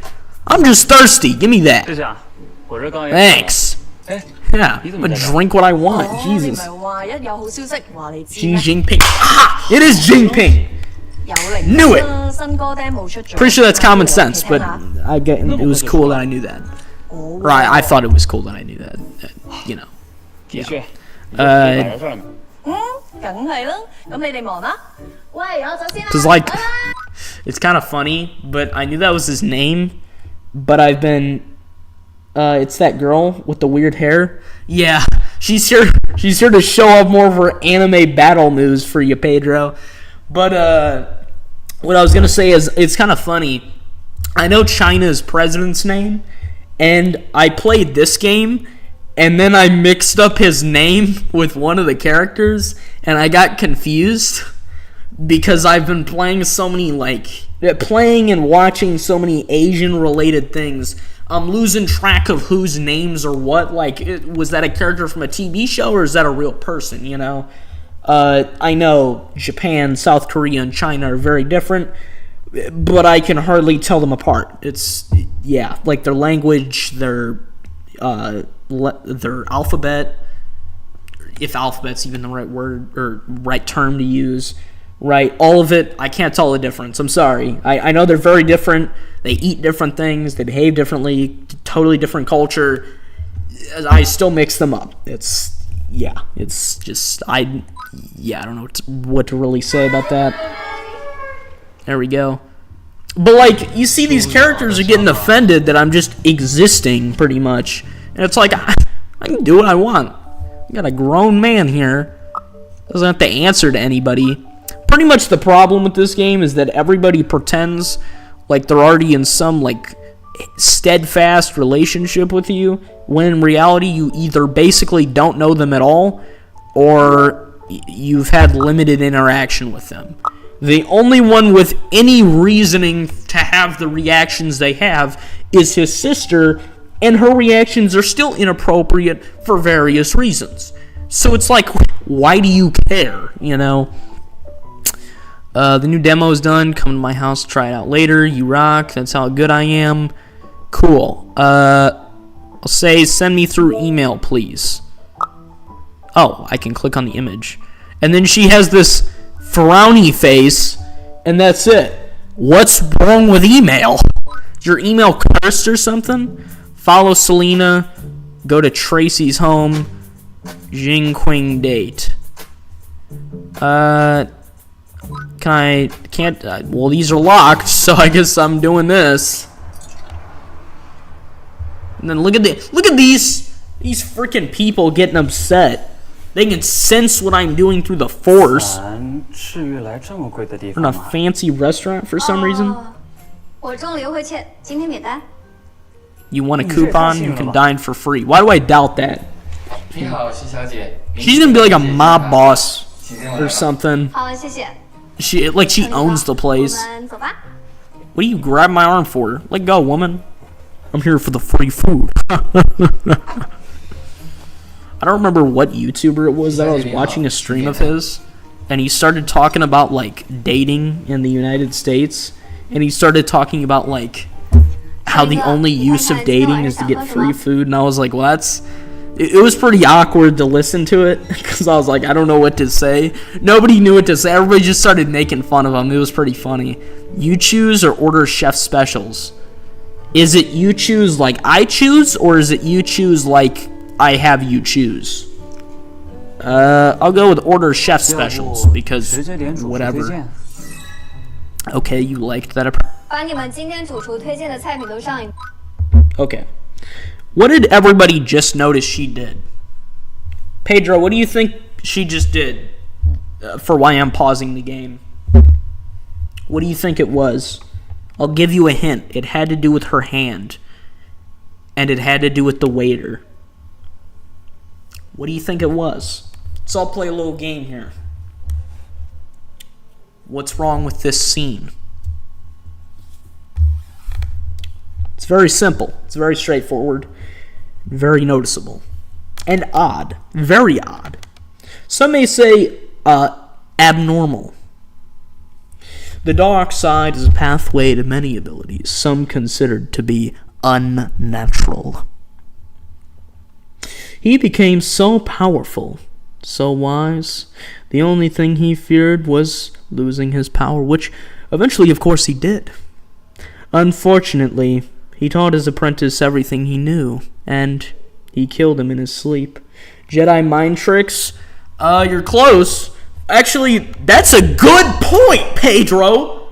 I'm just thirsty. Give me that. Thanks. Yeah, I'm gonna drink what I want. 哦，你 Jesus. 咪話一有好消息話你知 Xi 咩？ Jinping. Ah, it is Jinping. 有嚟 Knew it. 啦，新歌 demo 出咗。 Pretty sure that's common sense, 聽 but 下 I get it was cool that I knew that. Or I thought it was cool that I knew that. You know. 的确， Uh, 梗係啦，咁你哋忙啦。喂，我走先啦。 Cause like, it's kind of funny, but I knew that was his name. But I've been, it's that girl with the weird hair. Yeah, she's here. She's here to show off more of her anime battle moves for you, Pedro. But what I was gonna say is, it's kind of funny. I know China's president's name, and I played this game, and then I mixed up his name with one of the characters, and I got confused because I've been playing so many, playing and watching so many Asian-related things. I'm losing track of whose names are what. Was that a character from a TV show, or is that a real person, you know? I know Japan, South Korea, and China are very different, but I can hardly tell them apart. It's, yeah, like their language, their alphabet, if alphabet's even the right word or right term to use, right? All of it, I can't tell the difference. I'm sorry. I know they're very different. They eat different things. They behave differently. Totally different culture. I still mix them up. It's just, I don't know what to really say about that. There we go. But, you see these characters are getting offended that I'm just existing, pretty much. And it's like, I can do what I want. I got a grown man here. Doesn't have to answer to anybody. Pretty much the problem with this game is that everybody pretends like they're already in some, steadfast relationship with you, when in reality you either basically don't know them at all, or you've had limited interaction with them. The only one with any reasoning to have the reactions they have is his sister, and her reactions are still inappropriate for various reasons. So it's like, why do you care, you know? The new demo's done. Come to my house, try it out later. You rock. That's how good I am. Cool. I'll say send me through email, please. Oh, I can click on the image. And then she has this frowny face, and that's it. What's wrong with email? Is your email cursed or something? Follow Selena. Go to Tracy's home. Jingqing date. Well, these are locked, so I guess I'm doing this. And then look at these freaking people getting upset. They can sense what I'm doing through the force. We're in a fancy restaurant for some reason. You want a coupon? You can dine for free. Why do I doubt that? She's gonna be like a mob boss or something. She owns the place. What do you grab my arm for? Let go, woman. I'm here for the free food. I don't remember what YouTuber it was that I was watching a stream of his, and he started talking about dating in the United States, and he started talking about how the only use of dating is to get free food, and I was like, well, it was pretty awkward to listen to it, because I was like, I don't know what to say. Nobody knew what to say. Everybody just started making fun of him. It was pretty funny. You choose or order chef specials. Is it you choose like I choose, or is it you choose like I have you choose? I'll go with order chef specials, because whatever. Okay, you liked that. Okay. What did everybody just notice she did? Pedro, what do you think she just did for why I'm pausing the game? What do you think it was? I'll give you a hint. It had to do with her hand. And it had to do with the waiter. What do you think it was? So I'll play a little game here. What's wrong with this scene? It's very simple. It's very straightforward. Very noticeable. And odd. Very odd. Some may say abnormal. The dark side is a pathway to many abilities, some considered to be unnatural. He became so powerful, so wise. The only thing he feared was losing his power, which eventually, of course, he did. Unfortunately, he taught his apprentice everything he knew, and he killed him in his sleep. Jedi mind tricks? You're close. Actually, that's a good point, Pedro.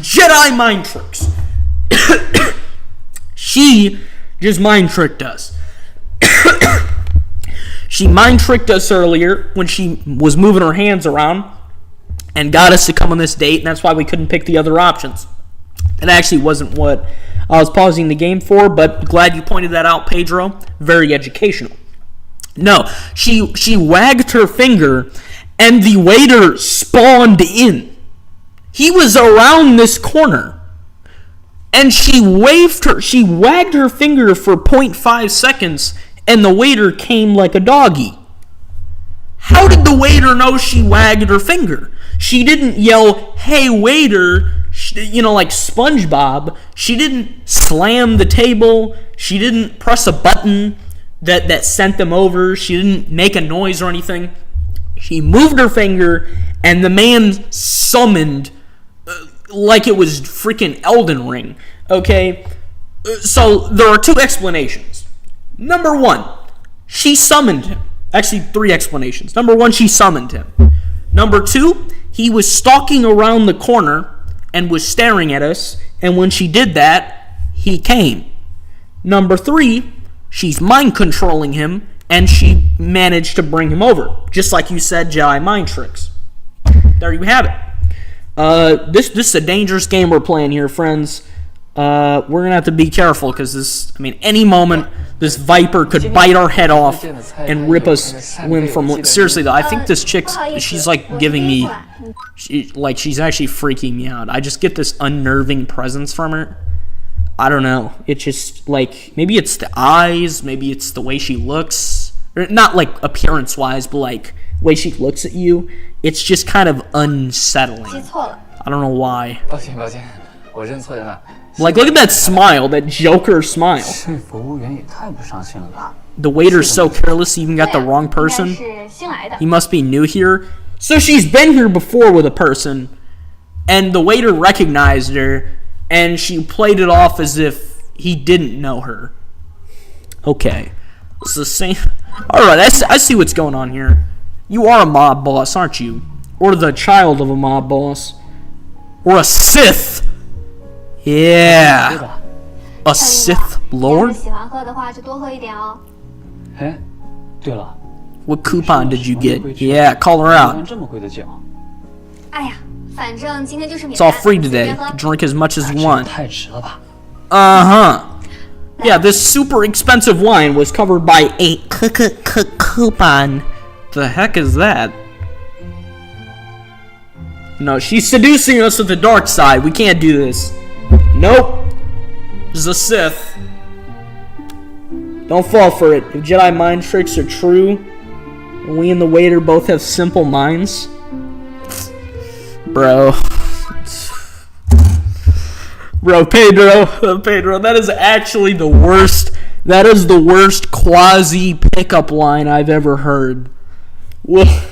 Jedi mind tricks. She just mind tricked us. She mind tricked us earlier when she was moving her hands around and got us to come on this date, and that's why we couldn't pick the other options. It actually wasn't what I was pausing the game for, but glad you pointed that out, Pedro. Very educational. No, she wagged her finger, and the waiter spawned in. He was around this corner, and she wagged her finger for 0.5 seconds, and the waiter came like a doggy. How did the waiter know she wagged her finger? She didn't yell, "Hey, waiter," like SpongeBob. She didn't slam the table. She didn't press a button that sent them over. She didn't make a noise or anything. She moved her finger, and the man summoned like it was freaking Elden Ring. Okay? So there are two explanations. Number one, she summoned him. Actually, three explanations. Number one, she summoned him. Number two, he was stalking around the corner and was staring at us, and when she did that, he came. Number three, she's mind controlling him, and she managed to bring him over. Just like you said, Jedi mind tricks. There you have it. This is a dangerous game we're playing here, friends. We're going to have to be careful, because any moment, this Viper could bite our head off and rip us limb from limb. Seriously, though, I think this she's like giving me, she's actually freaking me out. I just get this unnerving presence from her. I don't know. It's just, maybe it's the eyes, maybe it's the way she looks. Or not, appearance-wise, but, the way she looks at you. It's just kind of unsettling. I don't know why. Look at that smile, that Joker smile. The waiter's so careless he even got the wrong person. He must be new here. So she's been here before with a person, and the waiter recognized her, and she played it off as if he didn't know her. Okay. It's the same. Alright, I see what's going on here. You are a mob boss, aren't you? Or the child of a mob boss. Or a Sith. Yeah. A Sith Lord? What coupon did you get? Yeah, call her out. It's all free today. You can drink as much as you want. Uh-huh. Yeah, this super expensive wine was covered by a coupon. The heck is that? No, she's seducing us with the dark side. We can't do this. Nope. This is a Sith. Don't fall for it. If Jedi mind tricks are true, and we and the waiter both have simple minds, Bro, Pedro, that is actually the worst. That is the worst quasi pickup line I've ever heard. Well,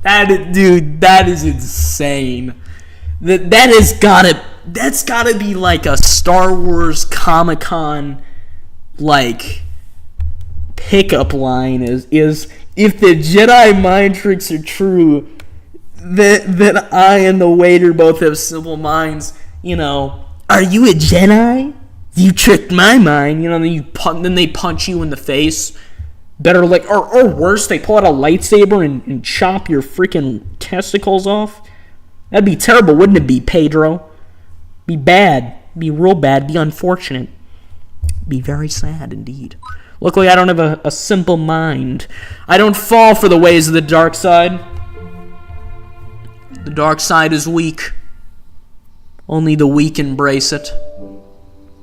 that is insane. That's gotta be like a Star Wars Comic-Con pickup line is if the Jedi mind tricks are true, then I and the waiter both have simple minds. Are you a Jedi? You tricked my mind. Then they punch you in the face. Better or worse, they pull out a lightsaber and chop your freaking testicles off. That'd be terrible, wouldn't it be, Pedro? Be bad. Be real bad. Be unfortunate. Be very sad indeed. Luckily, I don't have a simple mind. I don't fall for the ways of the dark side. The dark side is weak. Only the weak embrace it.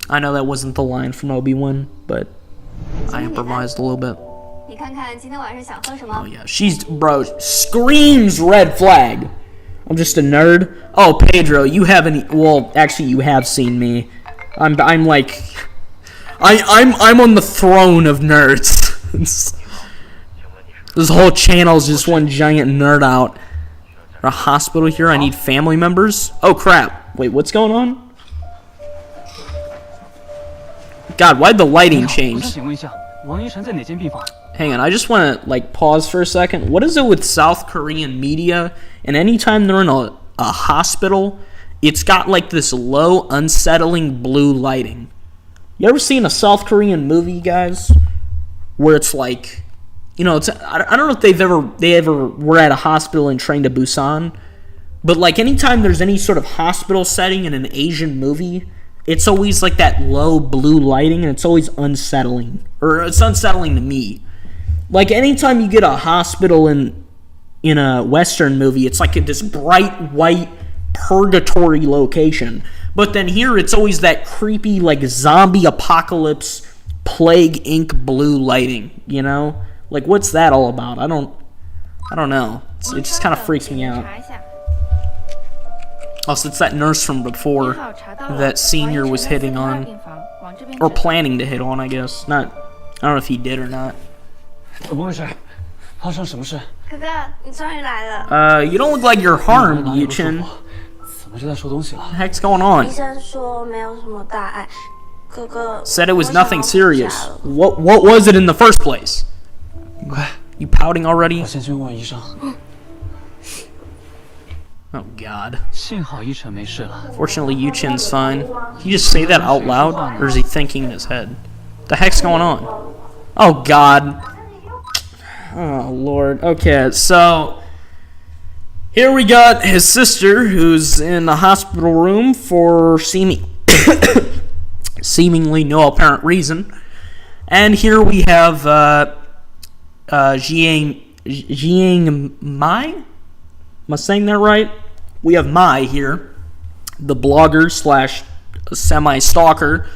I know that wasn't the line from Obi-Wan, but I improvised a little bit. 你看看今天晚上想喝什么？ Oh yeah, she's bro screams red flag. I'm just a nerd. Oh Pedro, you haven't. Well, actually, you have seen me. I'm like, I'm on the throne of nerds. This whole channel is just one giant nerd out. A hospital here. I need family members. Oh crap! Wait, what's going on? God, why'd the lighting change? Hang on, I just want to like pause for a second. What is it with South Korean media? And anytime they're in a hospital, it's got like this low, unsettling blue lighting. You ever seen a South Korean movie, guys, where it's like, you know, it's I don't know if they ever were at a hospital in Train to Busan, but like anytime there's any sort of hospital setting in an Asian movie, it's always like that low blue lighting, and it's always unsettling, or it's unsettling to me. Like anytime you get a hospital in a Western movie, it's like this bright white purgatory location. But then here, it's always that creepy like zombie apocalypse, plague ink blue lighting. You know, like what's that all about? I don't know. It just kind of freaks me out. Also, it's that nurse from before that Senior was hitting on, or planning to hit on, I guess. I don't know if he did or not. 怎么回事？发生什么事？哥哥，你终于来了。 You don't look like you're harmed, Yuchin. 怎么就在说东西了？ What the heck's going on? 医生说没有什么大碍，哥哥。 Said it was nothing serious. What was it in the first place? 快， You pouting already? 我先去问医生。 Oh God. 幸好依晨没事了。 Fortunately, Yuchin's fine. Can you just say that out loud, or is he thinking in his head? The heck's going on? Oh God. Oh Lord. Okay, so here we got his sister, who's in the hospital room for seemingly no apparent reason, and here we have Jiang Mai. Am I saying that right? We have Mai here, the blogger slash semi-stalker,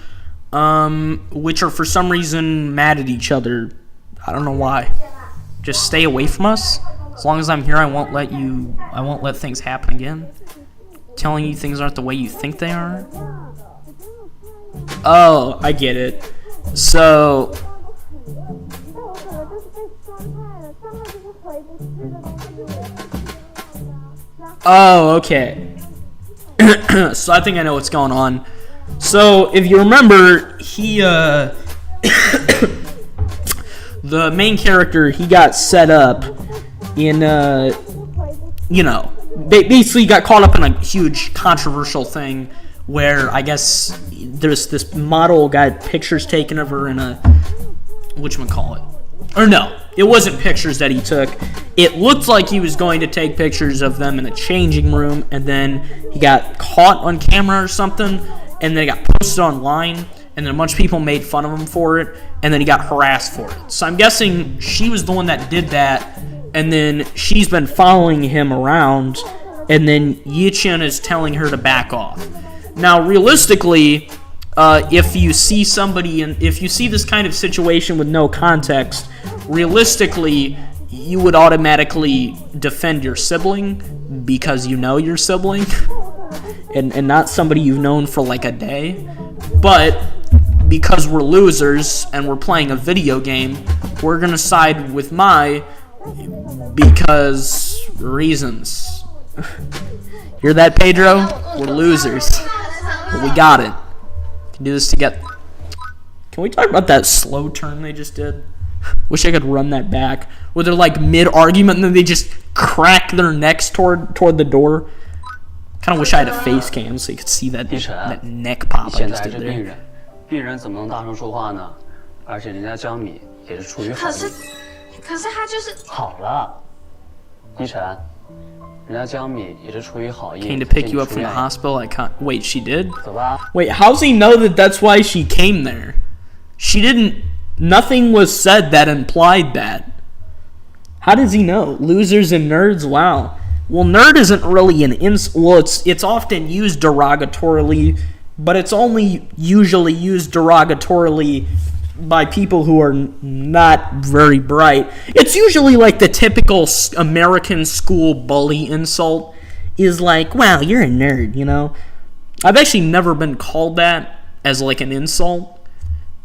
which are for some reason mad at each other. I don't know why. Just stay away from us. As long as I'm here, I won't let things happen again. Telling you things aren't the way you think they are. Oh, I get it. So oh, okay. So I think I know what's going on. So if you remember, he the main character, he got set up in you know, basically got caught up in a huge controversial thing where I guess there's this model got pictures taken of her in a whatchamacallit. Or no, it wasn't pictures that he took. It looked like he was going to take pictures of them in a changing room, and then he got caught on camera or something, and then it got posted online, and then a bunch of people made fun of him for it, and then he got harassed for it. So I'm guessing she was the one that did that, and then she's been following him around, and then Yichin is telling her to back off. Now, realistically, if you see somebody and if you see this kind of situation with no context, realistically, you would automatically defend your sibling because you know your sibling and not somebody you've known for like a day. But because we're losers and we're playing a video game, we're gonna side with Mai because reasons. Hear that, Pedro? We're losers. But we got it. Do this together. Can we talk about that slow turn they just did? Wish I could run that back. Where they're like mid-argument and then they just crack their necks toward the door. Kind of wish I had a face cam so you could see that neck pop I just did there. 病人怎么能大声说话呢？而且人家江米也是出于好意。可是他就是好了，依晨，人家江米也是出于好意。 Came to pick you up from the hospital. I can't. Wait, she did? 走吧。 Wait, how does he know that that's why she came there? She didn't. Nothing was said that implied that. How does he know? Losers and nerds? Wow. Well, nerd isn't really an well, it's often used derogatorily, but it's only usually used derogatorily by people who are not very bright. It's usually like the typical American school bully insult is like, wow, you're a nerd, you know? I've actually never been called that as like an insult.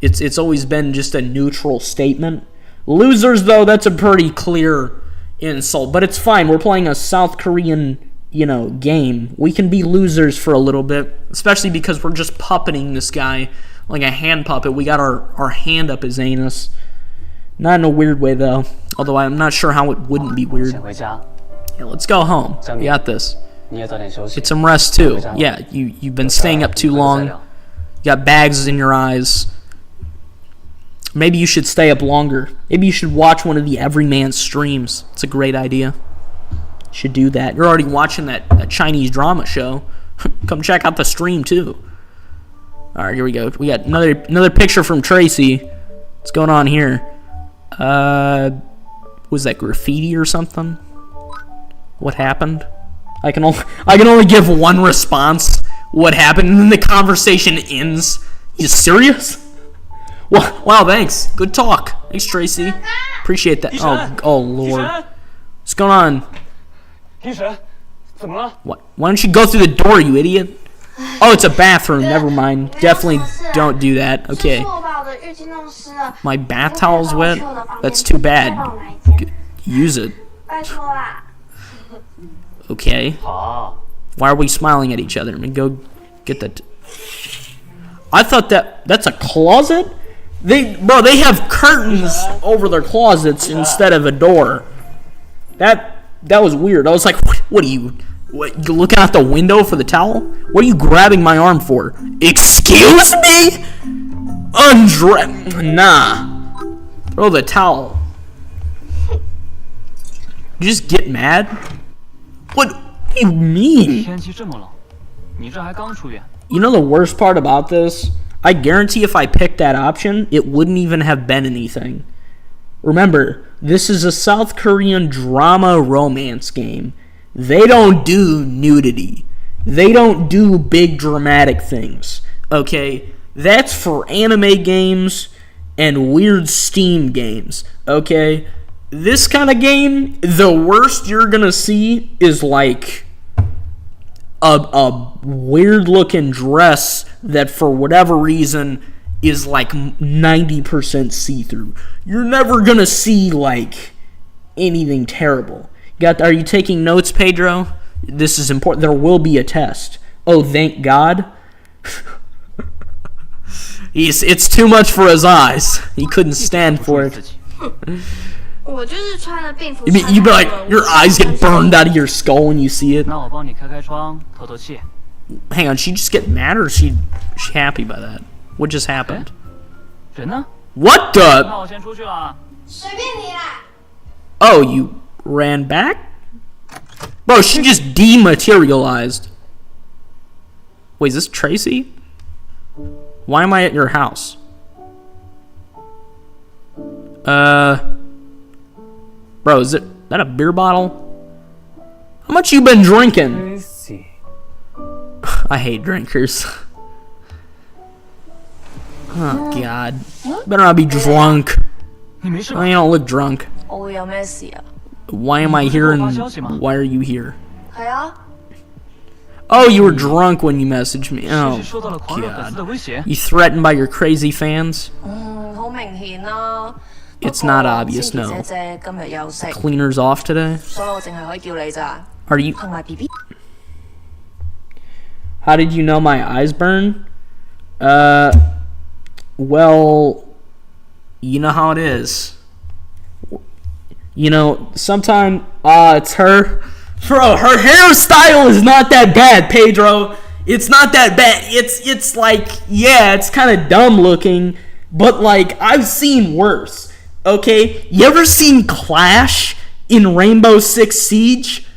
It's always been just a neutral statement. Losers, though, that's a pretty clear insult, but it's fine. We're playing a South Korean, game. We can be losers for a little bit, especially because we're just puppeting this guy like a hand puppet. We got our hand up his anus. Not in a weird way, though. Although I'm not sure how it wouldn't be weird. Yeah, let's go home. We got this. Get some rest, too. Yeah, you've been staying up too long. You got bags in your eyes. Maybe you should stay up longer. Maybe you should watch one of the Everyman streams. It's a great idea. You should do that. You're already watching that Chinese drama show. Come check out the stream, too. All right, here we go. We got another picture from Tracy. What's going on here? Was that graffiti or something? What happened? I can only give one response. What happened? And then the conversation ends. You serious? Wow, thanks. Good talk. Thanks, Tracy. Appreciate that. Oh, Lord. What's going on? What? Why don't you go through the door, you idiot? Oh, it's a bathroom. Never mind. Definitely don't do that. Okay. My bath towel's wet? That's too bad. Use it. Okay. Why are we smiling at each other? I mean, go get that. I thought that's a closet? They have curtains over their closets instead of a door. That was weird. I was like, what are you? What, you looking out the window for the towel? What are you grabbing my arm for? Excuse me? Nah. Throw the towel. You just get mad? What do you mean? You know the worst part about this? I guarantee if I picked that option, it wouldn't even have been anything. Remember, this is a South Korean drama romance game. They don't do nudity. They don't do big dramatic things. Okay? That's for anime games and weird Steam games. Okay? This kind of game, the worst you're gonna see is like a weird looking dress that for whatever reason is like 90% see-through. You're never gonna see like anything terrible. Are you taking notes, Pedro? This is important. There will be a test. Oh, thank God. It's too much for his eyes. He couldn't stand for it. You'd be like, your eyes get burned out of your skull when you see it. Hang on, she just get mad or is she happy by that? What just happened? What the? Oh, you ran back? Bro, she just dematerialized. Wait, is this Tracy? Why am I at your house? Bro, is that a beer bottle? How much you been drinking? I hate drinkers. Oh, God. Better not be drunk. Oh, you don't look drunk. Why am I here and why are you here? Oh, you were drunk when you messaged me. Oh, God. You threatened by your crazy fans? It's not obvious, no. Cleaner's off today? Are you... How did you know my eyes burn? Well, you know how it is. You know, sometimes, it's her. Bro, her hairstyle is not that bad, Pedro. It's not that bad. It's like, yeah, it's kind of dumb looking, but like, I've seen worse. Okay? You ever seen Clash in Rainbow Six Siege?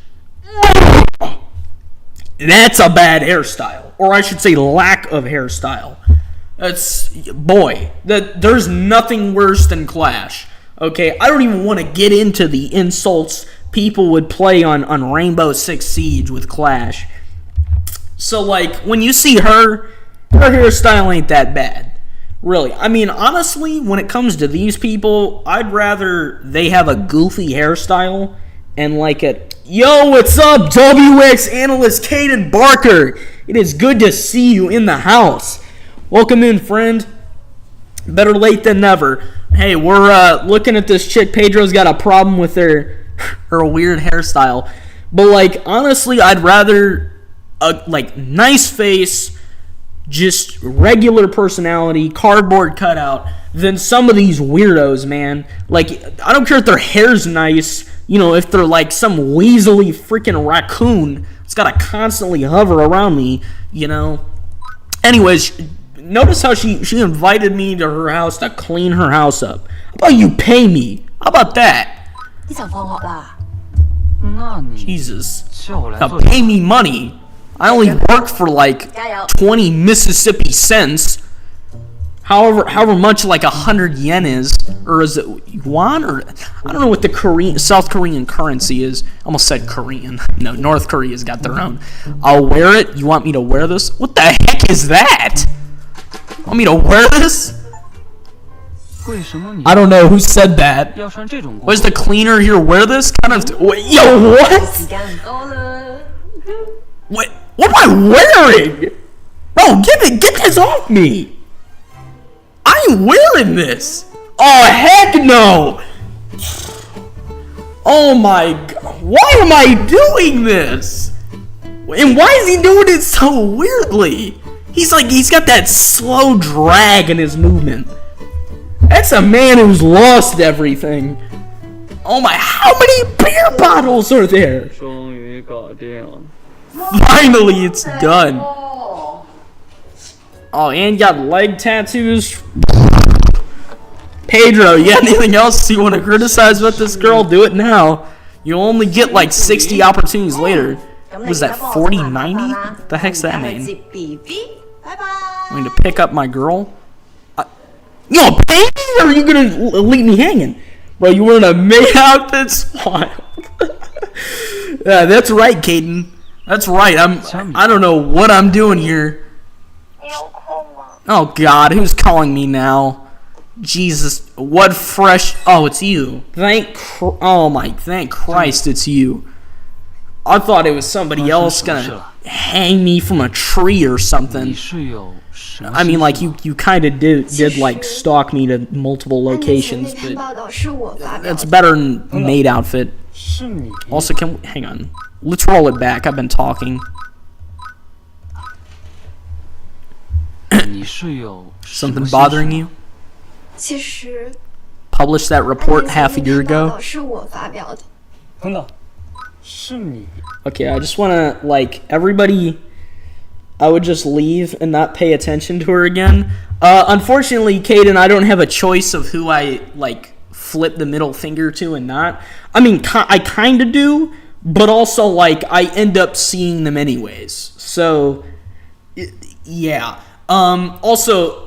That's a bad hairstyle. Or I should say lack of hairstyle. There's nothing worse than Clash. Okay? I don't even want to get into the insults people would play on Rainbow Six Siege with Clash. So, like, when you see her hairstyle ain't that bad. Really. I mean, honestly, when it comes to these people, I'd rather they have a goofy hairstyle and like it. Yo, what's up, WX analyst Caden Barker? It is good to see you in the house. Welcome in, friend. Better late than never. Hey, we're looking at this chick. Pedro's got a problem with her weird hairstyle. But, like, honestly, I'd rather like nice face, just regular personality, cardboard cutout, than some of these weirdos, man. Like, I don't care if their hair's nice, you know, if they're like some weaselly freaking raccoon. It's gotta constantly hover around me, you know. Anyways, notice how she invited me to her house to clean her house up. How about you pay me? How about that? 呢層放學啦。那你 Jesus. 叫我来 Now 做 pay me money. I only work for like 20 Mississippi cents. However much like 100 yen is, or is it yuan, or I don't know what the South Korean currency is. I almost said Korean. No, North Korea's got their own. I'll wear it. You want me to wear this? What the heck is that? Want me to wear this? 为什么你 I don't know who said that. 要穿这种 Was the cleaner here wear this kind of? Yo, what? 時間唔多啦。 What am I wearing? Bro, get this off me. I ain't wearing this. Oh, heck no. Oh my god. Why am I doing this? And why is he doing it so weirdly? He's got that slow drag in his movement. That's a man who's lost everything. Oh my, how many beer bottles are there? 终于搞定了。 Finally, it's done. Oh, and you got leg tattoos. Pedro, you got anything else you want to criticize about this girl? Do it now. You'll only get like 60 opportunities later. What was that, 40, 90? What the heck's that mean? I'm going to pick up my girl? You gonna pay me, or are you going to leave me hanging? Bro, you wearing a maid outfit? Wild. Yeah, that's right, Caden. That's right. I don't know what I'm doing here. Oh God, who's calling me now? Jesus, what fresh? Oh, it's you. Thank Christ, it's you. I thought it was somebody else gonna hang me from a tree or something. I mean, like you kind of did like stalk me to multiple locations, but that's better than maid outfit. Also, hang on. Let's roll it back. I've been talking. Something bothering you? 其实 Published that report half a year ago? 是我发表的。等等，是你。 Okay, I just wanna, like, everybody, I would just leave and not pay attention to her again. Unfortunately, Caden, I don't have a choice of who I, like, flip the middle finger to and not. I mean, I kinda do, but also, like, I end up seeing them anyways. So, yeah. Also,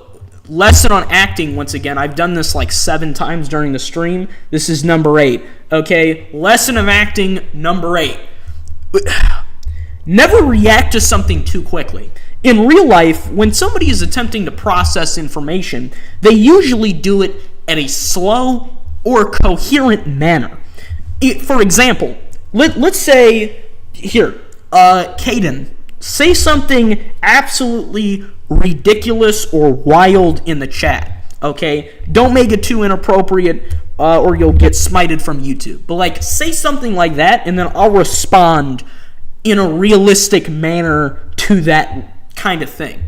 lesson on acting, once again. I've done this like 7 times during the stream. This is number 8. Okay? Lesson of acting number 8. Never react to something too quickly. In real life, when somebody is attempting to process information, they usually do it at a slow or coherent manner. For example, let's say, here, Caden, say something absolutely ridiculous or wild in the chat, okay? Don't make it too inappropriate or you'll get smited from YouTube. But, like, say something like that, and then I'll respond in a realistic manner to that kind of thing.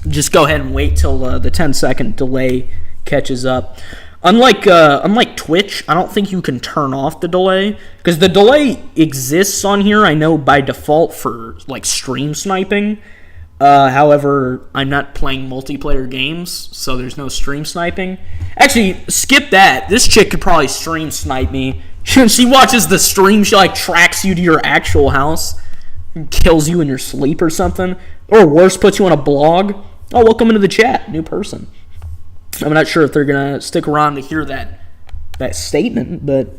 Just go ahead and wait till the 10-second delay catches up. Unlike Twitch, I don't think you can turn off the delay, because the delay exists on here, I know, by default for, like, stream sniping. However, I'm not playing multiplayer games, so there's no stream sniping. Actually, skip that. This chick could probably stream snipe me. She watches the stream, she, like, tracks you to your actual house and kills you in your sleep or something. Or worse, puts you on a blog. Oh, welcome into the chat, new person. I'm not sure if they're gonna stick around to hear that statement, but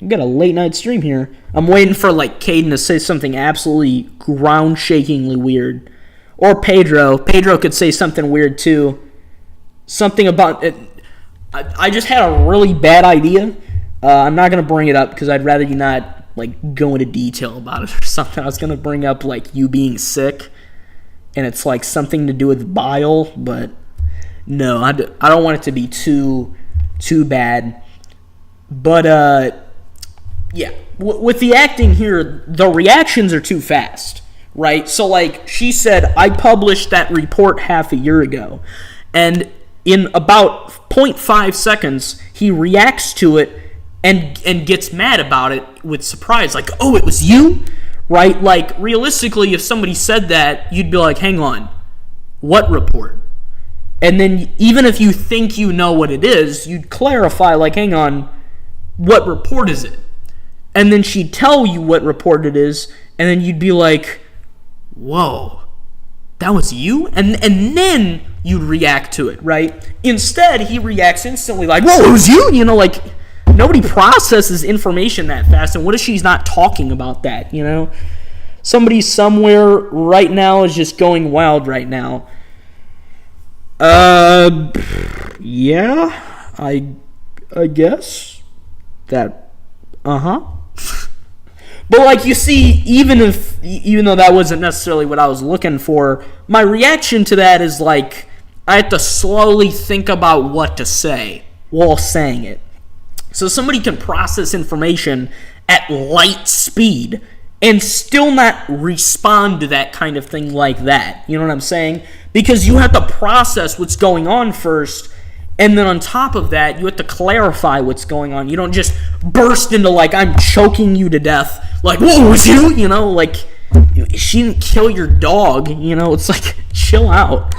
We got a late night stream here. I'm waiting for like Caden to say something absolutely ground-shakingly weird. Or Pedro. Pedro could say something weird too. Something about it. I just had a really bad idea. I'm not going to bring it up because I'd rather you not like go into detail about it or something. I was going to bring up like you being sick. And it's like something to do with bile. But no, I don't want it to be too bad. But yeah, with the acting here, the reactions are too fast, right? So, like, she said, I published that report half a year ago. And in about 0.5 seconds, he reacts to it and gets mad about it with surprise. Like, oh, it was you? Right? Like, realistically, if somebody said that, you'd be like, hang on, what report? And then even if you think you know what it is, you'd clarify, like, hang on, what report is it? And then she'd tell you what report it is, and then you'd be like, whoa, that was you? And then you'd react to it, right? Instead, he reacts instantly like, whoa, it was you? You know, like, nobody processes information that fast, and what if she's not talking about that, you know? Somebody somewhere right now is just going wild right now. Yeah, I guess that, But like you see, even though that wasn't necessarily what I was looking for, my reaction to that is like I have to slowly think about what to say while saying it. So somebody can process information at light speed and still not respond to that kind of thing like that. You know what I'm saying? Because you have to process what's going on first, and then on top of that, you have to clarify what's going on. You don't just burst into like, I'm choking you to death. Like, whoa, was you? You know, like, she didn't kill your dog. You know, it's like, chill out.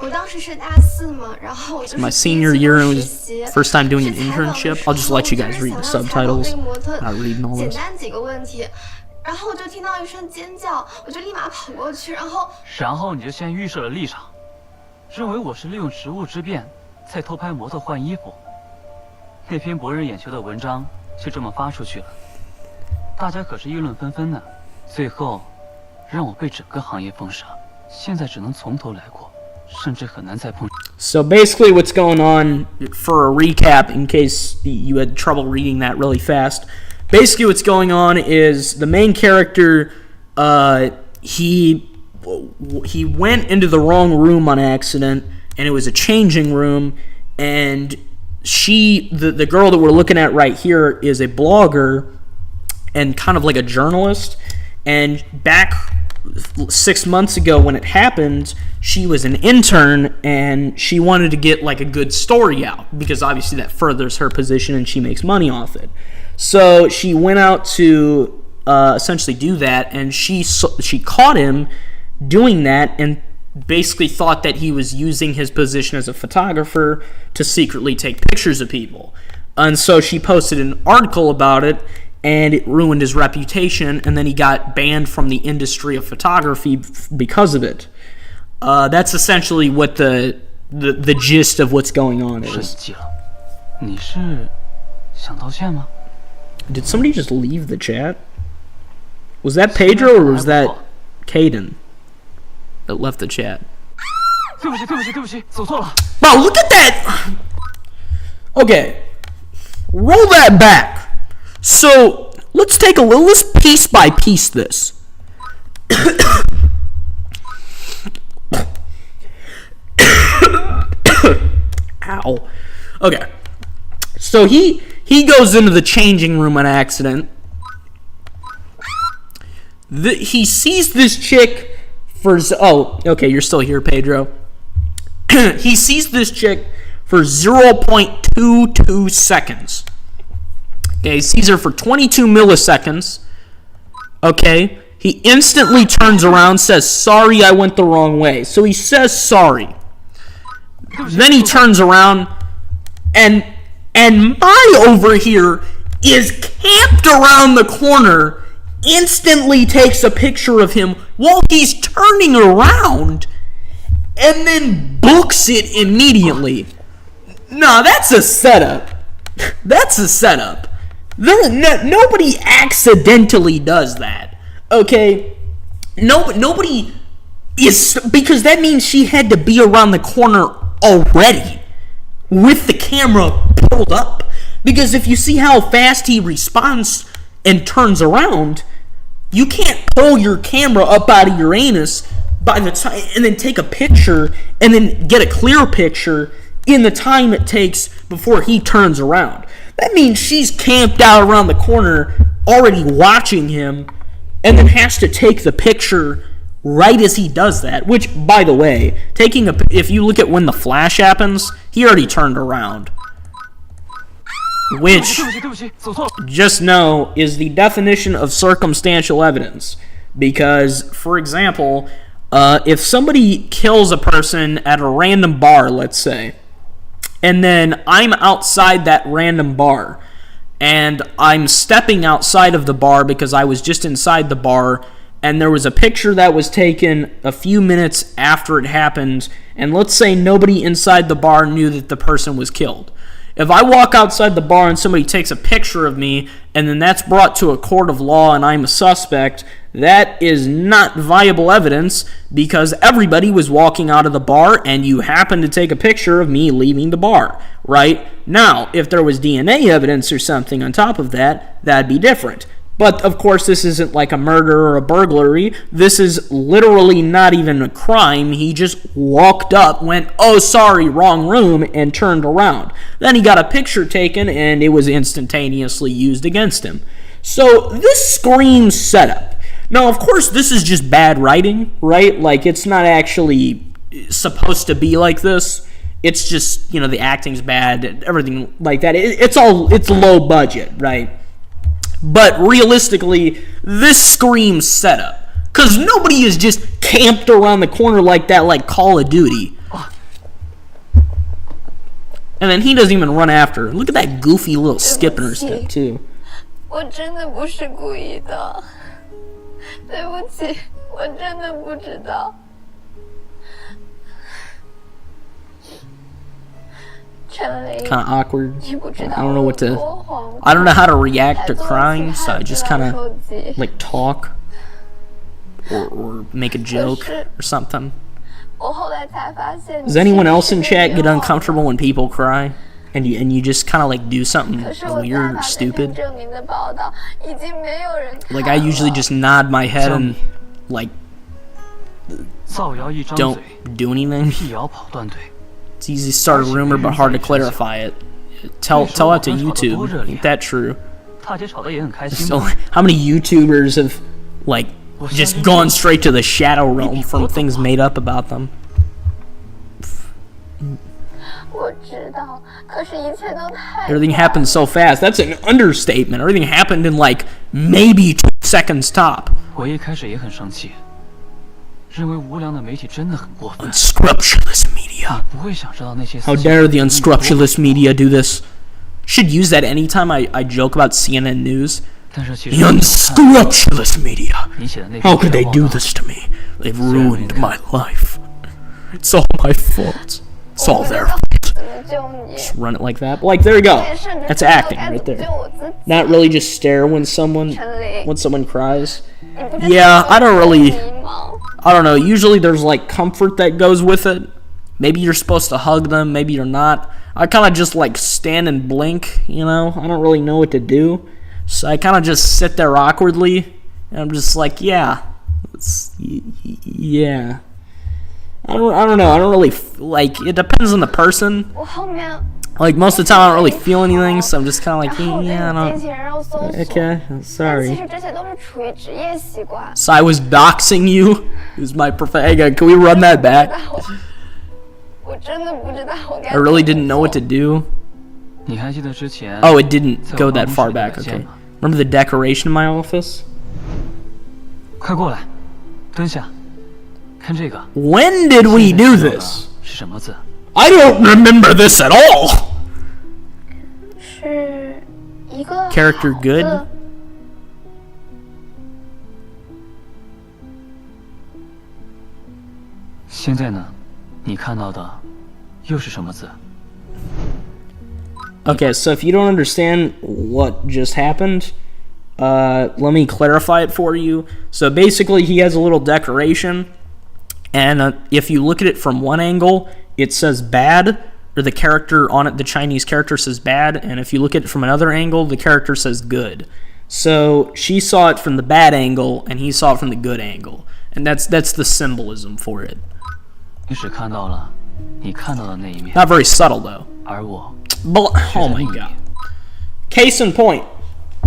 It's my senior year, and it was first time doing an internship. I'll just let you guys read the subtitles. Not reading all this. 然后我就听到一声尖叫，我就立马跑过去，然后你就先预设了立场，认为我是利用职务之便在偷拍模特换衣服。那篇博人眼球的文章就这么发出去了，大家可是议论纷纷呢。最后，让我被整个行业封杀，现在只能从头来过，甚至很难再碰。So basically, what's going on, for a recap, in case you had trouble reading that really fast. Basically, what's going on is the main character, he went into the wrong room on accident, and it was a changing room, and the girl that we're looking at right here is a blogger and kind of like a journalist, and back 6 months ago when it happened, she was an intern, and she wanted to get like a good story out, because obviously that furthers her position and she makes money off it. So she went out to essentially do that, and she caught him doing that and basically thought that he was using his position as a photographer to secretly take pictures of people. And so she posted an article about it, and it ruined his reputation, and then he got banned from the industry of photography because of it. That's essentially what the gist of what's going on is. 你是想道歉吗？ Did somebody just leave the chat? Was that Pedro or was that Caden that left the chat? 对不起，走错了。 Wow, look at that! Okay, roll that back. So, let's piece by piece this. Ow. Okay, so he goes into the changing room on accident. He sees this chick for... Oh, okay, you're still here, Pedro. He sees this chick for 0.22 seconds. Okay, he sees her for 22 milliseconds. Okay, he instantly turns around, says, sorry, I went the wrong way. So he says sorry. Then he turns around, and Mai over here is camped around the corner, instantly takes a picture of him while he's turning around, and then books it immediately. Nah, that's a setup. That's a setup. Nobody accidentally does that. Okay? Nobody is, because that means she had to be around the corner already with the camera pulled up. Because if you see how fast he responds and turns around, you can't pull your camera up out of your anus by the time and then take a picture and then get a clear picture in the time it takes before he turns around. That means she's camped out around the corner already watching him and then has to take the picture right as he does that. Which, by the way, if you look at when the flash happens, he already turned around. Which, just know, is the definition of circumstantial evidence. Because, for example, if somebody kills a person at a random bar, let's say, and then I'm outside that random bar, and I'm stepping outside of the bar because I was just inside the bar, and there was a picture that was taken a few minutes after it happened, and let's say nobody inside the bar knew that the person was killed. If I walk outside the bar and somebody takes a picture of me, and then that's brought to a court of law and I'm a suspect, that is not viable evidence because everybody was walking out of the bar and you happened to take a picture of me leaving the bar, right? Now, if there was DNA evidence or something on top of that, that'd be different. But, of course, this isn't like a murder or a burglary. This is literally not even a crime. He just walked up, went, oh, sorry, wrong room, and turned around. Then he got a picture taken, and it was instantaneously used against him. So this screams setup. Now, of course, this is just bad writing, right? Like, it's not actually supposed to be like this. It's just, the acting's bad, everything like that. It's low budget, right? But realistically, this screams setup. Because nobody is just camped around the corner like that, like Call of Duty. And then he doesn't even run after her. Look at that goofy little skip in her step, too. 我真的不是故意的，对不起，我真的不知道。Kind of awkward. I don't know what to. I don't know how to react to crying, so I just kind of like talk or make a joke or something. Does anyone else in chat get uncomfortable when people cry, and you just kind of like do something weird or stupid? Like I usually just nod my head and like don't do anything. It's easy to start a rumor, but hard to clarify it. Tell that to YouTube. Ain't that true? So, how many YouTubers have, like, just gone straight to the shadow realm from things made up about them? Everything happened so fast. That's an understatement. Everything happened in, like, maybe 2 seconds top. Unscrupulous media. How dare the unscrupulous media do this? Should use that anytime I joke about CNN News. The unscrupulous media. How could they do this to me? They've ruined my life. It's all my fault. It's all their fault. Just run it like that. Like, there you go. That's acting right there. Not really just stare when someone cries. Yeah, I don't know, usually there's like comfort that goes with it. Maybe you're supposed to hug them, maybe you're not. I kind of just like stand and blink, I don't really know what to do. So I kind of just sit there awkwardly, and I'm just like, yeah. Yeah. I don't know, I don't really, like, it depends on the person. Like, most of the time I don't really feel anything, so I'm just kind of like, yeah, I don't... Okay, sorry. So I was doxing you? Is my profession. Can we run that back? I really didn't know what to do. Oh, it didn't go that far back, okay. Remember the decoration in my office? When did we do this? I don't remember this at all! Character good? Okay, so if you don't understand what just happened, let me clarify it for you. So basically, he has a little decoration, and if you look at it from one angle, it says bad, or the character on it, the Chinese character says bad, and if you look at it from another angle, the character says good. So she saw it from the bad angle, and he saw it from the good angle, and that's the symbolism for it. 你只看到了你看到的那一面， Not very subtle though. 而我 But, oh my god. Case in point,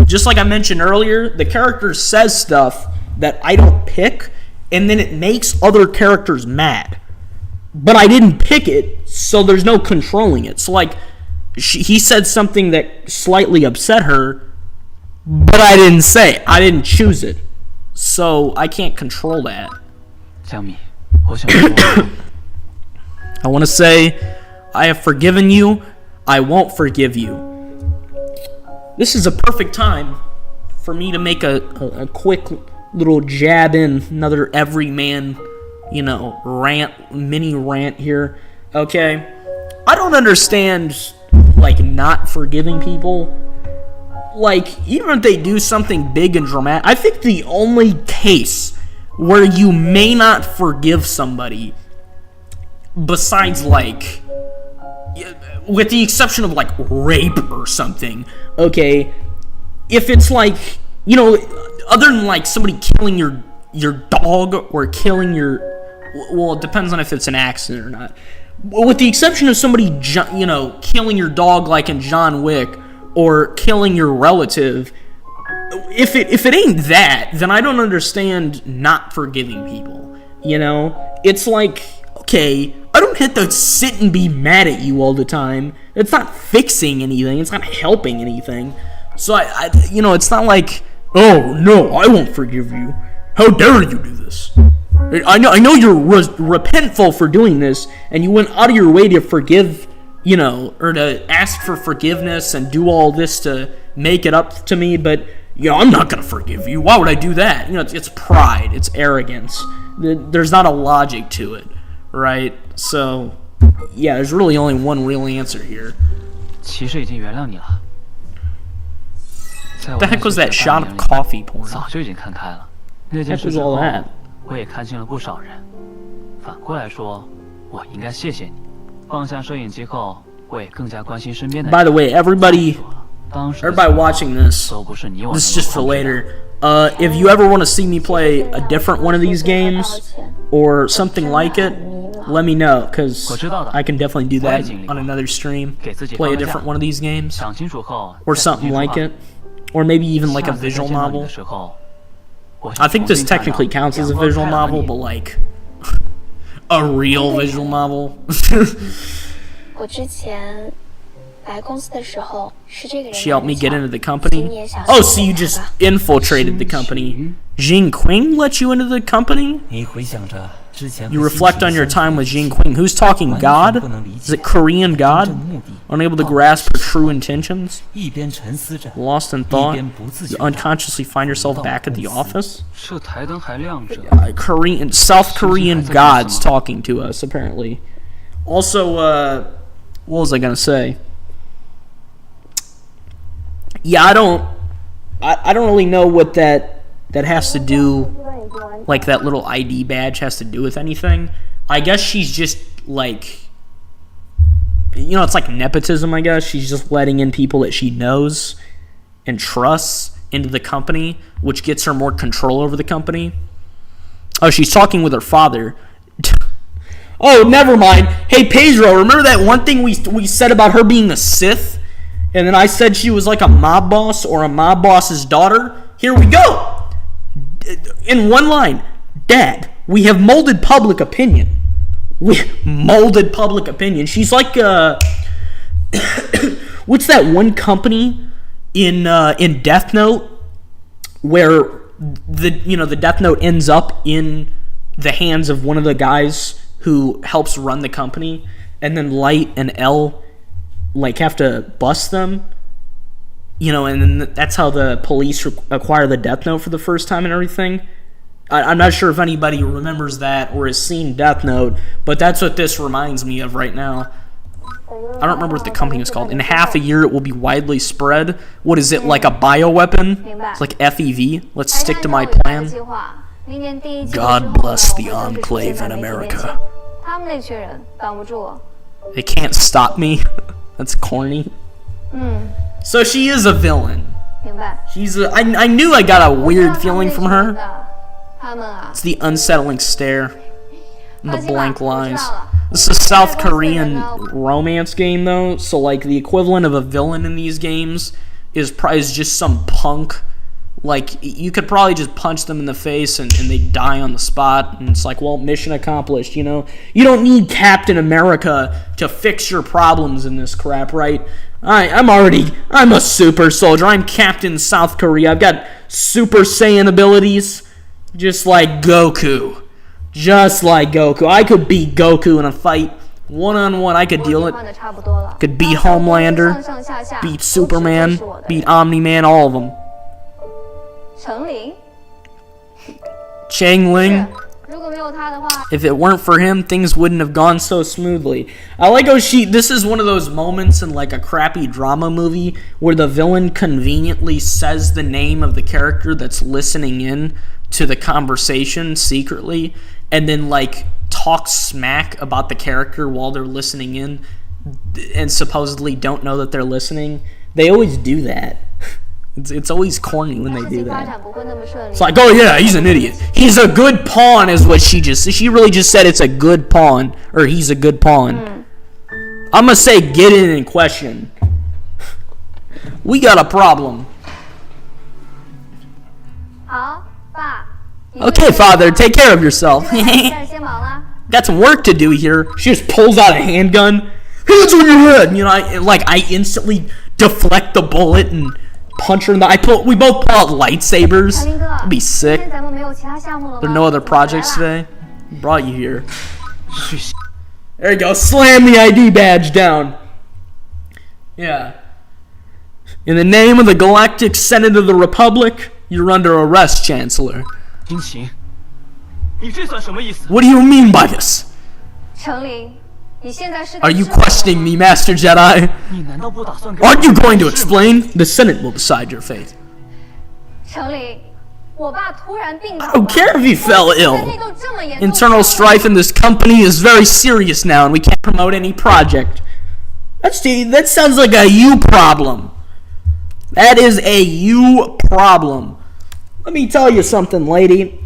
just like I mentioned earlier, the character says stuff that I don't pick, and then it makes other characters mad. But I didn't pick it, so there's no controlling it. So, like, he said something that slightly upset her, but I didn't say it. I didn't choose it. So, I can't control that. 江米，我想说， I want to say, I have forgiven you, I won't forgive you. This is a perfect time for me to make a quick little jab in, another everyman, mini rant here. Okay? I don't understand, like, not forgiving people. Like, even if they do something big and dramatic, I think the only case where you may not forgive somebody, besides, like, with the exception of, like, rape or something, okay, if it's like, other than, like, somebody killing your dog or killing your, well, it depends on if it's an accident or not. With the exception of somebody, killing your dog like in John Wick, or killing your relative, if it ain't that, then I don't understand not forgiving people, It's like, okay, I don't have to sit and be mad at you all the time. It's not fixing anything. It's not helping anything. So, I it's not like, oh, no, I won't forgive you. How dare you do this? I know you're repentful for doing this, and you went out of your way to forgive, or to ask for forgiveness and do all this to make it up to me, but, I'm not going to forgive you. Why would I do that? It's pride. It's arrogance. There's not a logic to it, right? So, yeah, there's really only one real answer here. 其实已经原谅你了。 What the heck was that shot of coffee pouring? 早就已经看开了。那件 Heck 事 was 之 all 后， that? 我也看清了不少人。反过来说，我应该谢谢你。放下摄影机后，我也更加关心身边的人。 By the way, everybody 当时的 everybody watching this, 都不是你我 this is 能 just 够 for 控制的 later. If you ever want to see me play a different one of these games or something like it, let me know, because I can definitely do that on another stream. Play a different one of these games 想清楚后， or something like it, or maybe even like a 下次再 visual 见到你 novel. 的时候，我 I think this 重新看到 technically counts as a 阳光 visual 开朗的 novel, 你 but like a real visual novel. 我之前来公司的时候是这个人 She helped me get into the 请 company. 你也想 Oh, 谢 so 谢 you 他 just 吧 infiltrated the company. Jing Qing let you into the company? 你回想着之前 You reflect on your time with Jing Qing. Who's talking? God? Is it Korean God? Unable to grasp her true intentions? 一边沉思着， Lost in 一 thought? 边不自 You 觉地 unconsciously find yourself back at the office? 这台灯还亮着。 South Korean gods talking to us, apparently. Also, what was I gonna say? Yeah, I don't really know what that has to do, like that little ID badge has to do with anything. I guess she's just like, it's like nepotism, I guess. She's just letting in people that she knows and trusts into the company, which gets her more control over the company. Oh, she's talking with her father. Oh, never mind. Hey, Pedro, remember that one thing we said about her being a Sith? And then I said she was like a mob boss or a mob boss's daughter? Here we go. In one line, Dad, we have molded public opinion. We molded public opinion. She's like, what's that one company in Death Note where the Death Note ends up in the hands of one of the guys who helps run the company, and then Light and L like have to bust them, and then that's how the police acquire the Death Note for the first time and everything. I'm not sure if anybody remembers that or has seen Death Note, but that's what this reminds me of right now. I don't remember what the company was called. In half a year, it will be widely spread. What is it, like a bioweapon? It's like FEV. Let's stick to my plan. God bless the enclave in America. They can't stop me. That's corny. So she is a villain. I knew I got a weird feeling from her. It's the unsettling stare and the blank lines. This is a South Korean romance game, though, so like the equivalent of a villain in these games is just some punk. Like, you could probably just punch them in the face and they die on the spot, and it's like, well, mission accomplished, you know? You don't need Captain America to fix your problems in this crap, right? I'm a super soldier. I'm Captain South Korea. I've got Super Saiyan abilities, just like Goku. Just like Goku. I could beat Goku in a fight. One-on-one, I could deal it. Could beat Homelander, beat Superman, beat Omni-Man, all of them. Chang Ling. If it weren't for him, things wouldn't have gone so smoothly. I like how this is one of those moments in like a crappy drama movie where the villain conveniently says the name of the character that's listening in to the conversation secretly, and then like talk smack about the character while they're listening in and supposedly don't know that they're listening. They always do that. It's always corny when they do that. It's like, oh yeah, he's an idiot. He's a good pawn is what she really just said. It's a good pawn, or he's a good pawn. I'm gonna say get in and question. We got a problem. Okay, father, take care of yourself. Got some work to do here. She just pulls out a handgun. Hands on your head. You know, I instantly deflect the bullet and punch her in the. We both pull out lightsabers. That'd be sick. There are no other projects today. Brought you here. There you go. Slam the ID badge down. Yeah. In the name of the Galactic Senate of the Republic, you're under arrest, Chancellor. What do you mean by this? Are you questioning me, Master Jedi? Aren't you going to explain? The Senate will decide your fate. I don't care if he fell ill. Internal strife in this company is very serious now, and we can't promote any project. That sounds like a you problem. That is a you problem. Let me tell you something, lady.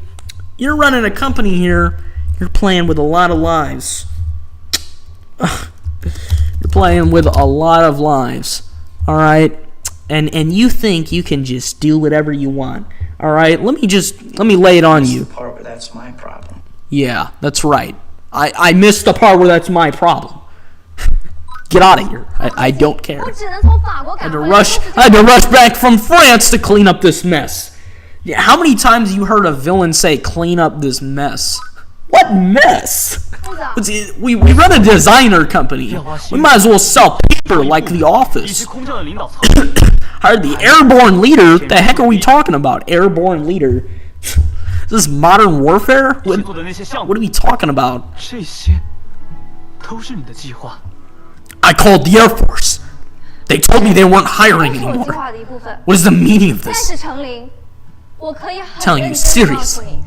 You're running a company here. You're playing with a lot of lives. You're playing with a lot of lives. Alright? And you think you can just do whatever you want. Alright? Let me lay it on you. That's the part where that's my problem. Yeah, that's right. I missed the part where that's my problem. Get out of here. I don't care. I had to rush back from France to clean up this mess. Yeah, how many times have you heard a villain say, clean up this mess? What mess? We run a designer company. We might as well sell paper like The Office. Hired the airborne leader? The heck are we talking about? Airborne leader? Is this modern warfare? What are we talking about? I called the Air Force. They told me they weren't hiring anymore. What is the meaning of this? Telling you seriously.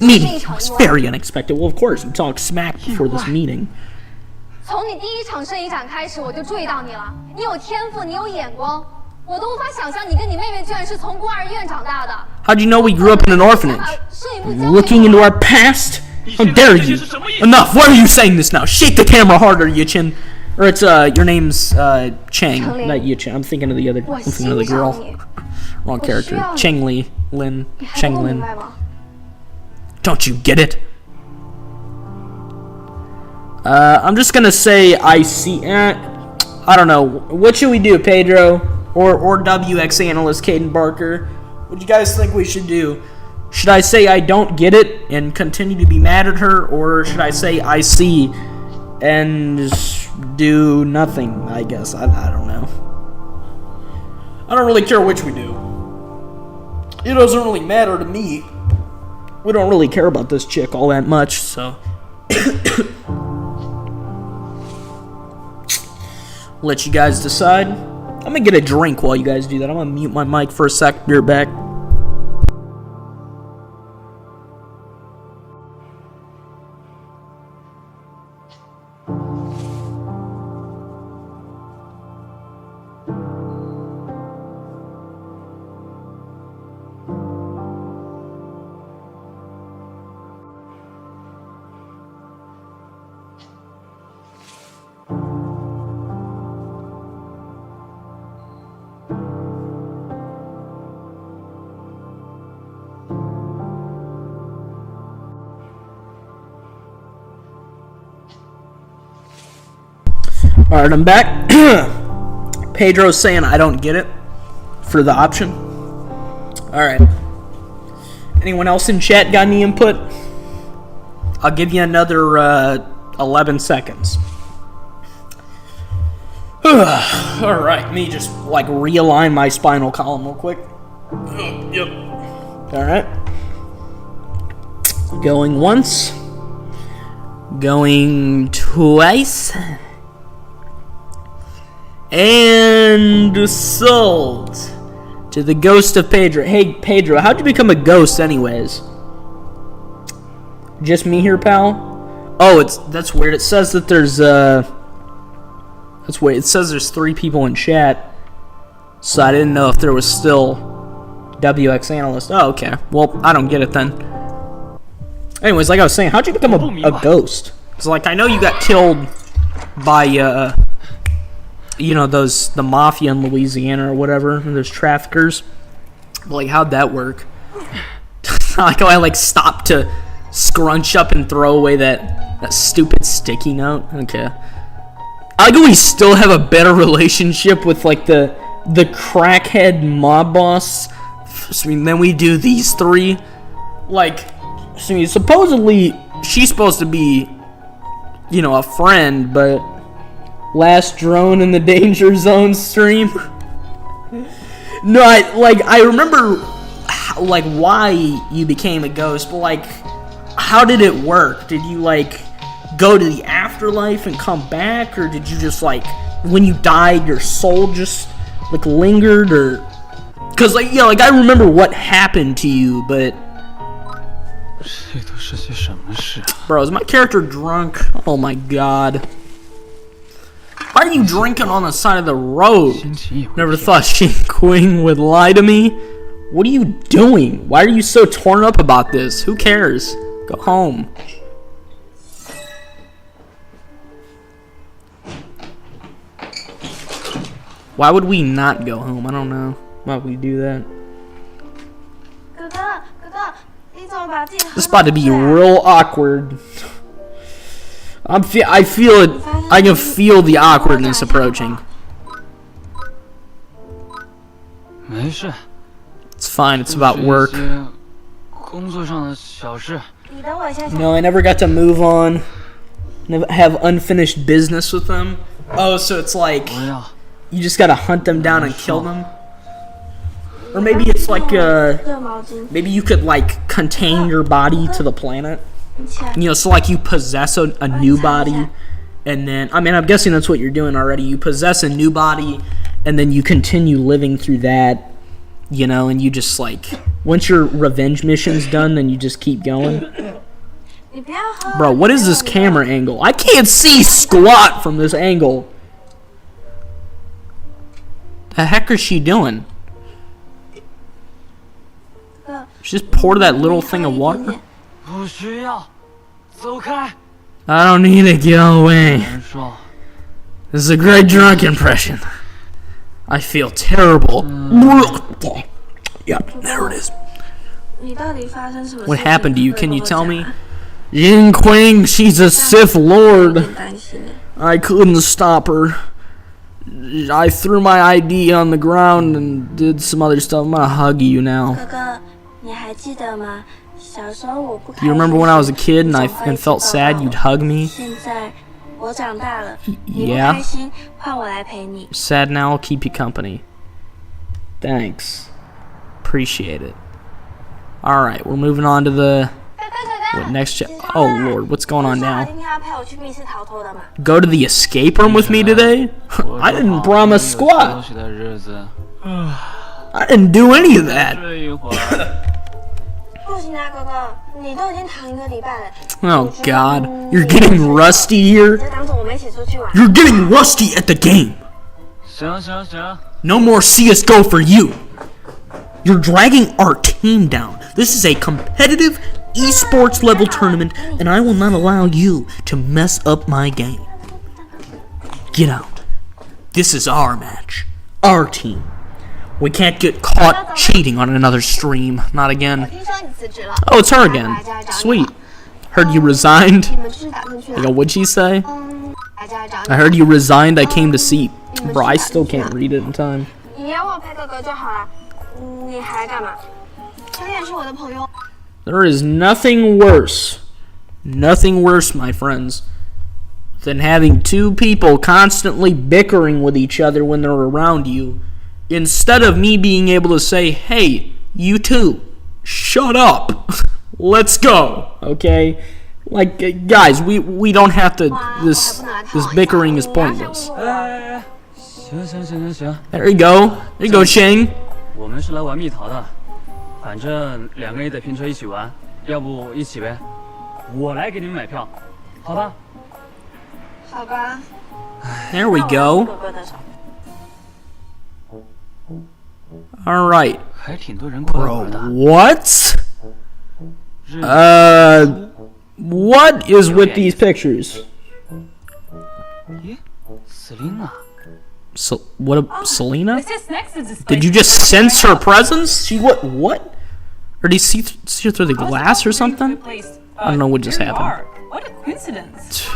Meeting was very unexpected. Well, of course, we talked smack before this meeting. How'd you know we grew up in an orphanage? Looking into our past? How dare you? Enough! Why are you saying this now? Shake the camera harder, Yichin. Or it's, your name's, Chang, not Yichin. I'm thinking of the other, girl. Wrong character. Cheng Lin. Don't you get it? I'm just gonna say I see. I don't know. What should we do, Pedro? Or WX analyst Caden Barker? What do you guys think we should do? Should I say I don't get it and continue to be mad at her, or should I say I see and do nothing? I guess I don't know. I don't really care which we do. It doesn't really matter to me. We don't really care about this chick all that much, so. let you guys decide. I'm gonna get a drink while you guys do that. I'm gonna mute my mic for a sec. Be right back. Alright, I'm back. Pedro's saying I don't get it for the option. Alright. Anyone else in chat got any input? I'll give you another 11 seconds. Alright, let me just like realign my spinal column real quick. Yep. Alright. Going once. Going twice. And sold to the ghost of Pedro. Hey, Pedro, how'd you become a ghost anyways? Just me here, pal? Oh, that's weird. It says that there's, that's weird. It says there's 3 people in chat. So I didn't know if there was still WX Analyst. Oh, okay. Well, I don't get it then. Anyways, like I was saying, how'd you become a ghost? Because, like, I know you got killed by, you know, the mafia in Louisiana or whatever, those traffickers. But, like, how'd that work? Like, I, like, stopped to scrunch up and throw away that stupid sticky note. Okay. I like how we still have a better relationship with, like, the crackhead mob boss. I mean, then we do these 3. Like, I mean, supposedly, she's supposed to be, you know, a friend, but... Last drone in the danger zone stream. No, I remember like why you became a ghost, but like how did it work? Did you like go to the afterlife and come back, or did you just like when you died your soul just like lingered, or cuz like yeah, like I remember what happened to you, but bro, is my character drunk? Oh my god. Why are you drinking on the side of the road? Never thought Shin Qing would lie to me. What are you doing? Why are you so torn up about this? Who cares? Go home. Why would we not go home? I don't know. Why would we do that? This is about to be real awkward. I feel it. I can feel the awkwardness approaching. It's fine. It's about work. No, I never got to move on. Never have unfinished business with them. Oh, so it's like you just gotta hunt them down and kill them. Or maybe it's like maybe you could like contain your body to the planet. You know, so like you possess a new body, and then, I mean, I'm guessing that's what you're doing already. You possess a new body, and then you continue living through that, you know, and you just like, once your revenge mission's done, then you just keep going. Bro, what is this camera angle? I can't see squat from this angle. The heck is she doing? She just poured that little thing of water? I don't need to go away. This is a great drunk impression. I feel terrible. Yeah, there it is. What happened to you? Can you tell me? Yin Qing, she's a Sith Lord. I couldn't stop her. I threw my ID on the ground and did some other stuff. I'm gonna hug you now. Do you remember when I was a kid and I felt sad, you'd hug me? Yeah. Sad now, I'll keep you company. Thanks. Appreciate it. Alright, we're moving on to the... What, next Oh Lord, what's going on now? Go to the escape room with me today? I didn't promise squat. I didn't do any of that. Oh God, you're getting rusty here? You're getting rusty at the game. No more CSGO for you. You're dragging our team down. This is a competitive esports level tournament, and I will not allow you to mess up my game. Get out. This is our match. Our team. We can't get caught cheating on another stream. Not again. Oh, it's her again. Sweet. Heard you resigned. What'd she say? I heard you resigned. I came to see. Bro, I still can't read it in time. There is nothing worse, my friends, than having two people constantly bickering with each other when they're around you, instead of me being able to say, hey, you two, shut up, let's go, okay? Like, guys, we don't have to, this bickering is pointless. There you go, Sheng. 我们是来玩蜜桃的，反正2个人也得拼车一起玩，要不一起呗？我来给你们买票，好吧？好吧。There we go. All right. 还挺多人过来玩的。What? What is with these pictures? 咦，Selina。 So, Selena? Did you just sense her presence? She what? Or did you see her through the glass or something? I don't know what just happened. What a coincidence.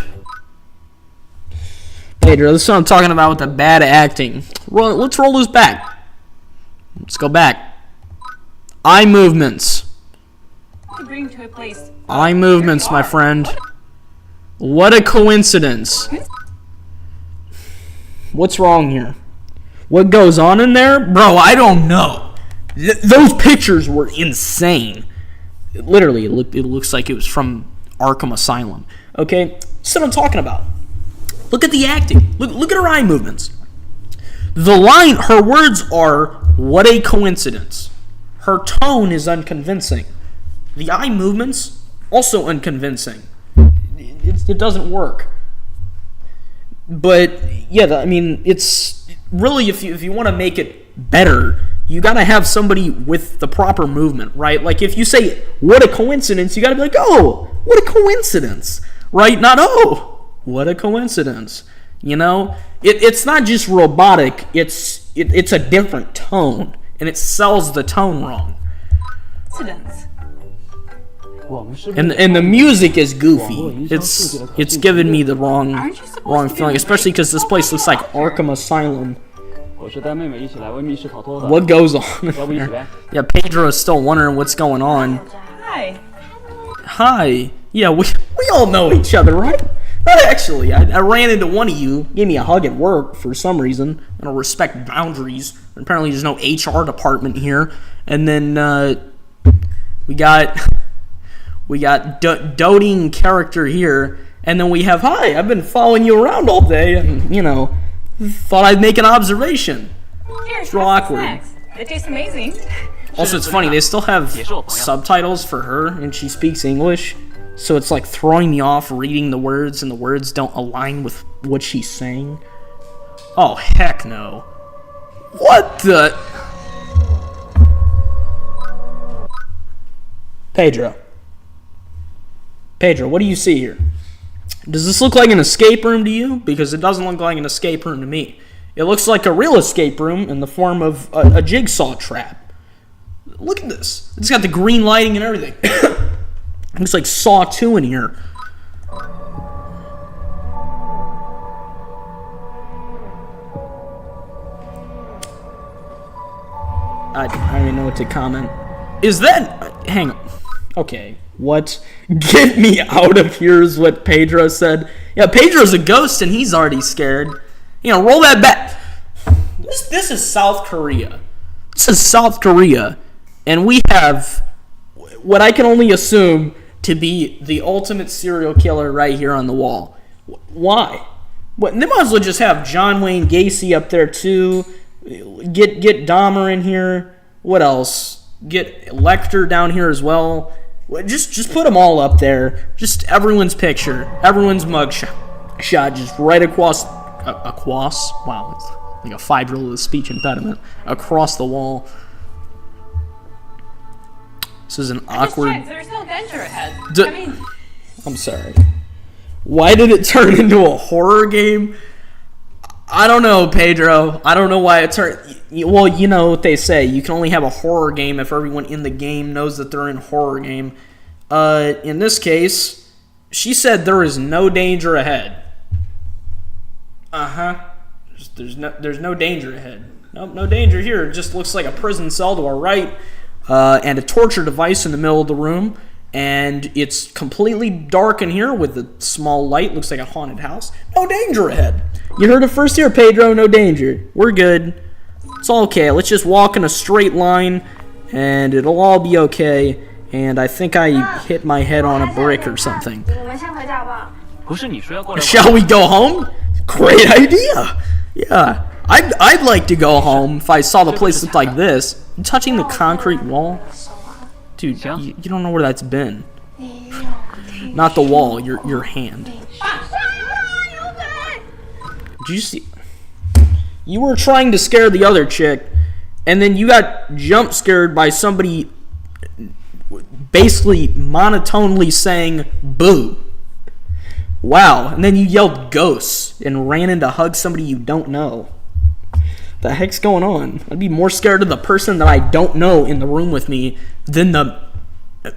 Pedro, this is what I'm talking about with the bad acting. Let's roll this back. Let's go back. Eye movements. Eye movements, my friend. What a coincidence. What's wrong here? What goes on in there? Bro, I don't know. Those pictures were insane. Literally, it looks like it was from Arkham Asylum. Okay? That's what I'm talking about. Look at the acting. Look at her eye movements. Her words are, what a coincidence. Her tone is unconvincing. The eye movements, also unconvincing. It doesn't work. But yeah, I mean, it's really if you want to make it better, you gotta have somebody with the proper movement, right? Like if you say what a coincidence, you gotta be like, oh, what a coincidence, right? Not oh, what a coincidence. You know, it's not just robotic. It's a different tone, and it sells the tone wrong. Coincidence. And the music is goofy. It's giving me the wrong feeling, especially because this place looks like Arkham Asylum. What goes on there? Yeah, Pedro is still wondering what's going on. Hi. Yeah, we all know each other, right? Actually, I ran into one of you, gave me a hug at work for some reason. I don't respect boundaries. Apparently, there's no HR department here. And then we got doting character here, and then we have hi. I've been following you around all day, and thought I'd make an observation. It's real awkward. It tastes amazing. Also, it's funny. They still have subtitles for her, and she speaks English, so it's like throwing me off reading the words, and the words don't align with what she's saying. Oh heck no! What the? Pedro, what do you see here? Does this look like an escape room to you? Because it doesn't look like an escape room to me. It looks like a real escape room in the form of a jigsaw trap. Look at this. It's got the green lighting and everything. Looks like Saw 2 in here. I don't even know what to comment. Is that... Hang on. Okay, what? Get me out of here is what Pedro said. Yeah, Pedro's a ghost and he's already scared. Roll that back. This is South Korea. This is South Korea. And we have what I can only assume to be the ultimate serial killer right here on the wall. Why? What? They might as well just have John Wayne Gacy up there too. Get Dahmer in here. What else? Get Lecter down here as well. Just put them all up there. Just everyone's picture, everyone's mug shot, just right across. Wow, it's like a 5-year-old with a speech impediment. Across the wall. This is an awkward. There's no danger ahead. I'm sorry. Why did it turn into a horror game? I don't know, Pedro. I don't know why it turned... Well, you know what they say. You can only have a horror game if everyone in the game knows that they're in a horror game. In this case, she said there is no danger ahead. Uh-huh. There's no danger ahead. Nope, no danger here. It just looks like a prison cell to our right, and a torture device in the middle of the room. And it's completely dark in here with a small light. Looks like a haunted house. No danger ahead. You heard it first here, Pedro. No danger. We're good. It's all okay. Let's just walk in a straight line, and it'll all be okay. And I think I hit my head on a brick or something. Shall we go home? Great idea. Yeah. I'd like to go home if I saw the place look like this. I'm touching the concrete wall. Dude, you don't know where that's been. Not the wall, your hand. Did you see? You were trying to scare the other chick, and then you got jump scared by somebody basically monotonely saying boo. Wow, and then you yelled ghosts and ran in to hug somebody you don't know. The heck's going on? I'd be more scared of the person that I don't know in the room with me than the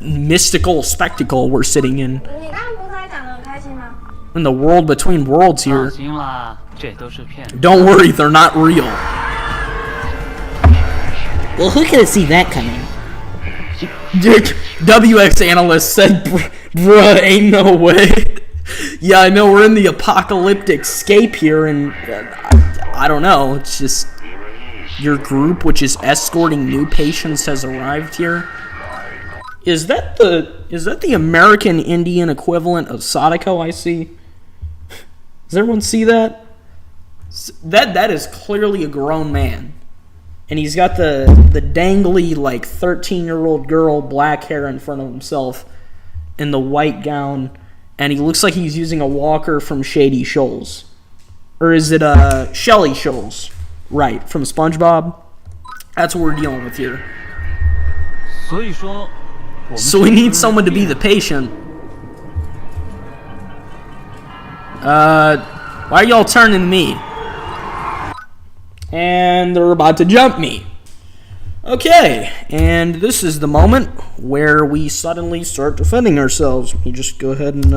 mystical spectacle we're sitting in. In the world between worlds here. Don't worry, they're not real. Well, who could have seen that coming? WX analyst said, bruh, ain't no way. Yeah, I know we're in the apocalyptic scape here, and I don't know. It's just your group, which is escorting new patients, has arrived here. Is that the American Indian equivalent of Sadako I see? Does everyone see that? That is clearly a grown man. And he's got the dangly, like, 13-year-old girl black hair in front of himself in the white gown. And he looks like he's using a walker from Shady Shoals. Or is it Shelly Shoals? Right, from SpongeBob? That's what we're dealing with here. So we need someone to be the patient. Why are y'all turning to me? And they're about to jump me. Okay, and this is the moment where we suddenly start defending ourselves. Let me just go ahead and,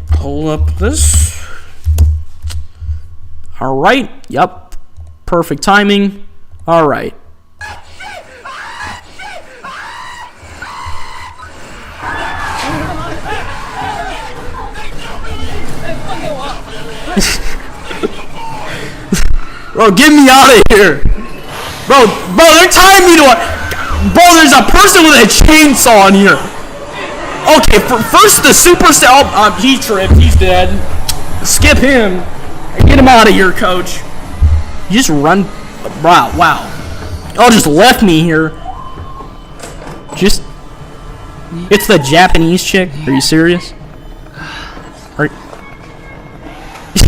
pull up this. Alright, yep. Perfect timing. Alright. Bro, get me out of here. Bro, they're tying me to a... Bro, there's a person with a chainsaw in here. Okay, first the superstar... Oh, he tripped. He's dead. Skip him. Get him out of here, coach. You just run... Wow. Y'all just left me here. It's the Japanese chick. Are you serious?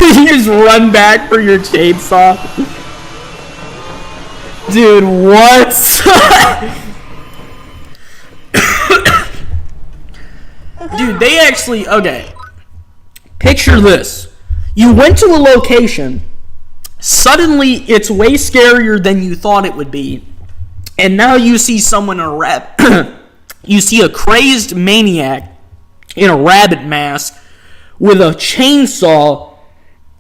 You just run back for your chainsaw? Dude, what? Dude, they actually... Okay. Picture this. You went to a location. Suddenly, it's way scarier than you thought it would be. And now you see someone in a rabbit... You see a crazed maniac in a rabbit mask with a chainsaw...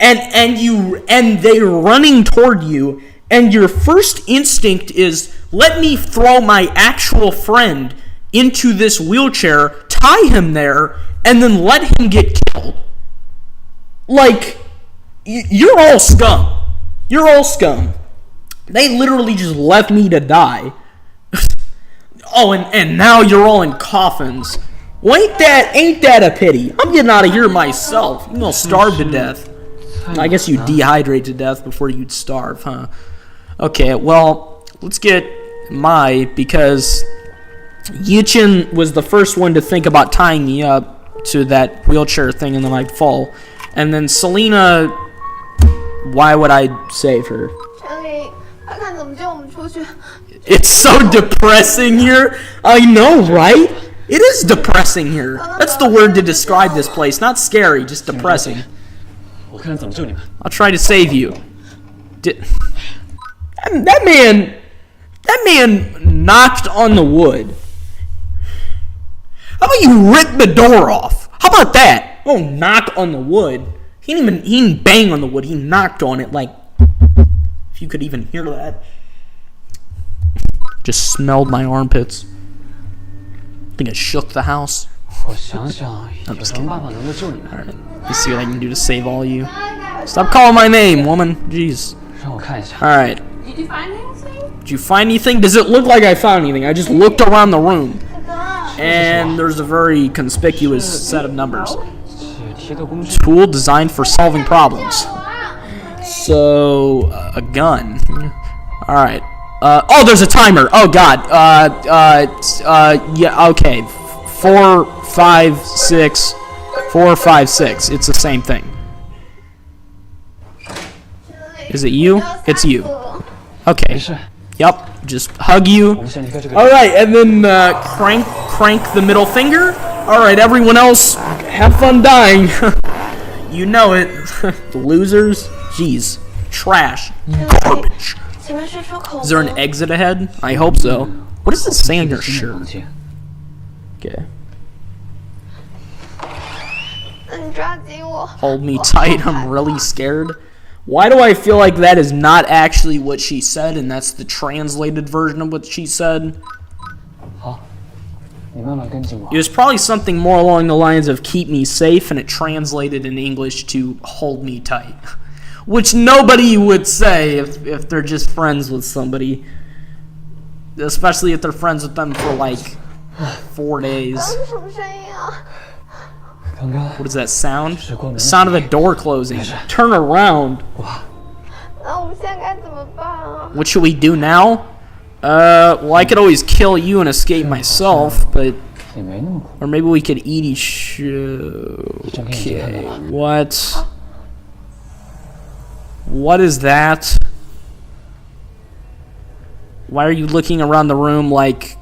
And they're running toward you, and your first instinct is, let me throw my actual friend into this wheelchair, tie him there, and then let him get killed. Like, you're all scum. You're all scum. They literally just left me to die. Oh, and now you're all in coffins. Well, ain't that a pity? I'm getting out of here myself. You're gonna starve to death. I guess you dehydrate to death before you'd starve, huh? Okay, well, let's get Mai, because Yichin was the first one to think about tying me up to that wheelchair thing and then I'd fall. And then Selena, why would I save her? It's so depressing here. I know, right? It is depressing here. That's the word to describe this place. Not scary, just depressing. I'll try to save you. That man knocked on the wood. How about you rip the door off? How about that? Oh, knock on the wood. He didn't bang on the wood. He knocked on it, like, if you could even hear that. Just smelled my armpits. I think it shook the house. I'm just kidding. Alright, let's see what I can do to save all you. Stop calling my name, woman. Jeez. Alright. Did you find anything? Did you find anything? Does it look like I found anything? I just looked around the room. And there's a very conspicuous set of numbers. Tool designed for solving problems. So, a gun. Alright. Oh, there's a timer. Oh, God. Yeah, okay. 4, 5, 6. 4, 5, 6. It's the same thing. Is it you? It's you. Okay. Yep. Just hug you. Alright, and then crank the middle finger. Alright, everyone else, have fun dying. You know it. The losers. Jeez. Trash. Garbage. Is there an exit ahead? I hope so. What does it say on your shirt? Okay. Hold me tight, I'm really scared. Why do I feel like that is not actually what she said, and that's the translated version of what she said? It was probably something more along the lines of keep me safe, and it translated in English to hold me tight. Which nobody would say if they're just friends with somebody. Especially if they're friends with them for like 4 days. What is that sound? The sound of the door closing. Turn around. What should we do now? Well, I could always kill you and escape myself, but... Or maybe we could eat each... Okay, what? What is that? Why are you looking around the room like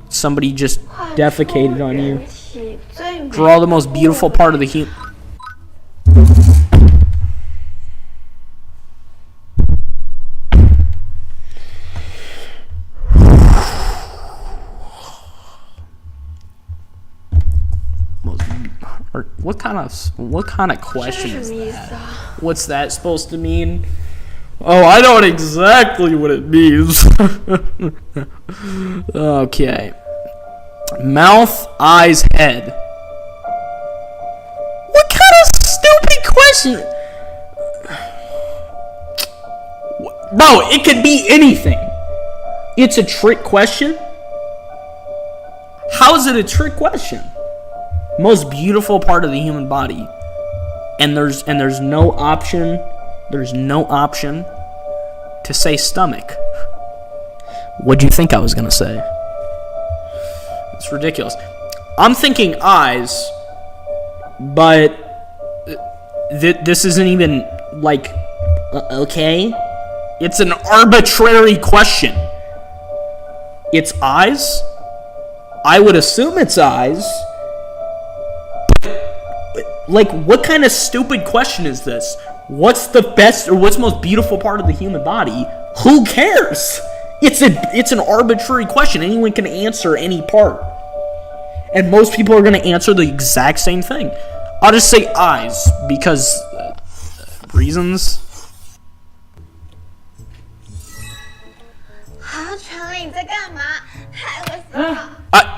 somebody just defecated on you? Draw the most beautiful part of the human. What kind of question is that? What's that supposed to mean? Oh, I know exactly what it means. Okay. Mouth, eyes, head. What kind of stupid question? Bro, it could be anything. It's a trick question? How is it a trick question? Most beautiful part of the human body. And there's no option. There's no option to say stomach. What do you think I was gonna say? It's ridiculous. I'm thinking eyes, but this isn't even like okay. It's an arbitrary question. It's eyes. I would assume it's eyes. Like, what kind of stupid question is this? What's the best or what's the most beautiful part of the human body? Who cares? It's an arbitrary question. Anyone can answer any part. And most people are going to answer the exact same thing. I'll just say eyes because reasons.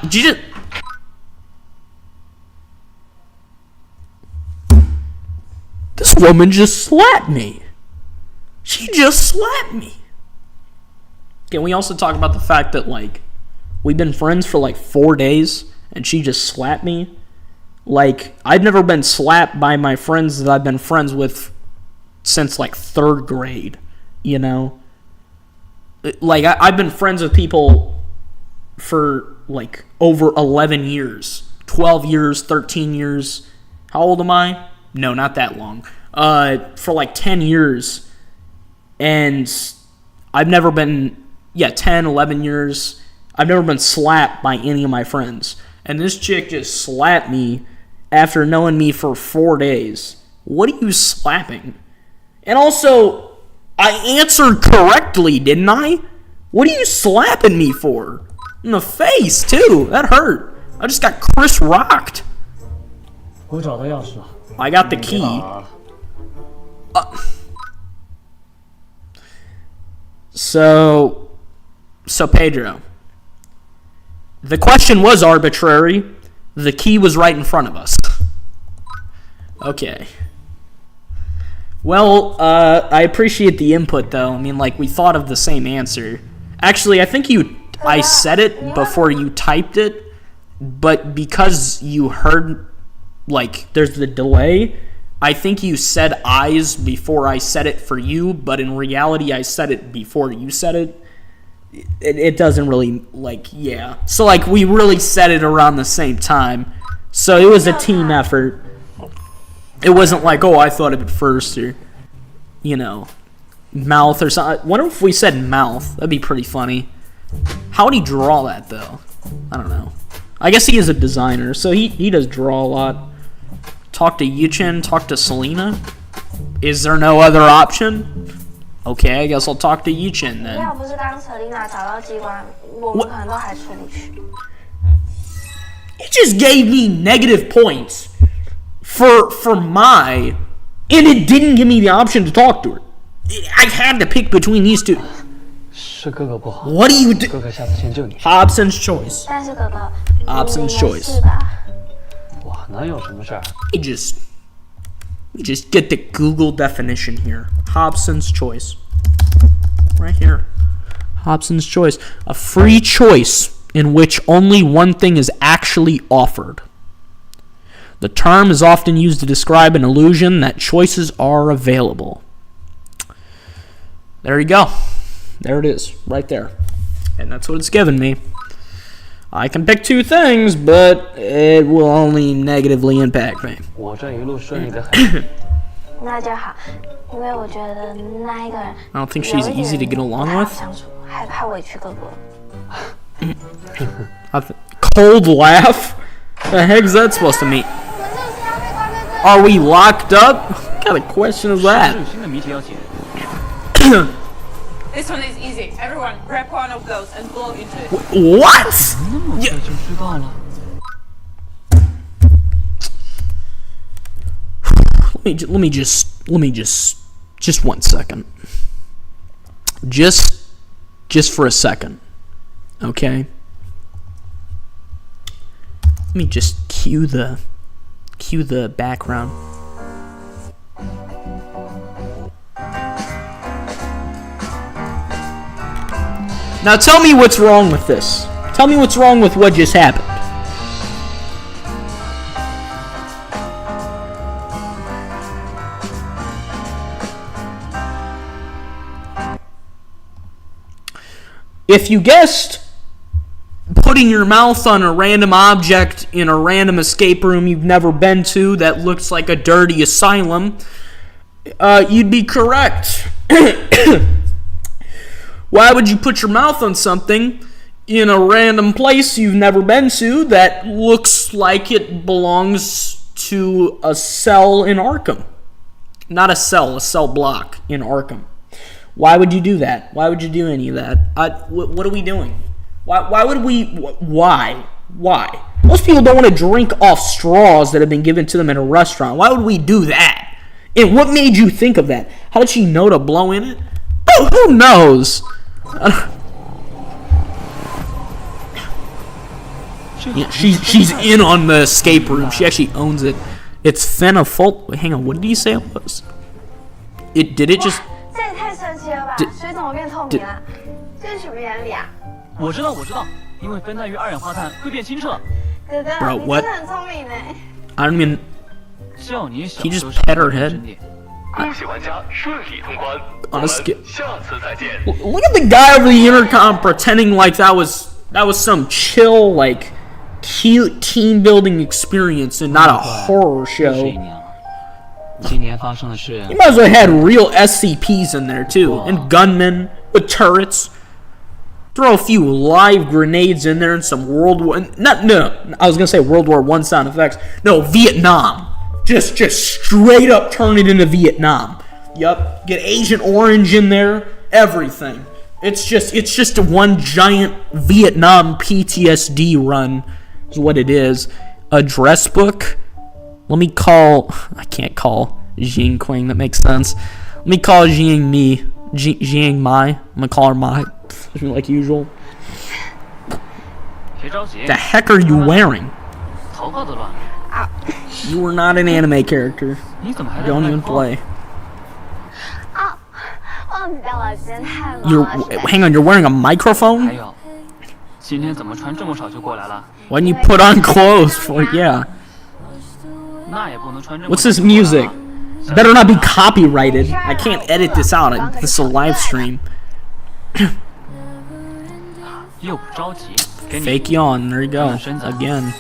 Did you just... This woman just slapped me. She just slapped me. Can we also talk about the fact that, like, we've been friends for like 4 days, and she just slapped me. Like, I've never been slapped by my friends that I've been friends with since, like, 3rd grade, you know? Like, I've been friends with people for, like, over 11 years. 12 years, 13 years. How old am I? No, not that long. For, like, 10 years. And I've never been, 10, 11 years. I've never been slapped by any of my friends. And this chick just slapped me after knowing me for 4 days. What are you slapping? And also, I answered correctly, didn't I? What are you slapping me for? In the face, too. That hurt. I just got Chris rocked. I got the key. So Pedro. The question was arbitrary. The key was right in front of us. Okay. Well, I appreciate the input, though. I mean, like, we thought of the same answer. Actually, I think I said it before you typed it, but because you heard, like, there's the delay, I think you said eyes before I said it for you, but in reality, I said it before you said it. It doesn't really, like, yeah. So, like, we really said it around the same time. So it was a team effort. It wasn't like, oh, I thought of it first, or, you know, mouth or something. What if we said mouth? That'd be pretty funny. How would he draw that, though? I don't know. I guess he is a designer, so he does draw a lot. Talk to Yuchen, talk to Selena. Is there no other option? Okay, I guess I'll talk to Yuchen then. You just gave me negative points for my, and it didn't give me the option to talk to her. I had to pick between these two. What do you do? Hobson's choice. Hobson's choice. We just get the Google definition here. Hobson's choice. Right here. Hobson's choice. A free choice in which only one thing is actually offered. The term is often used to describe an illusion that choices are available. There you go. There it is. Right there. And that's what it's given me. I can pick 2 things, but it will only negatively impact me. I don't think she's easy to get along with. Cold laugh? The heck's that supposed to mean? Are we locked up? What kind of question is that? This one is easy. Everyone, grab one of those and blow into it. What? Let me just 1 second. Just for a second. Okay? Let me just cue the background. Now tell me what's wrong with this. Tell me what's wrong with what just happened. If you guessed putting your mouth on a random object in a random escape room you've never been to that looks like a dirty asylum, you'd be correct. Why would you put your mouth on something in a random place you've never been to that looks like it belongs to a cell in Arkham? Not a cell block in Arkham. Why would you do that? Why would you do any of that? What are we doing? Why would we? Why? Most people don't want to drink off straws that have been given to them in a restaurant. Why would we do that? And what made you think of that? How did she know to blow in it? Oh, who knows? Yeah, she's in on the escape room. She actually owns it. It's phenyl. Wait, hang on. What did he say it was? Did it just? 这也太神奇了吧！水怎么变透明了？这是什么原理啊？我知道，因为分担于二氧化碳会变清澈。Bro, what? 很聪明呢。 I don't even. 叫你小 He just 就是 pet her 认 head. 真点。恭喜玩家顺利通关， On 我 a 们 skip. 下次再见。 Look at the guy over the intercom pretending like that was some chill, like, cute team building experience and not a horror 又是 show. 一年了。今年发生的事， You might as well had real SCPs in there too, and gunmen with turrets. Throw a few live grenades in there and some World War. I was gonna say World War I sound effects. No, Vietnam. Just straight up turn it into Vietnam. Yup. Get Agent Orange in there. Everything. It's just a one giant Vietnam PTSD run. Is what it is. Address book. Let me call. I can't call Jing Qing. That makes sense. Let me call Jing Mi. Jing Mai. I'm gonna call her Mai. Like usual. 别着急。 The heck are you wearing? 头发都乱了。 You are not an anime character. 你怎么还在 Don't 卖 even 破 play. 忘记掉了，今天太忙 You're 了。 hang on. You're wearing a 还 microphone. 有，今天怎么穿这么少就过来了？ Why didn't you put on clothes for? Yeah. 那也不能穿这么 What's 少 this 就过来了 music? Better not be copyrighted. I can't edit this out. This is a live stream. 又不着急，给你 Fake yawn. There you go. 看身子 Again.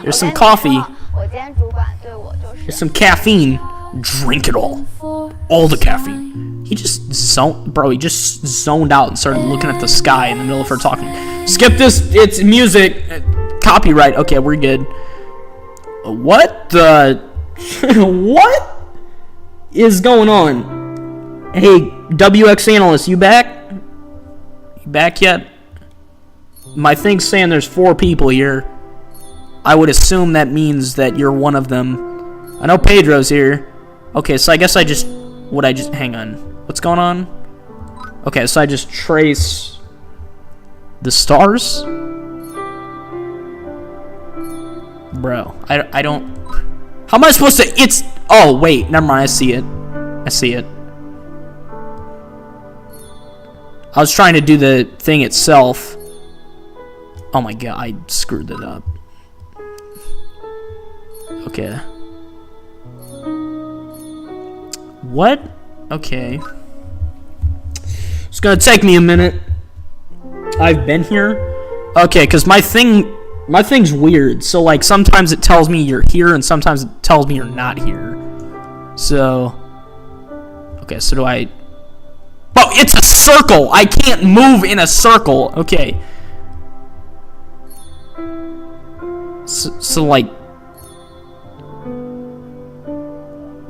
There's some coffee. 我今天主管对我就是。 There's some caffeine. Drink it all. All the caffeine. He just he just zoned out and started looking at the sky in the middle of her talking. Skip this. It's music. Copyright. Okay, we're good. What the? What is going on? Hey, WX analyst, you back? You back yet? My thing's saying there's 4 people here. I would assume that means that you're one of them. I know Pedro's here. Okay, so I guess hang on. What's going on? Okay, so I just trace the stars? Bro, I don't... How am I supposed to... Oh, wait, never mind, I see it. I see it. I was trying to do the thing itself. Oh my god, I screwed it up. Okay. What? Okay. It's gonna take me a minute. I've been here? Okay, because my thing's weird. So, like, sometimes it tells me you're here, and sometimes it tells me you're not here. So... Okay, so do I... Oh, it's a circle! I can't move in a circle! Okay. So like...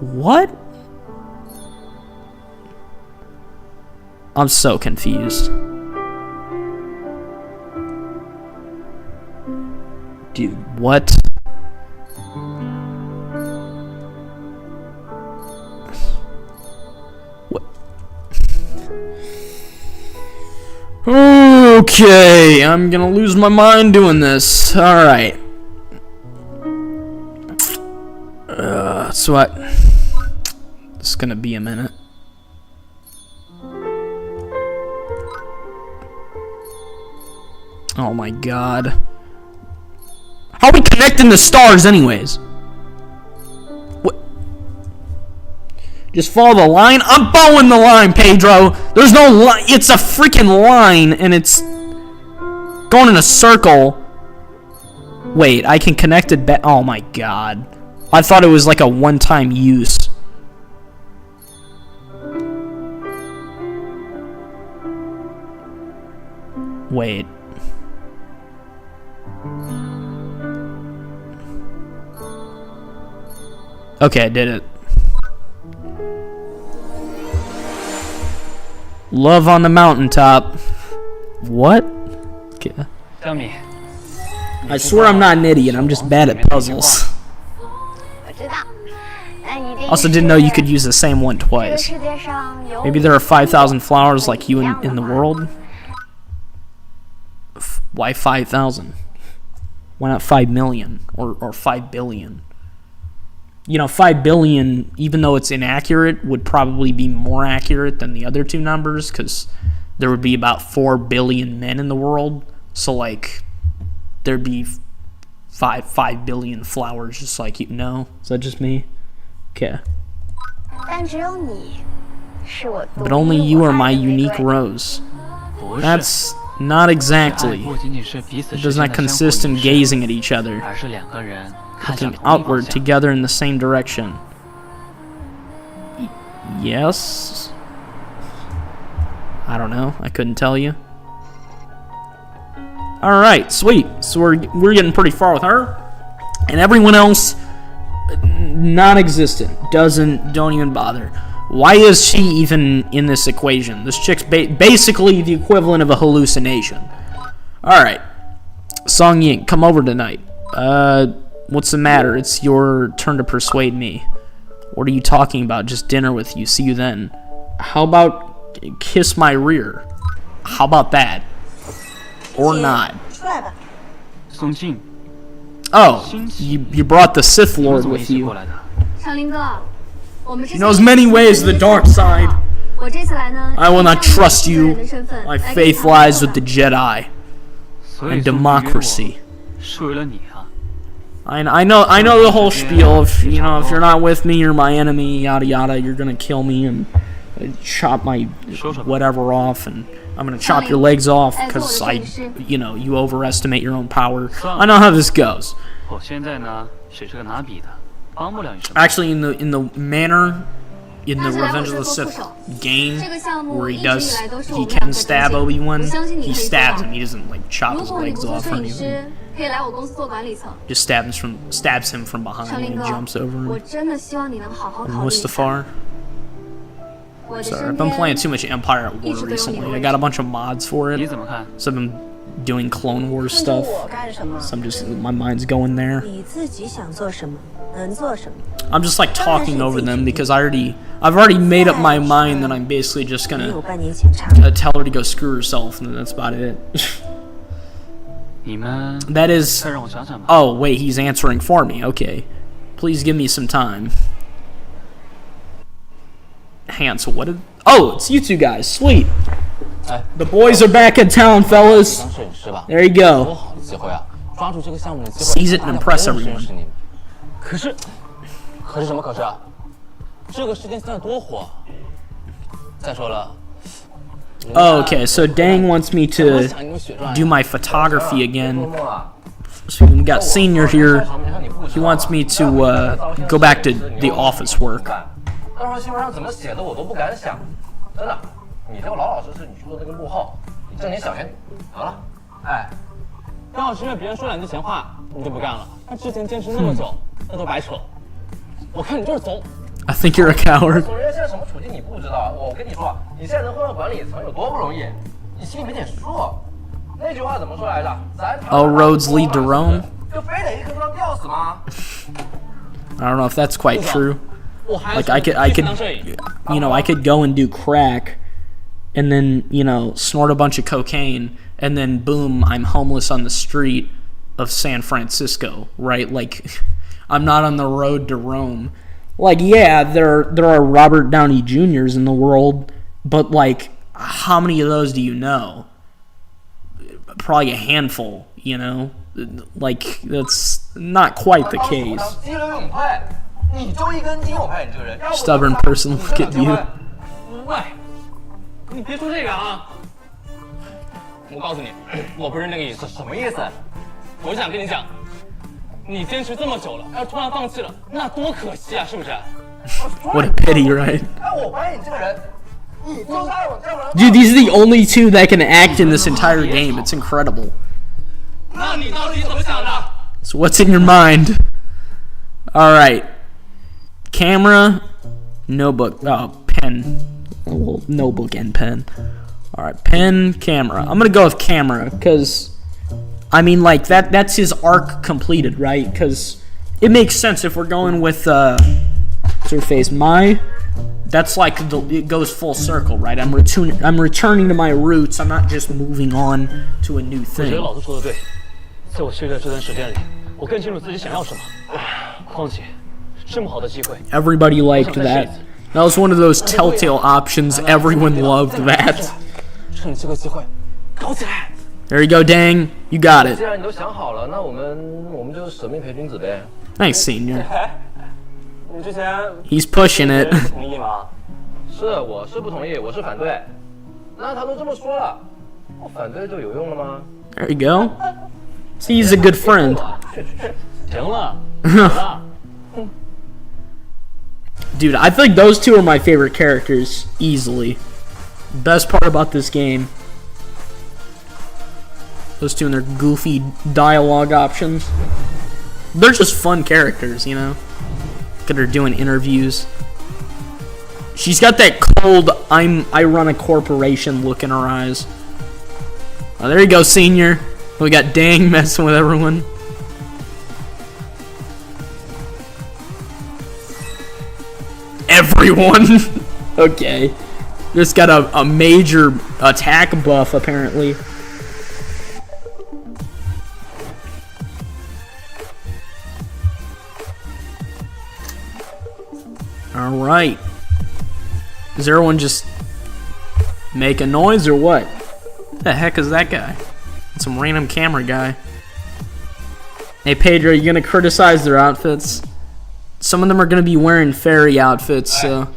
What? I'm so confused. Dude, what? What? Okay, I'm gonna lose my mind doing this. Alright. So what? It's gonna be a minute. Oh my god. How are we connecting the stars anyways? What? Just follow the line? I'm following the line, Pedro. There's no line. It's a freaking line and it's going in a circle. Wait, I can connect it back. Oh my god. I thought it was like a one-time use. Wait. Okay, I did it. Love on the mountaintop. What? Okay. Tell me. I swear I'm not an idiot. I'm just bad at puzzles. 我知道，那一定 Also didn't know you could use the same one 这个 twice. 世界上有 Maybe there are 5,000 flowers like you in the world? Why 5,000? Why not 5 million? Or 5 billion? You know, 5 billion, even though it's inaccurate, would probably be more accurate than the other two numbers, because there would be about 4 billion men in the world. So, like, there'd be five billion flowers just like you. No, is that just me? Okay. 但只有你是我独 But 一 only you 无 are 二 my 的玫 unique 瑰。 rose. 不是， That's not 爱 exactly. 不仅仅是彼此 It 之 does 间 not 的相互 consist in 凝视， gazing at each other, 而是两个人看向 looking 同一方 outward 向。 together in the same direction. Yes? I don't know. I couldn't tell you. Alright, sweet. So we're getting pretty far with her. And everyone else, non-existent. Don't even bother. Why is she even in this equation? This chick's basically the equivalent of a hallucination. Alright. Song Ying, come over tonight. What's the matter? It's your turn to persuade me. What are you talking about? Just dinner with you. See you then. How about kiss my rear? How about that? Or not? 出来吧。宋静， Oh, you brought the Sith 你们 Lord 怎么一 with 起过 you. 来的？少林哥，我们之 He 前 knows many ways the dark side. 我这次来呢 I will not 以上 trust 负责 you. 人的身份 My 来给你 faith 谈 lies 合 with the 作 Jedi 所以 and 宋静约 democracy. 我是为了你啊。 I know the whole spiel. If if you're not with me, you're my enemy. Yada yada. You're gonna kill me and chop my whatever off, and I'm gonna chop your legs off because you overestimate your own power. I know how this goes. 我现在呢只是个拿笔的，帮不了你什么。 Actually, in the manner in the Revenge of the Sith game where he can stab Obi-Wan, he stabs him. He doesn't like chop 如 his 果你 legs 不做 off 摄 or 影 anything. 师，可以来我公司做管理层。 Just stabs him from behind 少 when 林 he 哥 jumps over 我 him. 真的希望你能好好 And 考虑一下。 Mustafar. 我的 Sorry, 身 I've been 边 playing too much Empire at 一 War 直都有你的 recently. 位 I 置 got a bunch of mods for 你 it, 怎么看？ so I've been doing Clone Wars 跟着 stuff. 我干什么？ So I'm just my mind's going there. 你自己想做什么，能做什么。 I'm just like talking over them because I've already made up my mind that I'm basically just 没有 gonna 半年前差。tell her to go screw herself, and then that's about it. 你们 That is. 再让我想想吧。 Oh wait, he's answering for me. Okay, please give me some time. Hang on. So what did? Oh, it's you two guys. Sweet. The boys are back in town, fellas. 当摄影师吧， There you 多 go. 好的机会啊！抓住这个项目的机会 Seize it and 大家 impress 都认 everyone. 识你们。可是什么可是啊？这个事件现在多火！再说了， Oh, okay, so Dang wants me 我 to 想你们血赚 do my photography again. 周末啊， So we got Senior here. He wants me to go back to the office work. 到时候新闻上怎么写的我都不敢想，真的。你就老老实实，你去做那个幕后，你挣点小钱得了。哎，要是因为别人说两句闲话，你就不干了。那之前坚持那么久，那都白扯。我看你就是怂。 I think you're a coward. 总人现在什么处境你不知道，我跟你说，你现在能混到管理层有多不容易，你心里没点数。那句话怎么说来着？咱 All roads lead to Rome. 就非得一棵树上吊死吗？ I don't know if that's quite true. Like I could, I could go and do crack, and then snort a bunch of cocaine, and then boom, I'm homeless on the street of San Francisco, right? Like, I'm not on the road to Rome. Like, yeah, there are Robert Downey Jr.'s in the world, but like, how many of those do you know? Probably a handful, Like, that's not quite the case. Stubborn person, look at you. 喂，你别说这个啊！我告诉你，我不是那个意思。什么意思？我想跟你讲，你坚持这么久了，要突然放弃了，那多可惜啊，是不是？ What a pity, right? 哎，我发现你这个人，你就是爱我这样人。 Dude, these are the only two that can act in this entire game. It's incredible. 那你到底怎么想的？ So what's in your mind? All right. Camera, notebook, pen. Well, notebook and pen. All right, pen, camera. I'm gonna go with camera because, I mean, like that's his arc completed, right? Because it makes sense if we're going with Surface. That's like it goes full circle, right? I'm returning to my roots. I'm not just moving on to a new 我觉得 thing. 老师说的对，在我休学的这段时间里，我更清楚自己想要什么。况且，这么好的机会， Everybody liked that. That was one of those telltale options. Everyone loved that. 趁这个机会，搞起来！ There you go, Dang. You got it. 既然你都想好了，那我们就舍命陪君子呗。Thanks, Senior. 你之前 He's pushing it. 同意吗？是，我是不同意，我是反对。那他都这么说了，我反对就有用了吗？ There you go. See, he's a good friend. 行了，行了。Dude, I think those two are my favorite characters, easily. Best part about this game. Those two and their goofy dialogue options. They're just fun characters, you know? Look at her doing interviews. She's got that cold, I run a corporation look in her eyes. Oh, there you go, Senior. We got Dang messing with everyone. Everyone! Okay. Just got a major attack buff, apparently. Alright. Does everyone just make a noise or what? The heck is that guy? Some random camera guy. Hey Pedro, you gonna criticize their outfits? Some of them are gonna be wearing fairy outfits, so.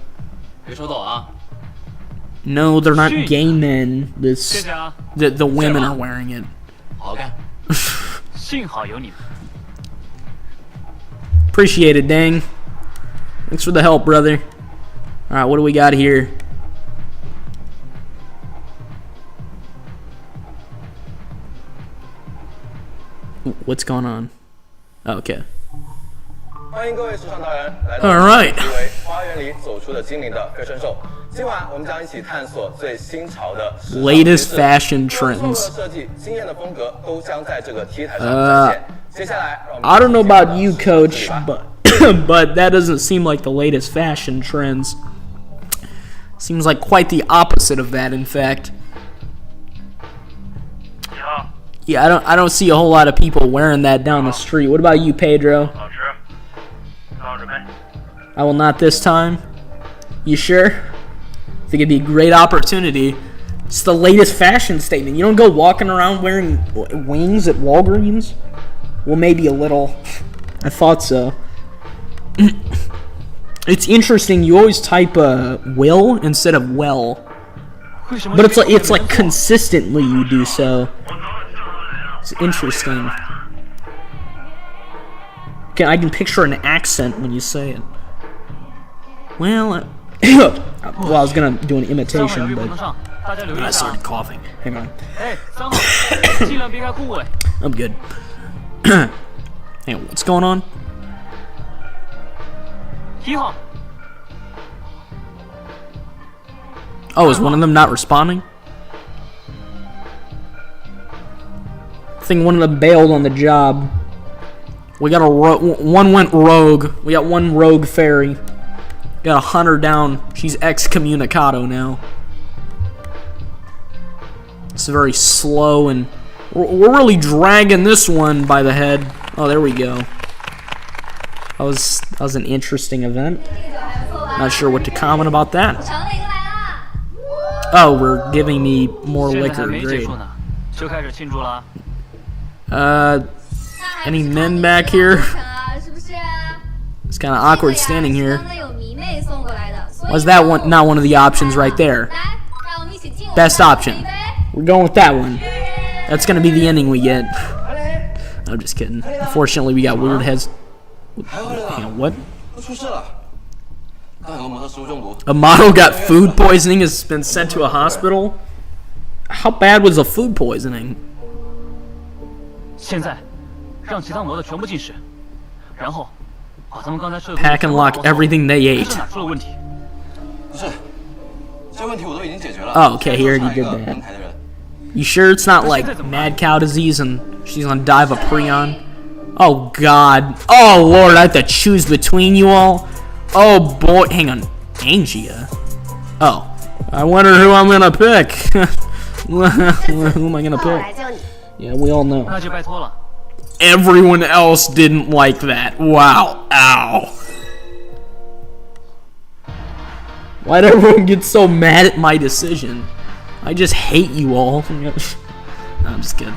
No, they're not gay men. The women are wearing it. Appreciate it, Dang. Thanks for the help, brother. Alright, what do we got here? What's going on? Oh, okay. 欢迎各位时尚达人来 All 到 right. 名为花园里走出的精灵的 fashion show。今晚我们将一起探索最新潮的时尚 Latest 趋势 fashion 优秀 trends. 的设计、惊艳的风格都将在这个 T 台上展现。接下来，让我们 I don't know 一起进入 about 到 you, 时尚之 Coach, 旅吧 but that doesn't seem like the latest fashion trends. Seems like quite the opposite of that, in fact. Yeah, I don't see a whole lot of people wearing that down the street. What about you, Pedro? I will not this time. You sure? I think it'd be a great opportunity. It's the latest fashion statement. You don't go walking around wearing wings at Walgreens? Well, maybe a little. I thought so. It's interesting. You always type will instead of well, but it's like consistently you do so. It's interesting. I can picture an accent when you say it. Well, well, I was gonna do an imitation, but I started coughing. Hang on. I'm good. Hey, what's going on? Oh, is one of them not responding? I think one of them bailed on the job. We got one went rogue. We got one rogue fairy. Got to hunt her down. She's excommunicado now. It's very slow, and we're really dragging this one by the head. Oh, there we go. That was an interesting event. Not sure what to comment about that. Oh, we're giving me more liquor. Great. Any men back here? It's kind of awkward standing here. Was that one not one of the options right there? Best option. We're going with that one. That's gonna be the ending we get. I'm just kidding. Unfortunately, we got weird heads. Hang on, what? A model got food poisoning, has been sent to a hospital. How bad was the food poisoning? 现在，让其他模特全部进食，然后把他们刚才设 Pack and lock everything they ate. 哪出了问题？不是，这问题我都已经解决了。 Oh, okay, he already did that. You sure it's not like mad cow disease and she's gonna die of a prion? Oh God. Oh Lord, I have to choose between you all. Oh boy, hang on. Angia. Oh, I wonder who I'm gonna pick. Who am I gonna pick? Yeah, we all know. 那就拜托了。 Everyone else didn't like that. Wow. Ow. Why'd everyone get so mad at my decision? I just hate you all. No, I'm just kidding.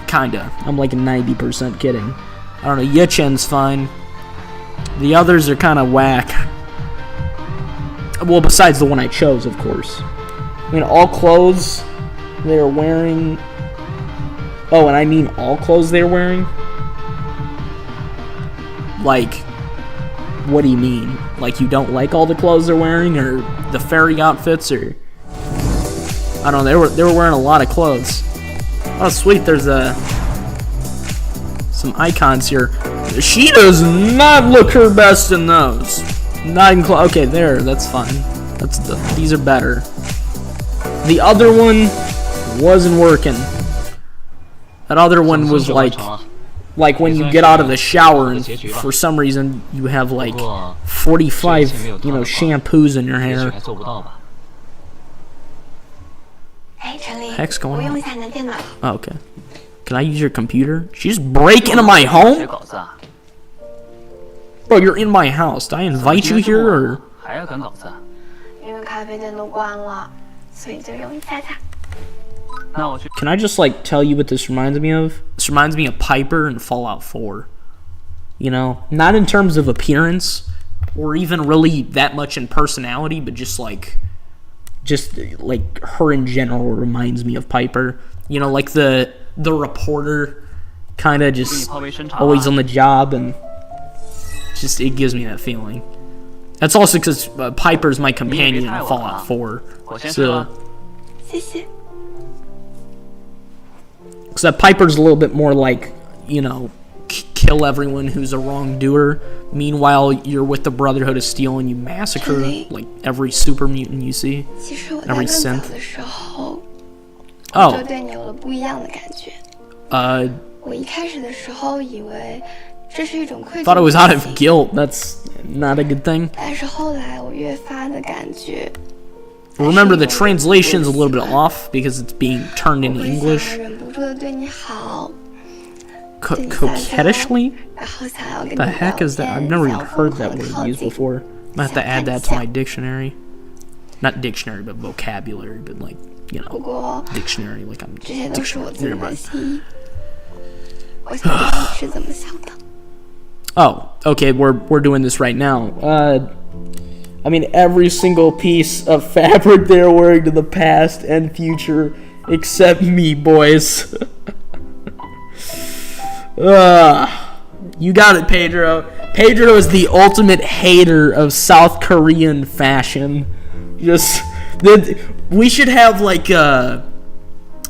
Kinda. I'm like 90% kidding. I don't know, Yechen's fine. The others are kind of whack. Well, besides the one I chose, of course. I mean, all clothes they're wearing... Oh, and I mean all clothes they're wearing? Like, what do you mean? Like, you don't like all the clothes they're wearing, or the fairy outfits, or... I don't know, they were wearing a lot of clothes. Oh, sweet, there's some icons here. She does not look her best in those. Not in okay, there, that's fine. These are better. The other one wasn't working. That other one was like when you get out of the shower and for some reason you have like 45, shampoos in your hair. Heck's going on? Oh, okay. Can I use your computer? She's break into my home? Bro, you're in my house. Did I invite you here, or...? Can I just, like, tell you what this reminds me of? This reminds me of Piper in Fallout 4. You know? Not in terms of appearance, or even really that much in personality, but just, like, her in general reminds me of Piper. You know, like the reporter, kind of just always on the job, and just it gives me that feeling. That's also because Piper's my companion in Fallout 4, so except Piper's a little bit more like, kill everyone who's a wrongdoer. Meanwhile, you're with the Brotherhood of Steel and you massacre like every super mutant you see, every synth. Oh. Thought it was out of guilt. That's not a good thing. Remember, the translation's a little bit off because it's being turned into English. Coquettishly? The heck is that? I've never even heard that word used before. I have to add that to my dictionary. Not dictionary, but vocabulary, but like, dictionary, like I'm dictionary. Oh, okay, we're doing this right now. I mean, every single piece of fabric they're wearing to the past and future, except me, boys. You got it, Pedro. Pedro is the ultimate hater of South Korean fashion. We should have like I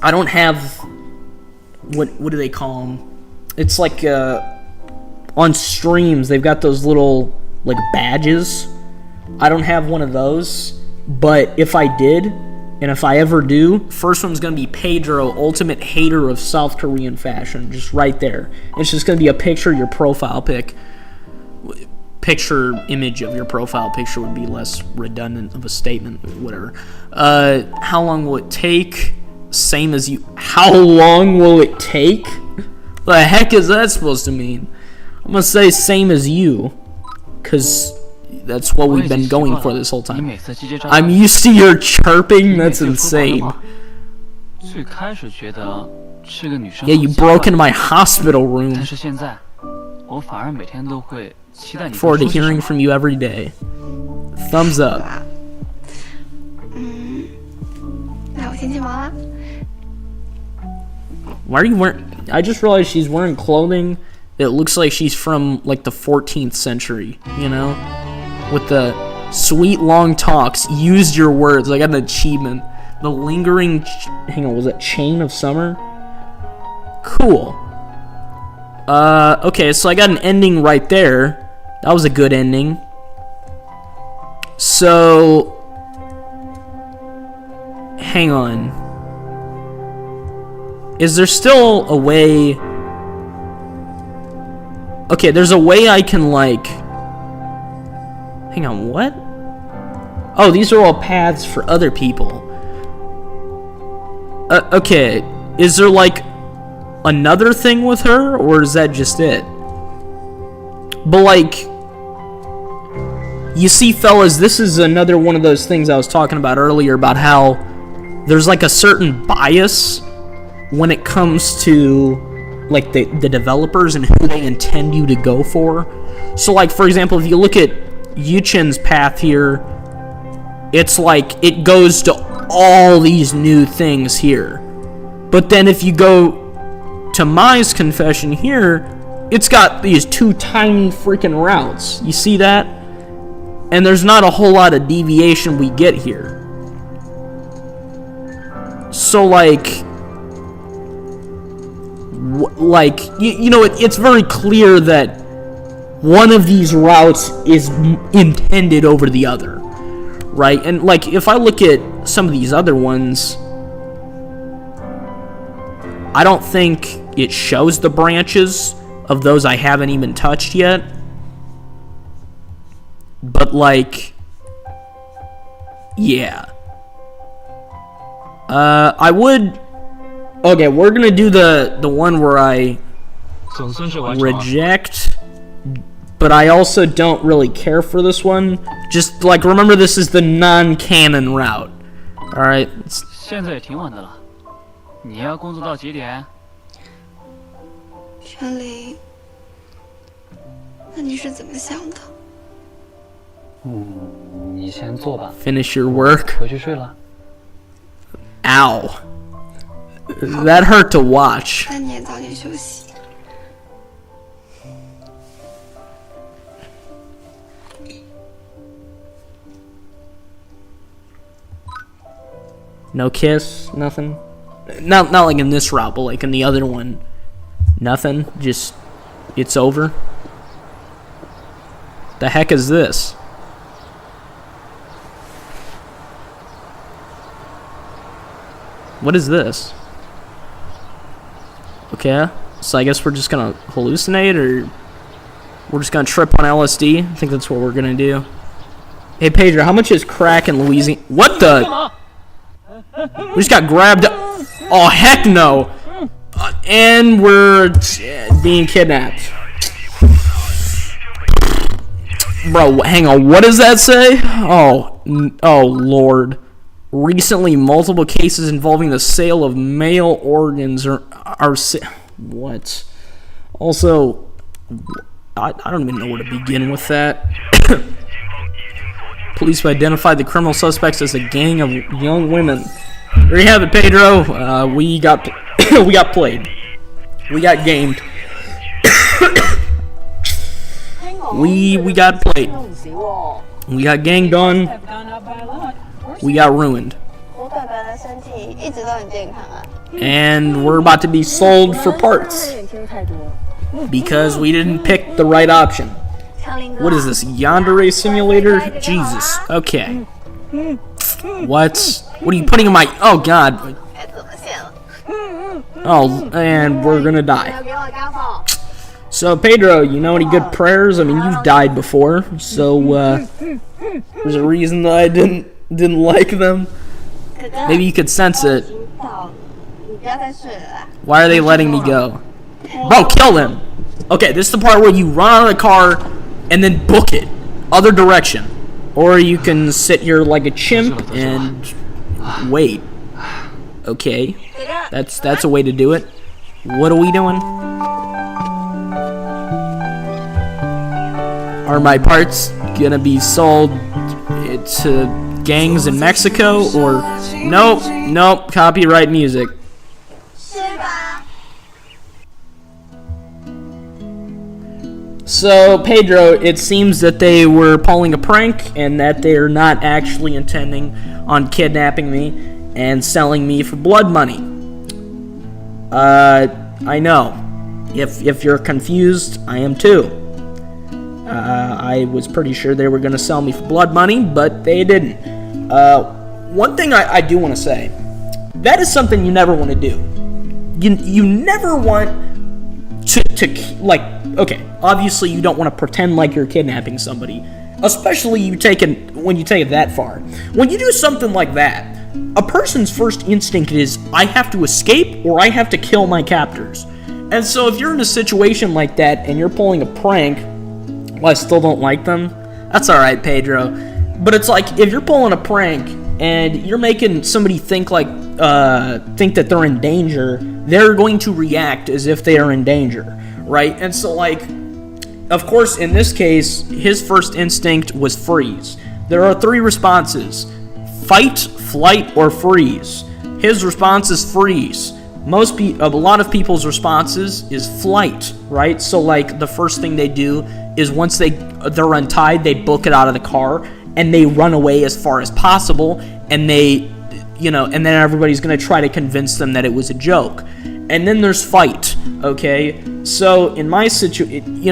don't have what do they call them? It's like on streams they've got those little like badges. I don't have one of those, but if I did, and if I ever do, first one's gonna be Pedro, ultimate hater of South Korean fashion, just right there. It's just gonna be a picture of your profile pic. Picture image of your profile picture would be less redundant of a statement, whatever. How long will it take? Same as you. How long will it take? The heck is that supposed to mean? I'm gonna say same as you, cause that's what we've been going for this whole time. I'm used to your chirping. That's insane. Yeah, you broke into my hospital room. Look forward to hearing from you every day. Thumbs up. Why are you wearing... I just realized she's wearing clothing that looks like she's from like the 14th century, with the sweet long talks. Used your words. I got an achievement. The lingering hang on, was that Chain of Summer? Cool. Okay, so I got an ending right there. That was a good ending. So hang on. Is there still a way? Okay, there's a way I can like... Hang on, what? Oh, these are all paths for other people. Okay, is there like another thing with her, or is that just it? But like, you see, fellas, this is another one of those things I was talking about earlier about how there's like a certain bias when it comes to like the developers and who they intend you to go for. So like, for example, if you look at Yuchin's path here, it's like it goes to all these new things here. But then if you go to Mai's confession here, it's got these 2 tiny freaking routes. You see that? And there's not a whole lot of deviation we get here. So like you know, it's very clear that one of these routes is intended over the other, right? And like, if I look at some of these other ones, I don't think it shows the branches of those I haven't even touched yet. But like, yeah. I would... Okay, we're gonna do the one where I reject, but I also don't really care for this one. Just like, remember, this is the non-canon route. Alright. 现在也挺晚的了，你要工作到几点？全林，那你是怎么想的？你先做吧。 Finish your work. 回去睡了。Ow. That hurt to watch. 那你也早点休息。 No kiss, nothing. Not like in this route, but like in the other one, nothing. Just, it's over. The heck is this? What is this? Okay, so I guess we're just gonna hallucinate, or we're just gonna trip on LSD. I think that's what we're gonna do. Hey Pedro, how much is crack in Louisiana? What the? We just got grabbed. Oh heck no! And we're being kidnapped. Bro, hang on. What does that say? Oh Lord. Recently, multiple cases involving the sale of male organs are what? Also, I don't even know where to begin with that. Police have identified the criminal suspects as a gang of young women. There you have it, Pedro. We got we got played. We got gamed. we got played. We got ganged on. We got ruined. And we're about to be sold for parts because we didn't pick the right option. What is this, yandere simulator? Jesus. Okay. What are you putting in my... Oh god. Oh, and we're gonna die. So Pedro, you know any good prayers? I mean, you've died before, so there's a reason that I didn't like them. Maybe you could sense it. Why are they letting me go? Bro, kill them. Okay, this is the part where you run out of the car and then book it. Other direction. Or you can sit here like a chimp and wait. Okay. That's a way to do it. What are we doing? Are my parts gonna be sold to gangs in Mexico, or nope, copyright music. So Pedro, it seems that they were pulling a prank and that they are not actually intending on kidnapping me and selling me for blood money. I know. If you're confused, I am too. I was pretty sure they were going to sell me for blood money, but they didn't. One thing I do want to say, that is something you never want to do. You never want to like, okay, obviously you don't want to pretend like you're kidnapping somebody, especially when you take it that far. When you do something like that, a person's first instinct is, I have to escape or I have to kill my captors. And so if you're in a situation like that and you're pulling a prank, well, I still don't like them. That's alright, Pedro. But it's like, if you're pulling a prank and you're making somebody think like think that they're in danger, they're going to react as if they are in danger, right? And so, like, of course, in this case, his first instinct was freeze. There are 3 responses: fight, flight, or freeze. His response is freeze. A lot of people's responses is flight, right? So, like, the first thing they do is once they're untied, they book it out of the car and they run away as far as possible, and they, and then everybody's gonna try to convince them that it was a joke. And then there's fight, okay? So in my situation,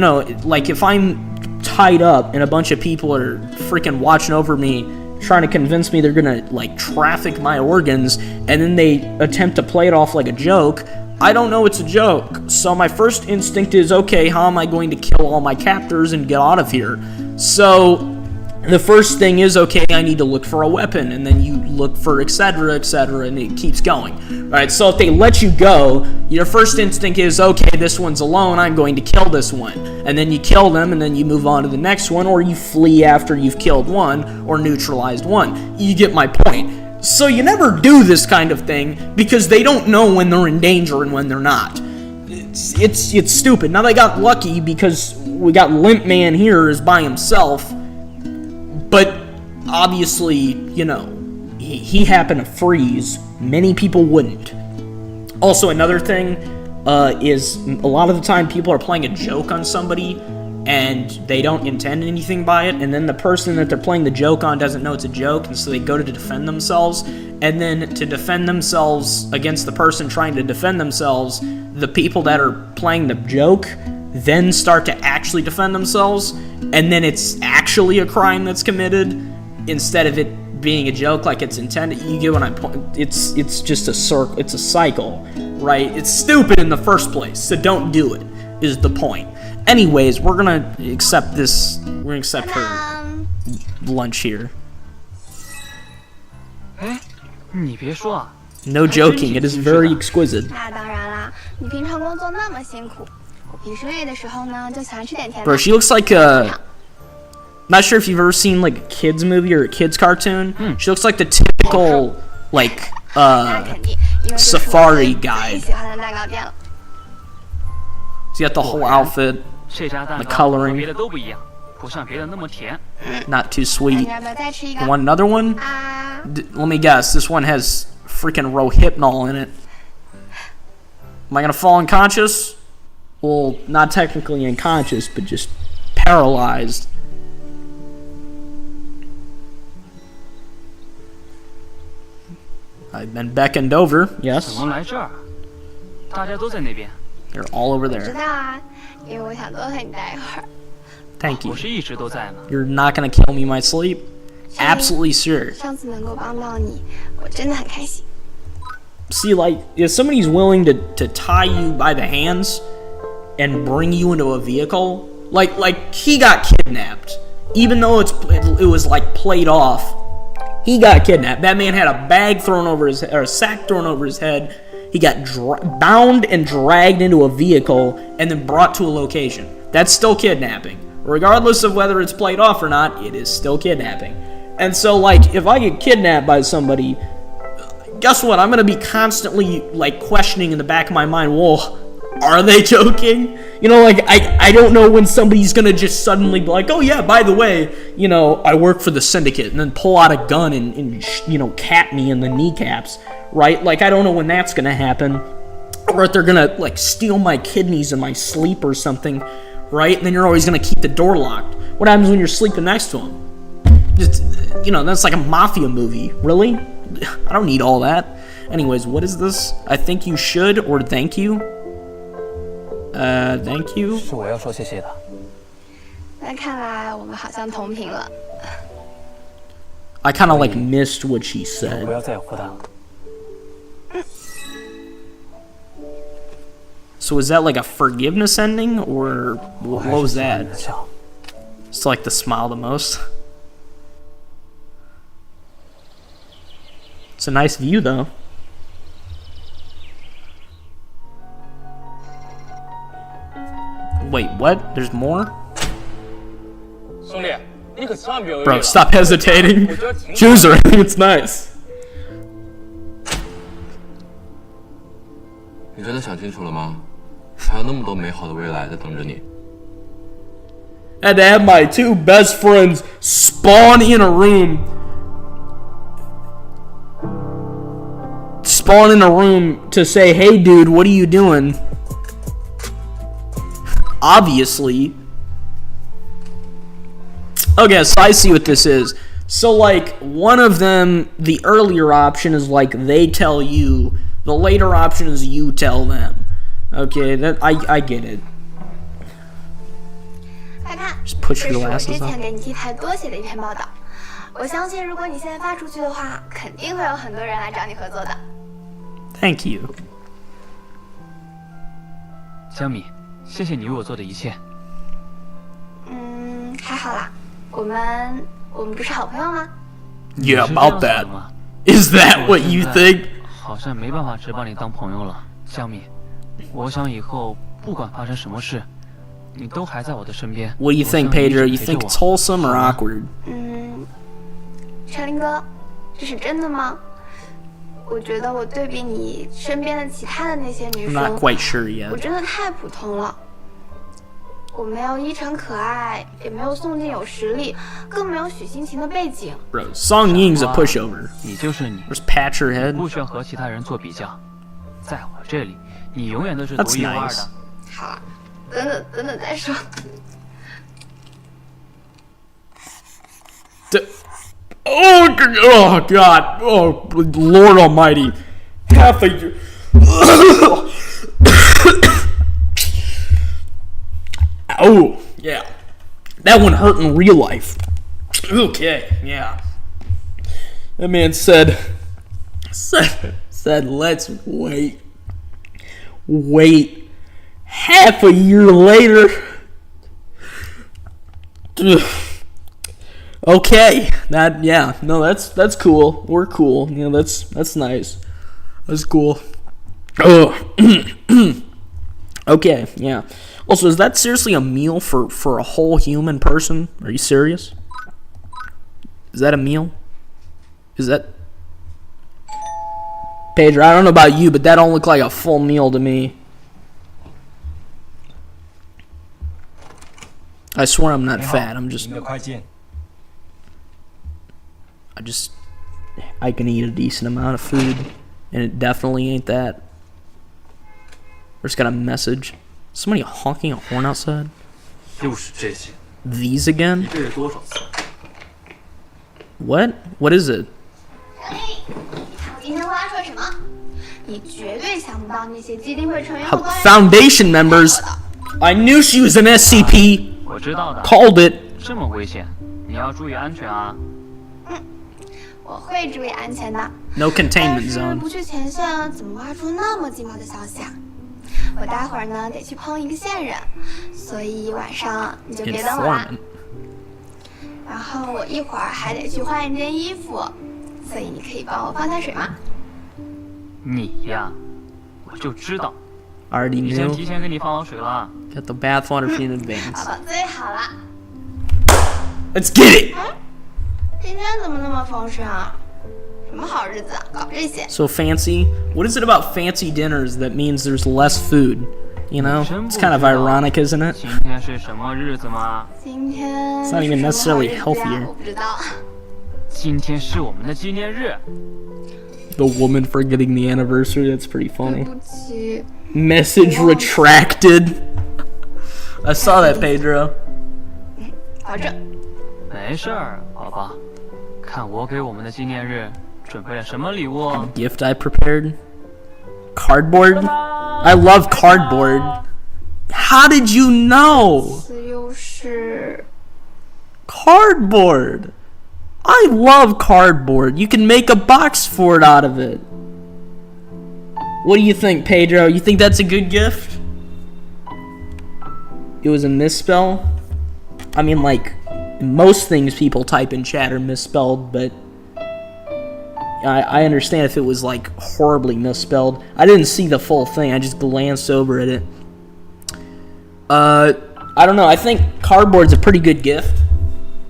like, if I'm tied up and a bunch of people are freaking watching over me, trying to convince me they're gonna, like, traffic my organs, and then they attempt to play it off like a joke, I don't know it's a joke. So my first instinct is, okay, how am I going to kill all my captors and get out of here? So the first thing is, okay, I need to look for a weapon, and then you look for etc., and it keeps going. Alright, so if they let you go, your first instinct is, okay, this one's alone, I'm going to kill this one. And then you kill them, and then you move on to the next one, or you flee after you've killed one, or neutralized one. You get my point. So you never do this kind of thing, because they don't know when they're in danger and when they're not. It's stupid. Now they got lucky, because we got Limp Man here is by himself, but obviously, he happened to freeze. Many people wouldn't. Also, another thing is a lot of the time people are playing a joke on somebody and they don't intend anything by it, and then the person that they're playing the joke on doesn't know it's a joke, and so they go to defend themselves, and then to defend themselves against the person trying to defend themselves, the people that are playing the joke then start to actually defend themselves, and then it's actually a crime that's committed instead of it being a joke like it's intended. You get what I'm pointing? It's just a circle. It's a cycle, right? It's stupid in the first place, so don't do it, is the point. Anyways, we're gonna accept this. We're gonna accept her lunch here. No joking, it is very exquisite. Bro, she looks like a... Not sure if you've ever seen, like, a kid's movie or a kid's cartoon. She looks like the typical, like, safari guide. She's got the whole outfit, the coloring. Not too sweet. You want another one? Let me guess, this one has freaking Rohypnol in it. Am I gonna fall unconscious? Well, not technically unconscious, but just paralyzed. I've been beckoned over, yes. They're all over there. Thank you. You're not gonna kill me in my sleep? Absolutely sure. See, like, if somebody's willing to tie you by the hands and bring you into a vehicle, like he got kidnapped, even though it was like played off. He got kidnapped. That man had a bag thrown over his head, or a sack thrown over his head. He got bound and dragged into a vehicle and then brought to a location. That's still kidnapping. Regardless of whether it's played off or not, it is still kidnapping. And so, like, if I get kidnapped by somebody, guess what? I'm going to be constantly, like, questioning in the back of my mind, well, are they joking? You know, like, I don't know when somebody's going to just suddenly be like, oh, yeah, by the way, you know, I work for the syndicate, and then pull out a gun and you know, cap me in the kneecaps, right? Like, I don't know when that's going to happen. Or if they're going to, like, steal my kidneys in my sleep or something, right? And then you're always going to keep the door locked. What happens when you're sleeping next to them? Just, you know, that's like a mafia movie. Really? I don't need all that. Anyways, what is this? I think you should, or thank you. Thank you. 是我要说谢谢的。那看来我们好像同频了。I kind of like missed what she said. 不要再有负担了。 So is that like a forgiveness ending, or what was that? It's like the smile the most. It's a nice view, though. Wait, what? There's more? Bro, stop hesitating. Choose her. I think it's nice. 你真的想清楚了吗？还有那么多美好的未来在等着你。 Had to have my two best friends spawn in a room. Spawn in a room to say, hey dude, what are you doing? Obviously. Okay, so I see what this is. So like, one of them, the earlier option is like they tell you. The later option is you tell them. Okay, that I get it. 快看， Just put 这 your 是我 glasses 之 on. 前给你替太多写的一篇报道。我相信，如果你现在发出去的话，肯定会有很多人来找你合作的。 Thank you. 江米，谢谢你为我做的一切。还好啦，我们不是好朋友吗？ Yeah, about that. Is that what you think? 好像没办法只把你当朋友了，江米。我想以后不管发生什么事，你都还在我的身边。 What do you think, Pedro? You think it's wholesome or awkward? 陈林哥，这是真的吗？我觉得我对比你身边的其他的那些女 I'm 生， not quite sure yet. 我真的太普通了。我没有依晨可爱，也没有宋静有实力，更没有许欣晴的背景。 Bro, Song Ying's a pushover. 你就是你， Just pat your head. 不需要和其他人做比较，在我这里，你永远都是 That's 独一无二 nice. 的。好啊，等等再说。Oh God! Oh Lord Almighty! Half a year. Oh yeah, that one hurt in real life. Okay, yeah. That man said, let's wait. Half a year later. Okay, that's cool. We're cool. You know, that's nice. That's cool. Okay, yeah. Also, is that seriously a meal for a whole human person? Are you serious? Is that a meal? Is that... Pedro, I don't know about you, but that don't look like a full meal to me. I swear I'm not fat. I'm just... I can eat a decent amount of food, and it definitely ain't that. We just got a message. Somebody honking a horn outside? These again? What? What is it? 我今天挖出了什么？你绝对想不到那些基金会成员 Foundation members. I knew she was an SCP. 我知道的。 Called it. 这么危险，你要注意安全啊。我会注意安全的。 No containment 但是 zone. 不去前线，怎么挖出那么劲爆的消息啊？我待会儿呢得去碰一个线人，所以晚上你就别等我啦。 Informant. 然后我一会儿还得去换一件衣服，所以你可以帮我放下水吗？你呀，我就知道。 Already 以前 knew. 提前给你放好水了。 Got the bathwater fee in advance. 好了，最好了。 Let's get it. 今天怎么那么丰盛啊？什么好日子啊，搞这些？ So fancy. What is it about fancy dinners that means there's less food? You know, it's kind of ironic, isn't it? 今天是什么日子吗？今天 It's not even necessarily 是什么好日子呀 healthier. 我不知道。今天是我们的纪念日。 The woman forgetting the anniversary. That's pretty 对 funny. 不起， Message retracted. I saw that, Pedro. 保证。没事儿，宝宝。看我给我们的纪念日准备了什么礼物？ Gift I prepared. Cardboard. I love cardboard. How did you know? 这又是 Cardboard. I love cardboard. You can make a box fort out of it. What do you think, Pedro? You think that's a good gift? It was a misspell? I mean, like, most things people type in chat are misspelled, but I understand if it was, like, horribly misspelled. I didn't see the full thing. I just glanced over at it. I don't know. I think cardboard's a pretty good gift.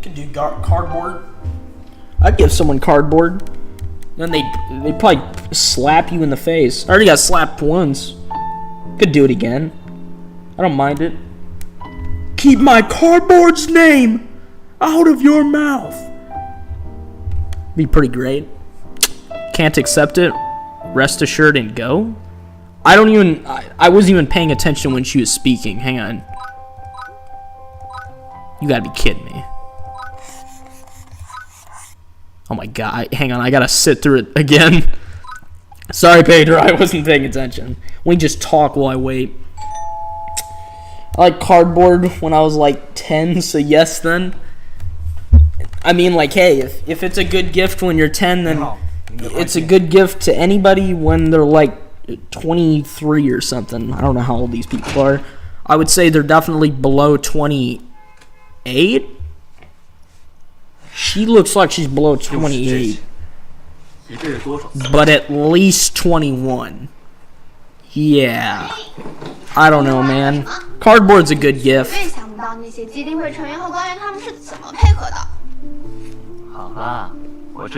Can do cardboard. I'd give someone cardboard. Then they'd probably slap you in the face. I already got slapped once. Could do it again. I don't mind it. Keep my cardboard's name out of your mouth. Be pretty great. Can't accept it. Rest assured and go. I wasn't even paying attention when she was speaking. Hang on. You gotta be kidding me. Oh my god. Hang on, I gotta sit through it again. Sorry, Pedro, I wasn't paying attention. We just talk while I wait. I like cardboard when I was like 10, so yes then. I mean, like, hey, if it's a good gift when you're 10, then it's a good gift to anybody when they're like 23 or something. I don't know how old these people are. I would say they're definitely below 28. She looks like she's below 28. But at least 21. Yeah. I don't know, man. Cardboard's a good gift.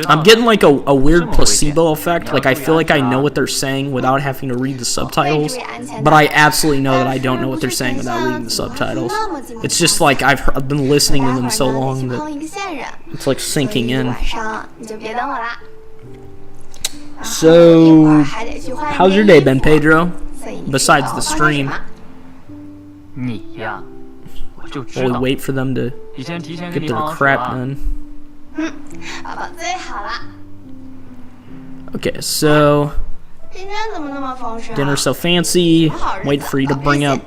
I'm getting like a weird placebo effect. Like I feel like I know what they're saying without having to read the subtitles. But I absolutely know that I don't know what they're saying without reading the subtitles. It's just like I've been listening to them so long that it's like sinking in. So, how's your day been, Pedro? Besides the stream. While we wait for them to get their crap done. Okay, so dinner so fancy. Wait for you to bring up.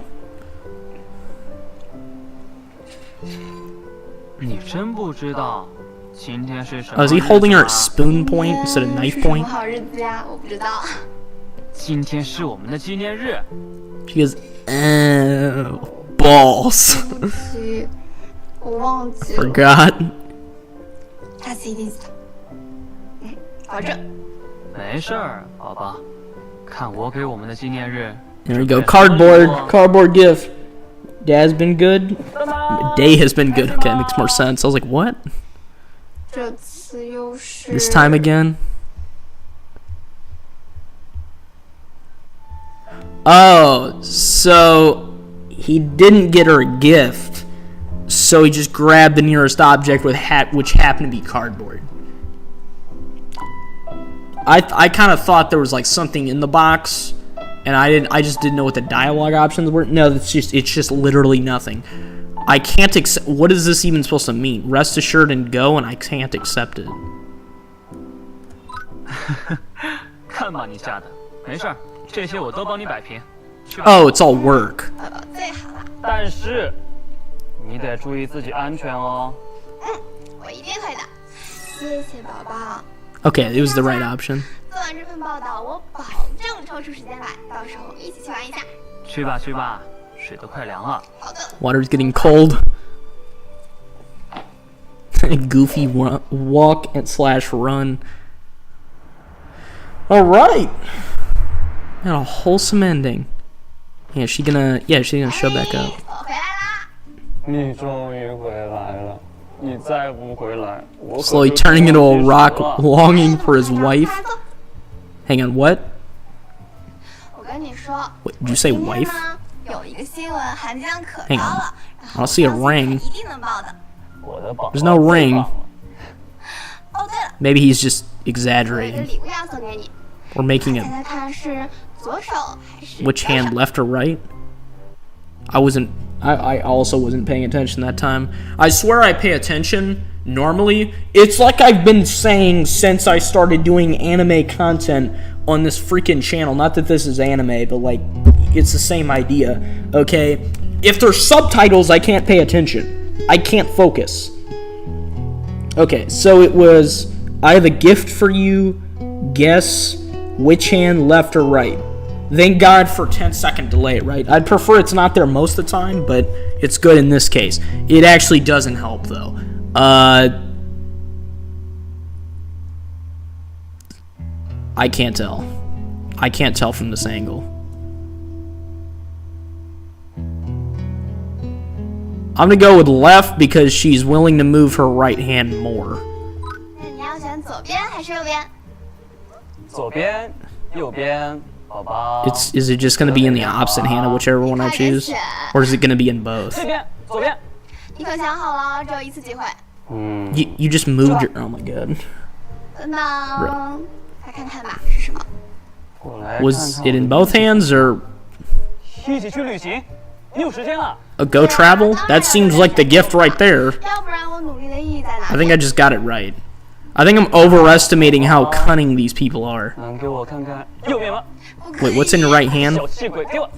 Oh, is he holding her at spoon point instead of knife point? She goes, oh, balls. Forgot. There we go. Cardboard gift. Dad's been good. Day has been good. Okay, that makes more sense. I was like, what? This time again? Oh, so he didn't get her a gift, so he just grabbed the nearest object with which happened to be cardboard. I kind of thought there was like something in the box, and I just didn't know what the dialogue options were. No, it's just literally nothing. I can't accept. What is this even supposed to mean? Rest assured and go, and I can't accept it. Oh, it's all work. Okay, it was the right option. Water's getting cold. Goofy walk and / run. Alright. And a wholesome ending. Yeah, she's gonna show back up. Slowly turning into a rock, longing for his wife. Hang on, what? Wait, did you say wife? Hang on. I don't see a ring. There's no ring. Maybe he's just exaggerating. Or making it. Which hand, left or right? I also wasn't paying attention that time. I swear I pay attention normally. It's like I've been saying since I started doing anime content on this freaking channel. Not that this is anime, but like, it's the same idea, okay? If there's subtitles, I can't pay attention. I can't focus. Okay, so it was, I have a gift for you. Guess which hand, left or right. Thank God for 10-second delay, right? I'd prefer it's not there most of the time, but it's good in this case. It actually doesn't help, though. I can't tell. I can't tell from this angle. I'm gonna go with left because she's willing to move her right hand more. 左边、右边，宝 is it just gonna be in the opposite hand of whichever one I choose, or is it gonna be in both? 这边，左边。你可想好了，只有一次机会。You just moved your. Oh my god. 那来看看吧，是什么？ Was it in both hands or 一起去旅行，你有时间了？ a go travel? That seems like the gift right there. 要不然我努力的意义在哪 I think I just got it right. I think I'm overestimating how cunning these people are. 能给我看看右边吗？ Wait, what's in your right hand? 小气鬼，给我。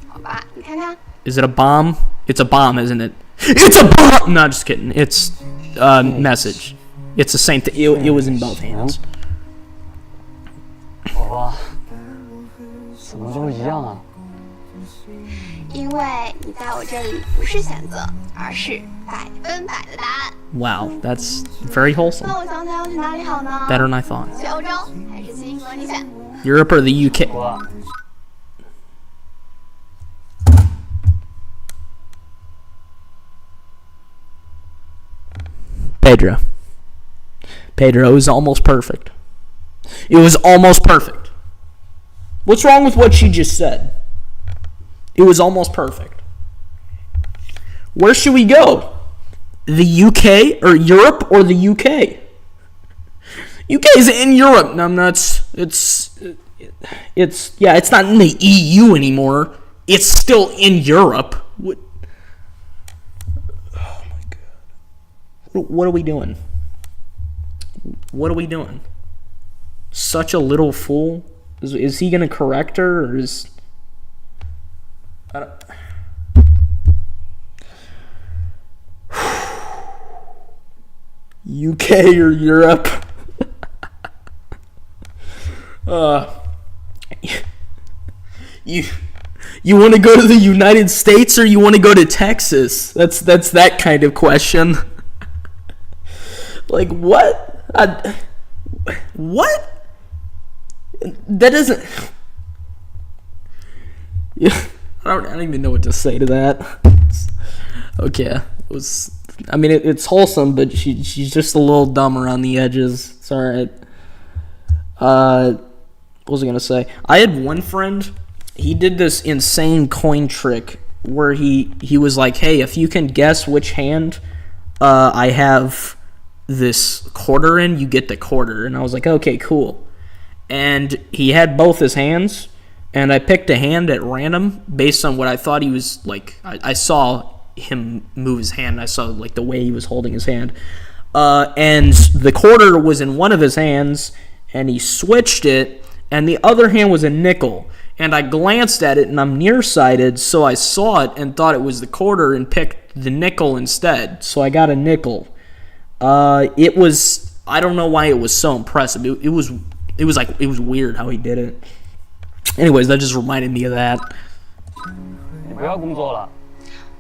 好吧，你看看。 Is it a bomb? It's a bomb, isn't it? It's a bomb! No, just kidding. It's a message. It's the same thing. It was in both hands. 宝宝，怎么都一样啊？ 因为你在我这里不是选择，而是100%的答案。 Wow, that's very wholesome. 那我想想要去哪里好呢？ Better than I thought. 去欧洲还是去英国？你选。 Europe or the UK? Pedro. Pedro is almost perfect. It was almost perfect. What's wrong with what she just said? It was almost perfect. Where should we go? The UK or Europe or the UK? UK is in Europe, numbnuts. It's not in the EU anymore. It's still in Europe. What? Oh my god. What are we doing? What are we doing? Such a little fool. Is he gonna correct her, or is? I don't. UK or Europe? You want to go to the United States or you want to go to Texas? That's that kind of question. Like what? What? That doesn't. Yeah, I don't even know what to say to that. Okay, it was. I mean, it's wholesome, but she's just a little dumb around the edges. It's all right. What was I gonna say? I had one friend. He did this insane coin trick where he was like, "Hey, if you can guess which hand I have this quarter in, you get the quarter." And I was like, "Okay, cool." And he had both his hands, and I picked a hand at random based on what I thought he was like. I saw him move his hand. I saw like the way he was holding his hand, and the quarter was in one of his hands, and he switched it, and the other hand was a nickel. And I glanced at it, and I'm nearsighted, so I saw it and thought it was the quarter and picked the nickel instead. So I got a nickel. It was, I don't know why it was so impressive. It was weird how he did it. Anyways, that just reminded me of that. 你不要工作了。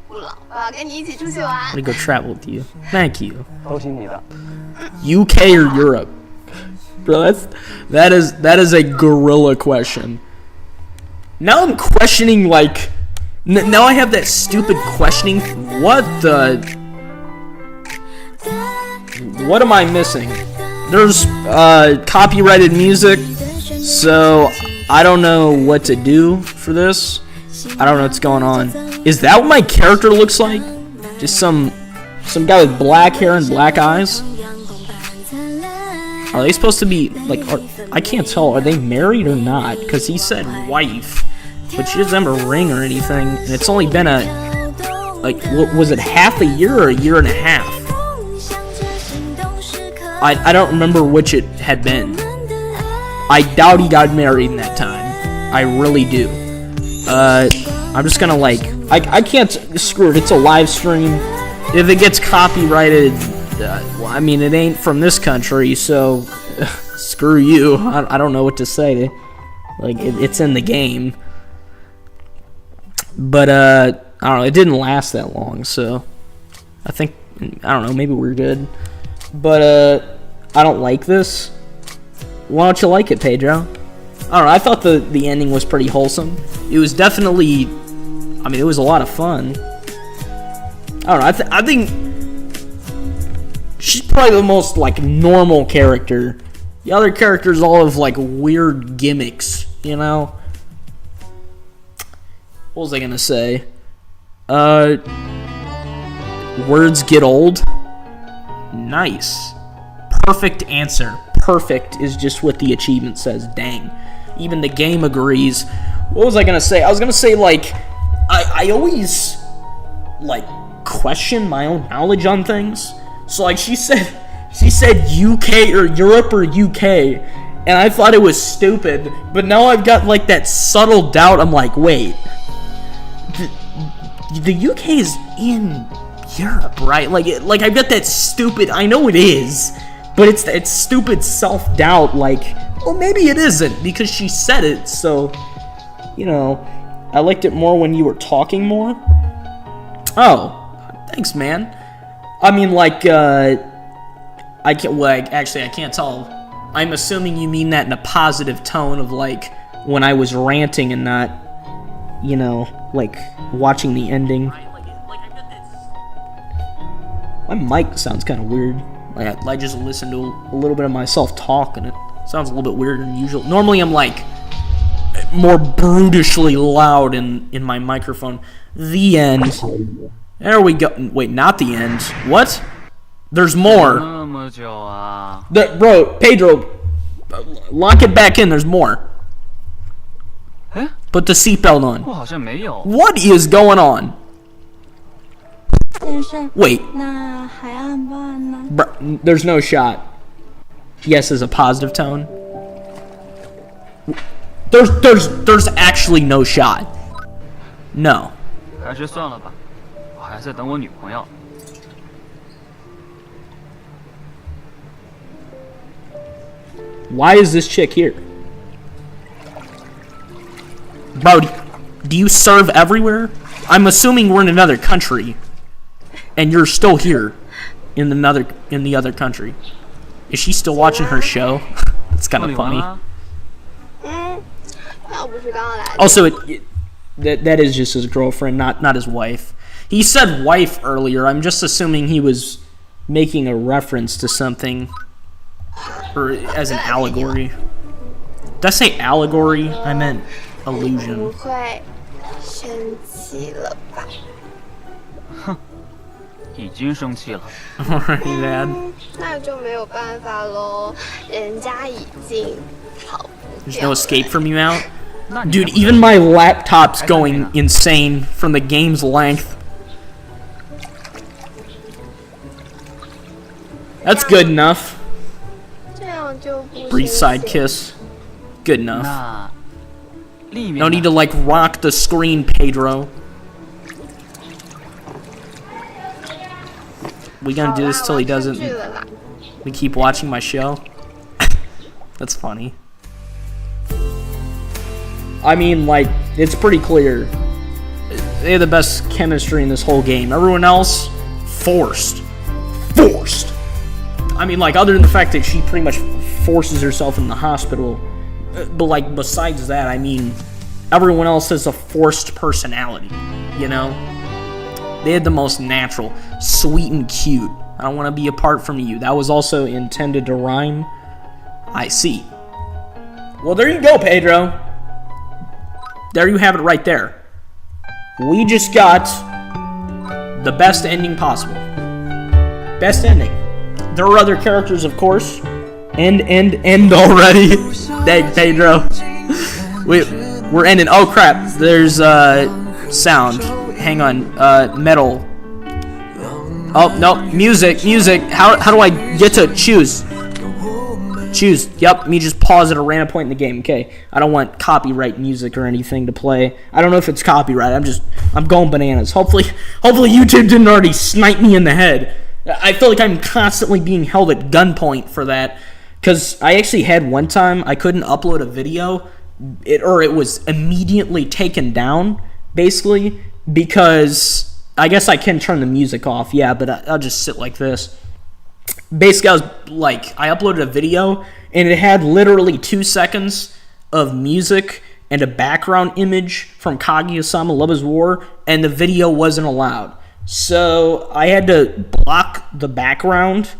不了，我要跟你一起出去玩。 I'm gonna go travel with you. Thank you. 都听你的。 UK or Europe? Bro, that is a gorilla question. Now I'm questioning, like, now I have that stupid questioning. What am I missing? There's copyrighted music, so I don't know what to do for this. I don't know what's going on. Is that what my character looks like? Just some guy with black hair and black eyes? Are they supposed to be, like, I can't tell, are they married or not? Because he said wife, but she doesn't have a ring or anything, and it's only been what was it, half a year or a year and a half? I don't remember which it had been. I doubt he got married in that time. I really do. I'm just gonna, like, I can't, screw it, it's a live stream. If it gets copyrighted, well, I mean, it ain't from this country, so screw you. I don't know what to say. Like, it's in the game. But, I don't know, it didn't last that long, so I think, I don't know, maybe we're good. But, I don't like this. Why don't you like it, Pedro? I don't know, I thought the ending was pretty wholesome. It was definitely, I mean, it was a lot of fun. I don't know, I think she's probably the most, like, normal character. The other characters all have, like, weird gimmicks, you know? What was I gonna say? Words get old. Nice. Perfect answer. Perfect is just what the achievement says. Dang. Even the game agrees. What was I gonna say? I was gonna say, like, I always, like, question my own knowledge on things. So, like, she said UK or Europe or UK, and I thought it was stupid, but now I've got, like, that subtle doubt. I'm like, wait, the UK is in Europe, right? Like I've got that stupid, I know it is, but it's that stupid self-doubt, like, well, maybe it isn't, because she said it, so, you know, I liked it more when you were talking more. Oh, thanks, man. I mean, like, I can't tell. I'm assuming you mean that in a positive tone of, like, when I was ranting and not, you know, like, watching the ending. My mic sounds kind of weird. Like, I just listened to a little bit of myself talk, and it sounds a little bit weirder than usual. Normally, I'm, like, more brutishly loud in my microphone. The end. There we go. Wait, not the end. What? There's more. Bro, Pedro, lock it back in. There's more. Put the seatbelt on. What is going on? Wait. Bro, there's no shot. Yes is a positive tone. There's actually no shot. No. Why is this chick here? Bro, do you serve everywhere? I'm assuming we're in another country, and you're still here in the other country. Is she still watching her show? It's kind of funny. Also, that is just his girlfriend, not his wife. He said wife earlier. I'm just assuming he was making a reference to something, or as an allegory. Did I say allegory? I meant illusion. Alright, Dad. There's no escape from you out? Dude, even my laptop's going insane from the game's length. That's good enough. Brief side kiss. Good enough. No need to, like, rock the screen, Pedro. We gonna do this till he doesn't. We keep watching my show. That's funny. I mean, like, it's pretty clear. They have the best chemistry in this whole game. Everyone else, forced. Forced! I mean, like, other than the fact that she pretty much forces herself in the hospital. But, like, besides that, I mean, everyone else has a forced personality, you know? They had the most natural, sweet and cute. I don't want to be apart from you. That was also intended to rhyme. I see. Well, there you go, Pedro. There you have it right there. We just got the best ending possible. Best ending. There are other characters, of course. End already. Dang, Pedro. We're ending. Oh, crap. There's, sound. Hang on. Metal. Oh, no. Music. How do I get to choose? Choose. Yep, me just pause at a random point in the game. Okay. I don't want copyright music or anything to play. I don't know if it's copyright. I'm going bananas. Hopefully YouTube didn't already snipe me in the head. I feel like I'm constantly being held at gunpoint for that. Because I actually had one time I couldn't upload a video. It was immediately taken down, basically, because I guess I can turn the music off, yeah, but I'll just sit like this. Basically, I uploaded a video, and it had literally 2 seconds of music and a background image from Kaguya-sama Love is War, and the video wasn't allowed. So I had to block the background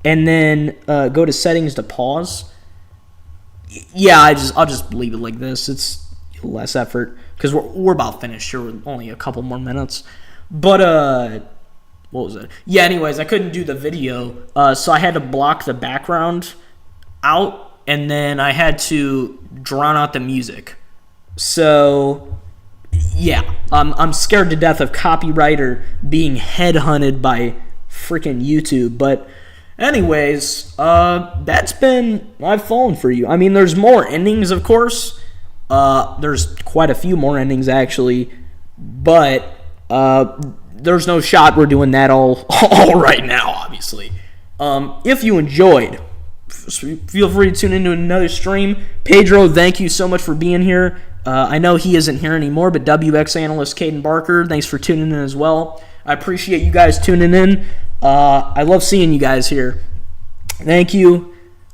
and then go to settings to pause. Yeah, I'll just leave it like this. It's less effort. because we're about finished here with only a couple more minutes. But what was it? Yeah, anyways, I couldn't do the video, so I had to block the background out, and then I had to drown out the music. So yeah, I'm scared to death of copyright or being headhunted by freaking YouTube. But anyways, that's been I've Fallen for you. I mean, there's more endings, of course. There's quite a few more endings, actually. But there's no shot we're doing that all right now, obviously. If you enjoyed, feel free to tune into another stream. Pedro, thank you so much for being here. I know he isn't here anymore, but WX analyst Caden Barker, thanks for tuning in as well. I appreciate you guys tuning in. I love seeing you guys here. Thank you.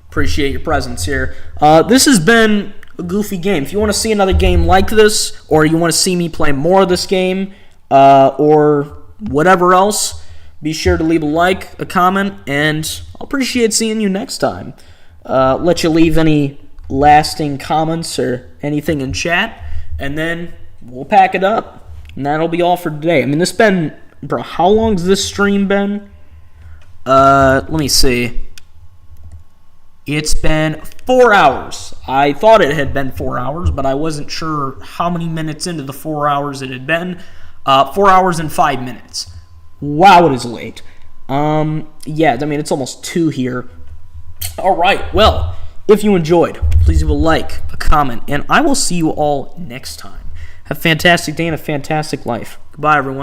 Appreciate your presence here. This has been a goofy game. If you want to see another game like this, or you want to see me play more of this game, or whatever else, be sure to leave a like, a comment, and I'll appreciate seeing you next time. Let you leave any lasting comments or anything in chat, and then we'll pack it up. And that'll be all for today. I mean, this been, bro, how long's this stream been? Let me see. It's been 4 hours. I thought it had been 4 hours, but I wasn't sure how many minutes into the 4 hours it had been. 4 hours and 5 minutes. Wow, it is late. Yeah, I mean, it's almost 2 here. All right, well, if you enjoyed, please leave a like, a comment, and I will see you all next time. Have a fantastic day and a fantastic life. Goodbye, everyone.